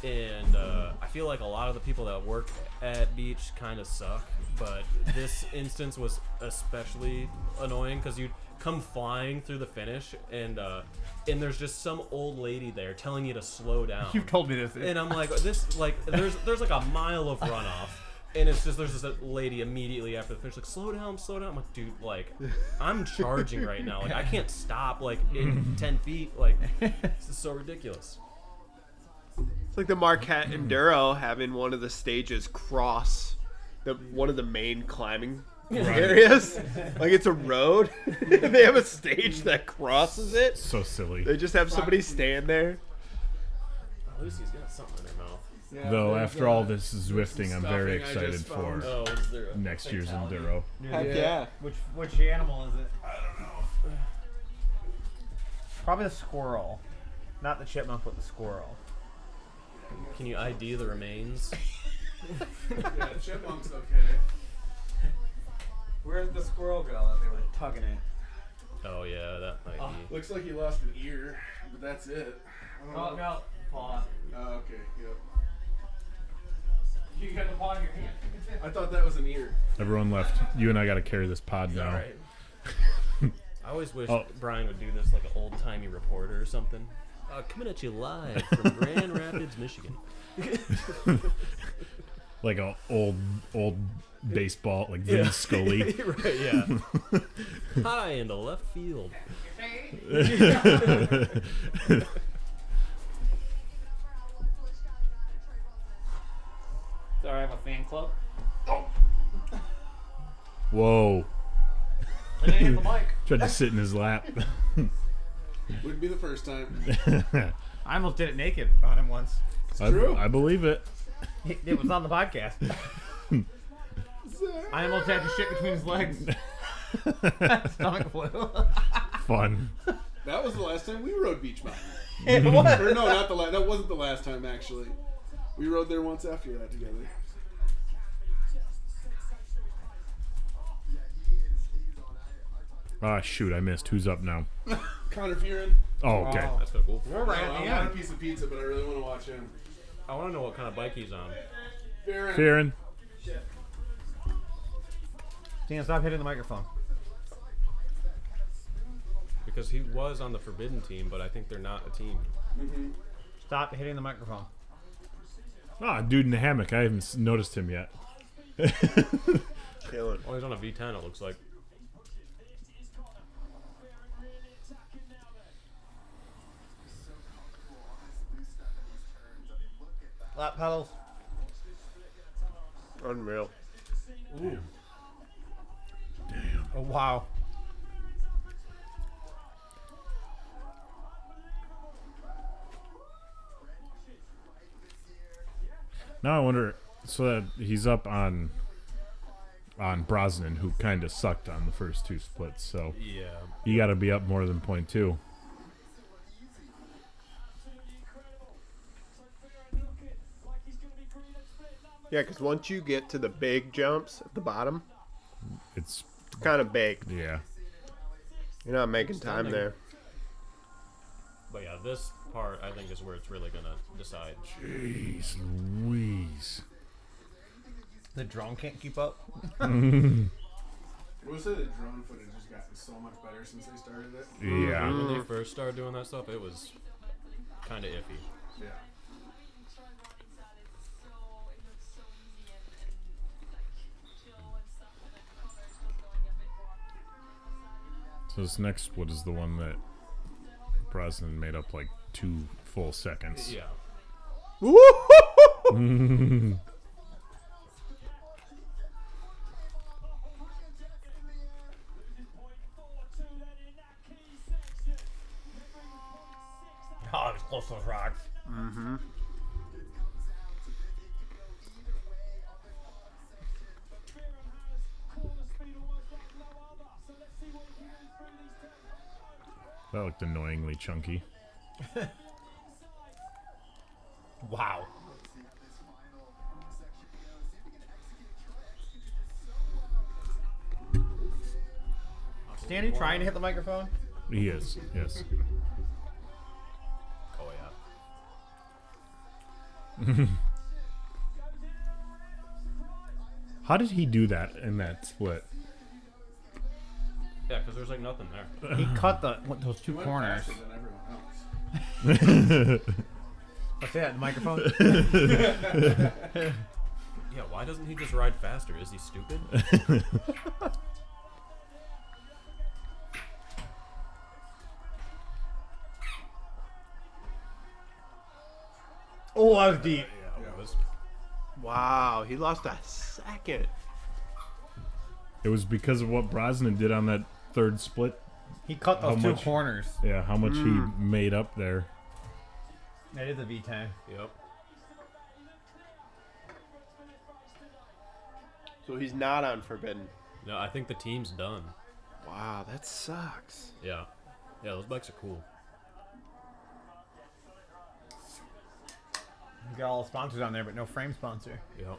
and I feel like a lot of the people that work at Beach kind of suck. But this instance was especially annoying because you'd come flying through the finish, and there's just some old lady there telling you to slow down. You've told me this. And I'm like, there's like a mile of runoff, and it's just there's this lady immediately after the finish like, slow down. I'm like, dude, like, I'm charging right now. Like, I can't stop like in 10 feet. Like, this is so ridiculous. It's like the Marquette Enduro having one of the stages cross one of the main climbing areas. Like it's a road. They have a stage that crosses it. So silly. They just have somebody stand there. Lucy's got something in her mouth. Yeah, Though there's, after all this Zwifting, I'm very stuffing I just excited for found. Oh, is there a next year's fatality? Enduro. Heck yeah. Which animal is it? I don't know. Probably the squirrel, not the chipmunk, but the squirrel. Can you ID the remains? Yeah, chipmunk's okay. Where did the squirrel go that they were tugging it? Oh yeah, that might be. Looks like he lost an ear, but that's it. I don't know. No, paw. Oh, okay, yep. You got the paw in your hand. I thought that was an ear. Everyone left. You and I got to carry this pod now. Alright. I always wish Oh. Brian would do this like an old timey reporter or something. Coming at you live from Grand Rapids, Michigan. Like a old baseball, like Vin Scully. Right, yeah. High into left field. Sorry, I have a fan club. Whoa. I didn't hit the mic. Tried to sit in his lap. Wouldn't be the first time. I almost did it naked on him once. true. I believe it. It was on the podcast. I almost had to shit between his legs. Stomach flu. Fun. That was the last time we rode Beach Mountain. It was. Or no, not the last. That wasn't the last time actually. We rode there once after that together. Ah, shoot, I missed. Who's up now? Connor Fearon. Oh, okay. That's so cool. We're right I at the want end. a piece of pizza, but I really want to watch him. I want to know what kind of bike he's on. Fearon. Kieran. Dan, stop hitting the microphone. Because he was on the Forbidden team, but I think they're not a team. Stop hitting the microphone. Ah, dude in the hammock. I haven't noticed him yet. Killing. Oh, he's on a V10, it looks like. Lap pedals. Unreal. Ooh. Oh, wow. Now I wonder. So that he's up on Brosnan, who kind of sucked on the first two splits. So Yeah. you got to be up more than 0.2. Yeah, because once you get to the big jumps at the bottom, It's it's kind of baked. yeah. You're not making time there. But yeah, this part I think is where it's really gonna decide. Jeez Louise. The drone can't keep up. I would say the drone footage has gotten so much better since they started it. Yeah. When they first started doing that stuff, it was kind of iffy. Yeah. So this next split is the one that Brosnan made up like 2 full seconds. Yeah. Oh, it's close to those rocks. Mm-hmm. That looked annoyingly chunky. Wow. Stanley trying to hit the microphone? He is, yes. Oh yeah. How did he do that in that split? Yeah, because there's like nothing there. He cut those two He went corners. faster than everyone else. What's that? The microphone? Yeah, why doesn't he just ride faster? Is he stupid? Oh, that was deep. Yeah, it was. Wow, he lost a second. It was because of what Brosnan did on that third split. He cut those How two much? corners. Yeah, how much he made up there. That is a V10. Yep. So he's not on Forbidden. No, I think the team's done. Wow, that sucks. Yeah. Yeah, those bikes are cool. You got all the sponsors on there, but no frame sponsor. Yep.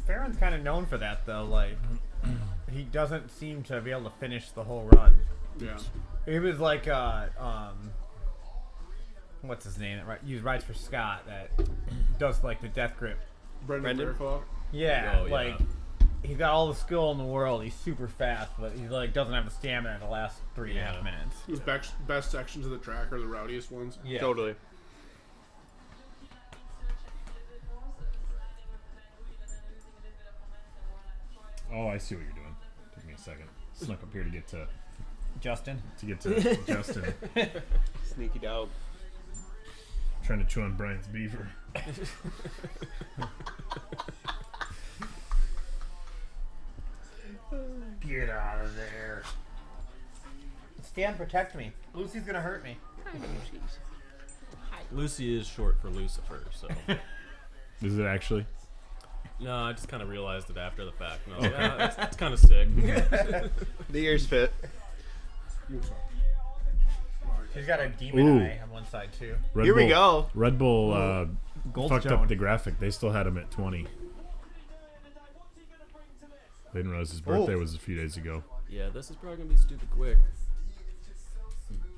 Farron's kind of known for that, though. Like, he doesn't seem to be able to finish the whole run. Yeah. He was like, what's his name? That he rides for Scott. That does like the death grip. Brendan Brendan? Fairclough. Yeah, Oh, yeah. like he's got all the skill in the world. He's super fast, but he like doesn't have the stamina in the last 3.5 Yeah. minutes. His best sections of the track are the rowdiest ones. Yeah, Totally. Oh, I see what you're doing. Took me a second. Snuck up here to get to Justin. Justin. Sneaky dog. Trying to chew on Brian's beaver. Get out of there. Stan, protect me. Lucy's gonna hurt me. Lucy is short for Lucifer, so. Is it actually? No, I just kind of realized it after the fact. And I was like, "Ah, that's kind of sick. The ears fit. She's got a demon Ooh. eye on one side too. Red Here we Bull- go. Red Bull Gold fucked stone. up the graphic. They still had him at 20. They didn't realize his birthday was a few days ago. Yeah, this is probably going to be stupid quick.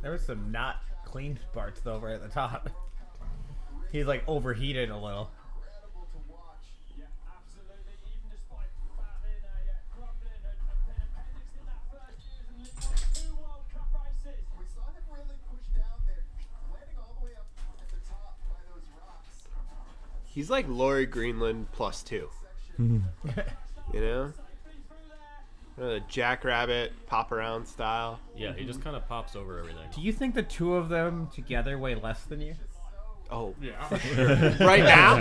There was some not clean parts though, right at the top. He's like overheated a little. We saw him really push down there, landing all the way up at the top by those He's like Lori Greenland +2. You know? The Jackrabbit pop around style. Yeah, he just kind of pops over everything. Do you think the two of them together weigh less than you? Oh, Yeah. right now,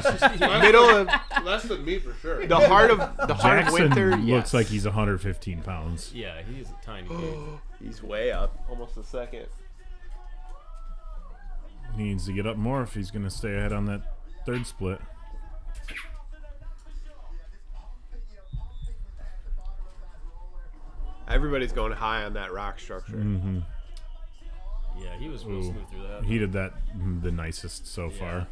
middle of Less than me for sure. the heart of Jackson winter. looks Yes. like he's 115 pounds. Yeah, he's a tiny dude. He's way up, almost a second. He needs to get up more if he's going to stay ahead on that third split. Everybody's going high on that rock structure. Mm-hmm. Yeah, he was real Ooh. smooth through that. He did that the nicest so Yeah. far. Well,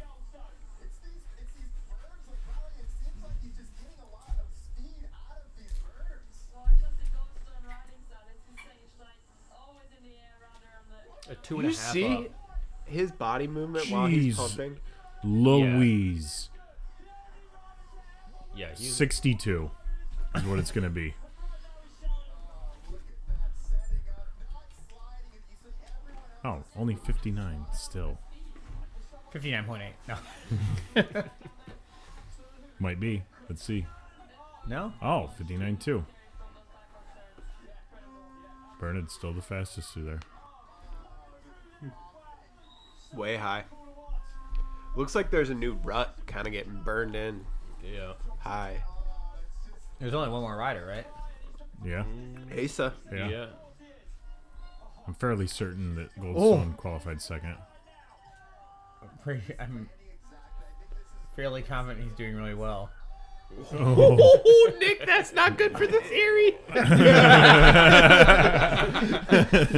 I just think Goldstone riding style, it's insane. She's like always in the air rather on the. A two You and a half see up. his body movement while he's Jeez. pumping? Louise. Yeah, he's 62 is what it's going to be. Oh, only 59 still. 59.8. No. Might be. Let's see. No? Oh, 59 too. Bernard's still the fastest through there. Way high. Looks like there's a new rut kind of getting burned in yeah. high. There's only one more rider, right? Yeah. Asa. Yeah. Yeah. I'm fairly certain that Goldstone qualified second. I'm fairly confident he's doing really well. Oh, Nick, that's not good for the theory.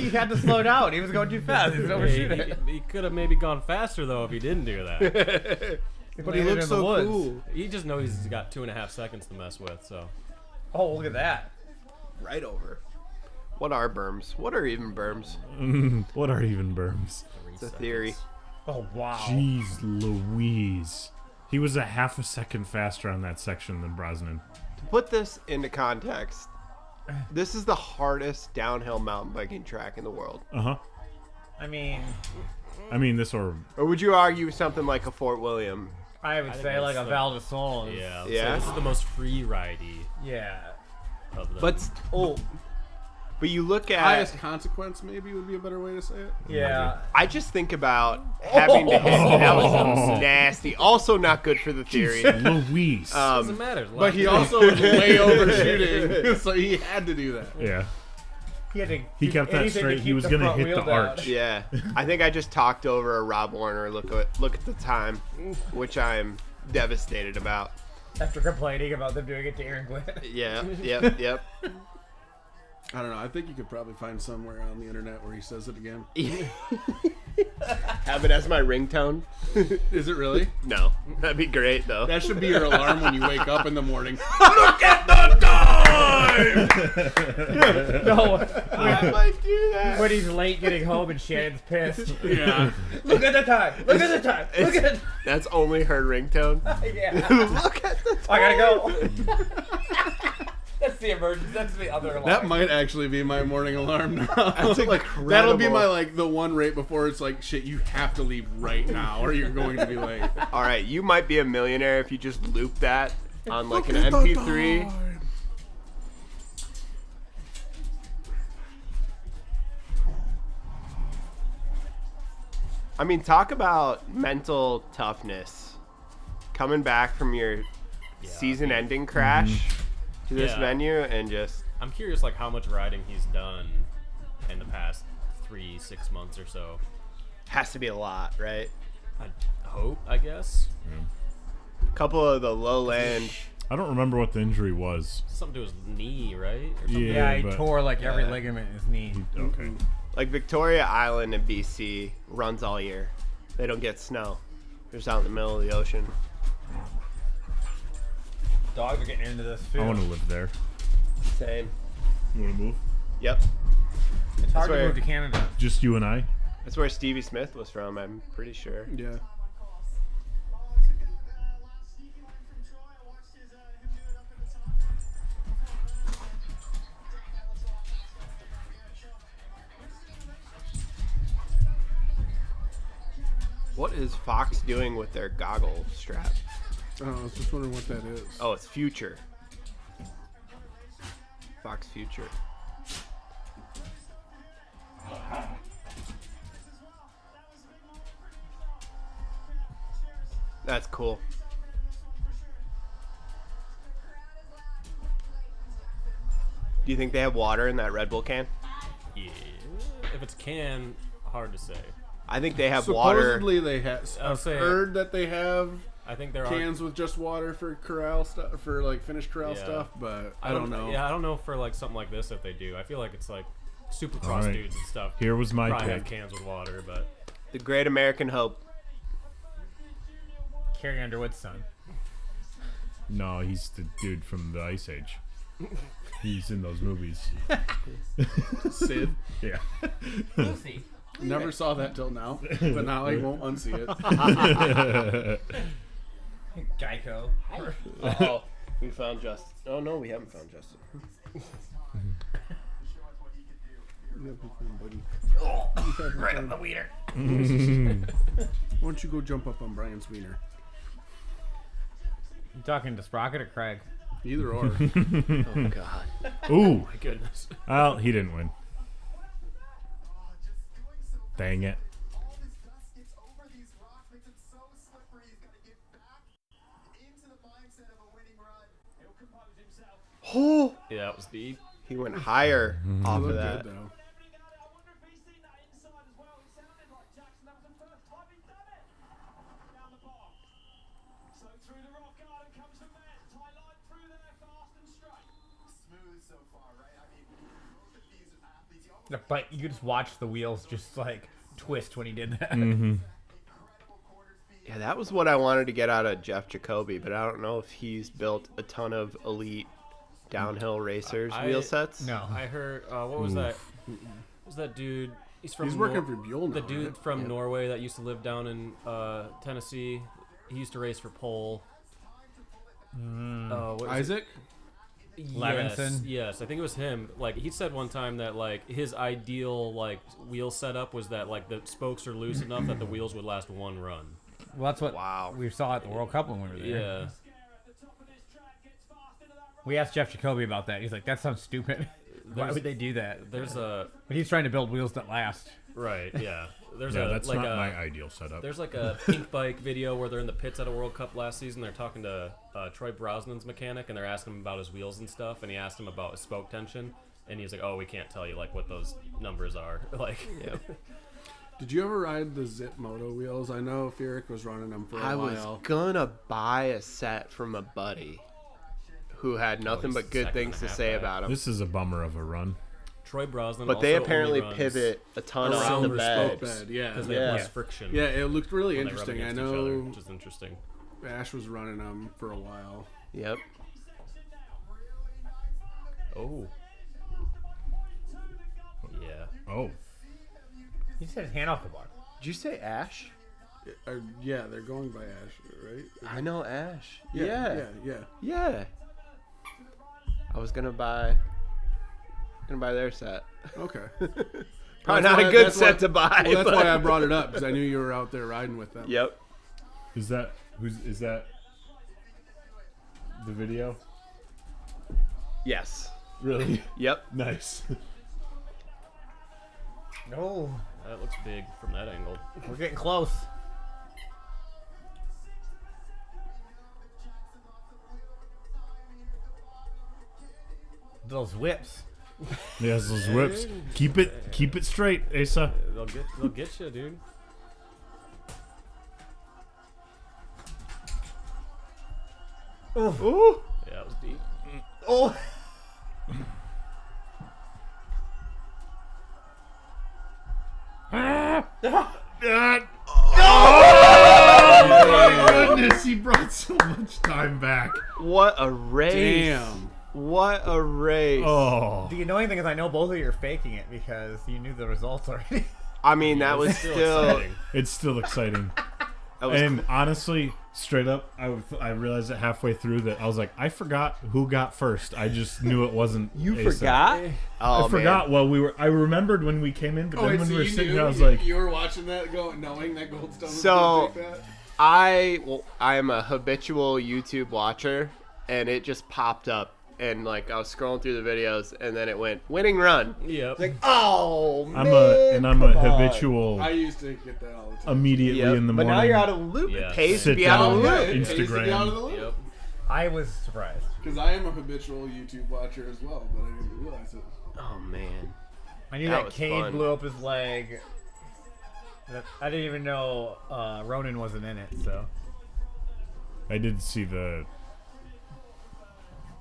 He had to slow down. He was going too fast. He was overshooting it. He could have maybe gone faster though if he didn't do that. But he looks so cool. He just knows he's got 2.5 seconds to mess with. So Oh, look at that. Right over. What are berms? What are even berms? What are even berms? It's a theory. Oh, wow. Jeez Louise. He was a half a second faster on that section than Brosnan. To put this into context, this is the hardest downhill mountain biking track in the world. Uh-huh. I mean, This or Or would you argue something like a Fort William? I would think say like a that's Val de Sol. yeah. Yeah? So this is the most free ridey Yeah. of them. But but you look at Highest consequence, maybe, would be a better way to say it. Yeah. I just think about having to hit. That was nasty. Also not good for the theory. Louise. doesn't matter. But he also was way overshooting, so he had to do that. yeah. He had to He do kept that anything to straight. He keep was the going to front hit wheel the down. arch. Yeah, I think I just talked over a Rob Warner look at the time, which I'm devastated about. After complaining about them doing it to Aaron Glenn. Yeah, yep. I don't know. I think you could probably find somewhere on the internet where he says it again. Have it as my ringtone? Is it really? No, that'd be great though. That should be your alarm when you wake up in the morning. Look at the time! No. I might do that. When he's late getting home and Shannon's pissed. Yeah. Look at the time. Look at the time. Look at That's only her ringtone. Yeah. Look at the time. I gotta go. That's the emergency. That's the other alarm. That might actually be my morning alarm now. That's like, incredible. that'll be my the one right before it's like, shit, you have to leave right now or you're going to be late. All right, you might be a millionaire if you just loop that on like an MP3. I mean, talk about mental toughness. Coming back from your season-ending crash to this Yeah. venue and just... I'm curious, like how much riding he's done in the past 3-6 months or so. Has to be a lot, right? I hope, I guess. A couple of the lowland... I don't remember what the injury was. Something to his knee, right? Or something. Yeah, he but- tore like every ligament in his knee. Okay. Like Victoria Island in BC runs all year. They don't get snow. They're just out in the middle of the ocean. Dogs are getting into this I field. want to live there. Same. You want to move? Yep. It's hard to where- move to Canada. Just you and I? That's where Stevie Smith was from, I'm pretty sure. Yeah. What is Fox doing with their goggle strap? I was just wondering what that is. Oh, it's Future. Fox Future. That's cool. Do you think they have water in that Red Bull can? Yeah. If it's a can, hard to say. I think they have water. Supposedly they have. I'll I've say- heard that they have I think there cans with just water for corral stuff, for like finished corral Yeah. stuff, but I don't know. Yeah, I don't know for like something like this if they do. I feel like it's like Supercross All right. dudes and stuff. Here was my probably have pick. cans with water, but The Great American Hope. Carrie Underwood's son. No, he's the dude from the Ice Age. He's in those movies. Sid. Yeah. Lucy. Never saw that till now, but now I won't unsee it. Geico. Oh, we found Justin. Oh no, we haven't found Justin. Right on the wiener. Why don't you go jump up on Brian's wiener? You talking to Sprocket or Craig? Either or. Oh god. Ooh. my goodness. Well, he didn't win. Dang it. Oh, Yeah, that was deep. he went higher off Look of good that. though. I wonder if he's seen that inside as well. It sounded like Jackson. That was the first time he'd done it. Down the bar. So through the rock garden comes the man. Tie line through there, fast and straight. Smooth so far, right? I mean, both of these athletes, you almost But you could just watch the wheels just like twist when he did that. incredible corner speed. Yeah, that was what I wanted to get out of Jeff Jacoby, but I don't know if he's built a ton of elite downhill racers wheel sets. No. I heard what was that? What was that dude? He's from He's working for Buell now. the dude right? from Norway that used to live down in Tennessee. He used to race for Pole. What was it? Isaac? Levinson? Yes, I think it was him. Like he said one time that like his ideal like wheel setup was that like the spokes are loose enough that the wheels would last one run. Well, that's what Wow. we saw at the World Cup when we were there. Yeah. We asked Jeff Jacoby about that. He's like, that sounds stupid. Why There's- would they do that? There's a But he's trying to build wheels that last. right, yeah. There's Yeah, a that's like not a my ideal setup. there's like a pink bike video where they're in the pits at a World Cup last season. They're talking to Troy Brosnan's mechanic, and they're asking him about his wheels and stuff. And he asked him about his spoke tension, and he's like, "Oh, we can't tell you like what those numbers are." Like, Yep. Did you ever ride the Zip Moto wheels? I know Furyk was running them for a I while. was gonna buy a set from a buddy who had nothing he's but good second things and to a half say back. about him. This is a bummer of a run. Troy Brosnan, But they also apparently only runs pivot a ton Around on the the bed. spoke bed, yeah. because they Yeah. have less friction. Yeah, it looked really when they rub interesting. I against each other, know which is interesting. Ash was running them for a while. Yep. Oh. Yeah. Oh. He said his hand off the bar. Did you say Ash? Yeah, they're going by Ash, right? I know Ash. Yeah. Yeah. I was gonna buy their set. Okay. Probably That's not why- a good that's set why- to buy. Well, that's but- why I brought it up, because I knew you were out there riding with them. Yep. Is that the video? Yes. Really? Yep. Nice. No. That looks big from that angle. We're getting close. Those whips. Yes, those whips. Keep it straight, Asa. They'll get you, dude. Ooh. Yeah, that was deep. Oh. Oh my goodness, he brought so much time back. What a race. Damn. What a race. Oh. The annoying thing is I know both of you are faking it because you knew the results already. I mean, that was still. exciting. It's still exciting. That was And honestly, straight up, I realized it halfway through that I was like, I forgot who got first. I just knew it wasn't. You Asa. forgot? Oh, I forgot. Well, I remembered when we came in, but then when we were sitting here, I was you, like, you were watching that, knowing that Goldstone was So- going to take that? I am a habitual YouTube watcher, and it just popped up, and like I was scrolling through the videos, and then it went winning run. Yep. Like, oh man, I'm a habitual. I used to get that all the time. Immediately in the but morning. now you're out of the loop. Yeah. It pays to Sit be out of down. the Yeah, loop. it pays to be Instagram. out of the loop. Yep. I was surprised. Because I am a habitual YouTube watcher as well, but I didn't realize it. Oh man. I knew That that was Cade fun. blew up his leg. I didn't even know Ronan wasn't in it, so. I did see the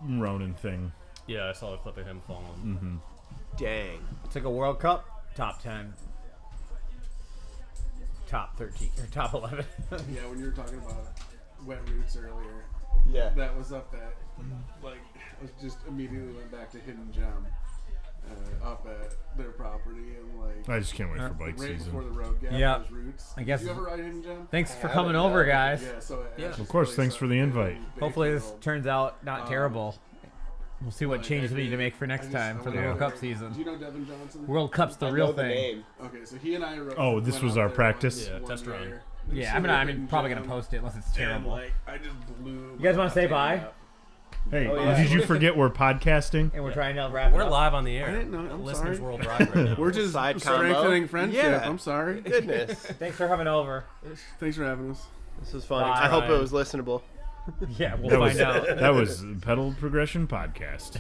Ronan thing. Yeah, I saw a clip of him falling. Mm-hmm. Dang. Took a World Cup, top 10. Top 13, or top 11. Yeah, when you were talking about wet roots earlier, Yeah. that was up at, like, I was just immediately went back to Hidden Gem up at their property and, like, I just can't wait for bike right before the season. road gap, Yeah. those roots. I guess- Did you ever ride Hidden Gem? Thanks for I coming haven't, over, no. guys. Yeah, so Yeah. Ash's Of course, place thanks for the up in invite. Hopefully this Bakersfield. turns out not terrible. We'll see what Like, changes I we need to did- make for next I time just- for I the went World over Cup there. season. Do you know Devin Johnson? World Cup's the I real know the thing. name. Okay, so he and I. Oh, this went was out our there practice? Yeah, one test run. year. Yeah, I'm probably gonna post it unless it's And, terrible. like, I just blew. You guys wanna say bye? Hey, Oh, yeah. did you forget we're podcasting? And we're trying to wrap it We're up. live on the air. I didn't know. I'm Listeners sorry. worldwide right now. We're just Side combo? strengthening friendship. Yeah. I'm sorry. Goodness. Thanks for coming over. Thanks for having us. This was fun. Bye, I hope it Ryan. was listenable. Yeah, we'll That find was out. that was Pedal Progression Podcast.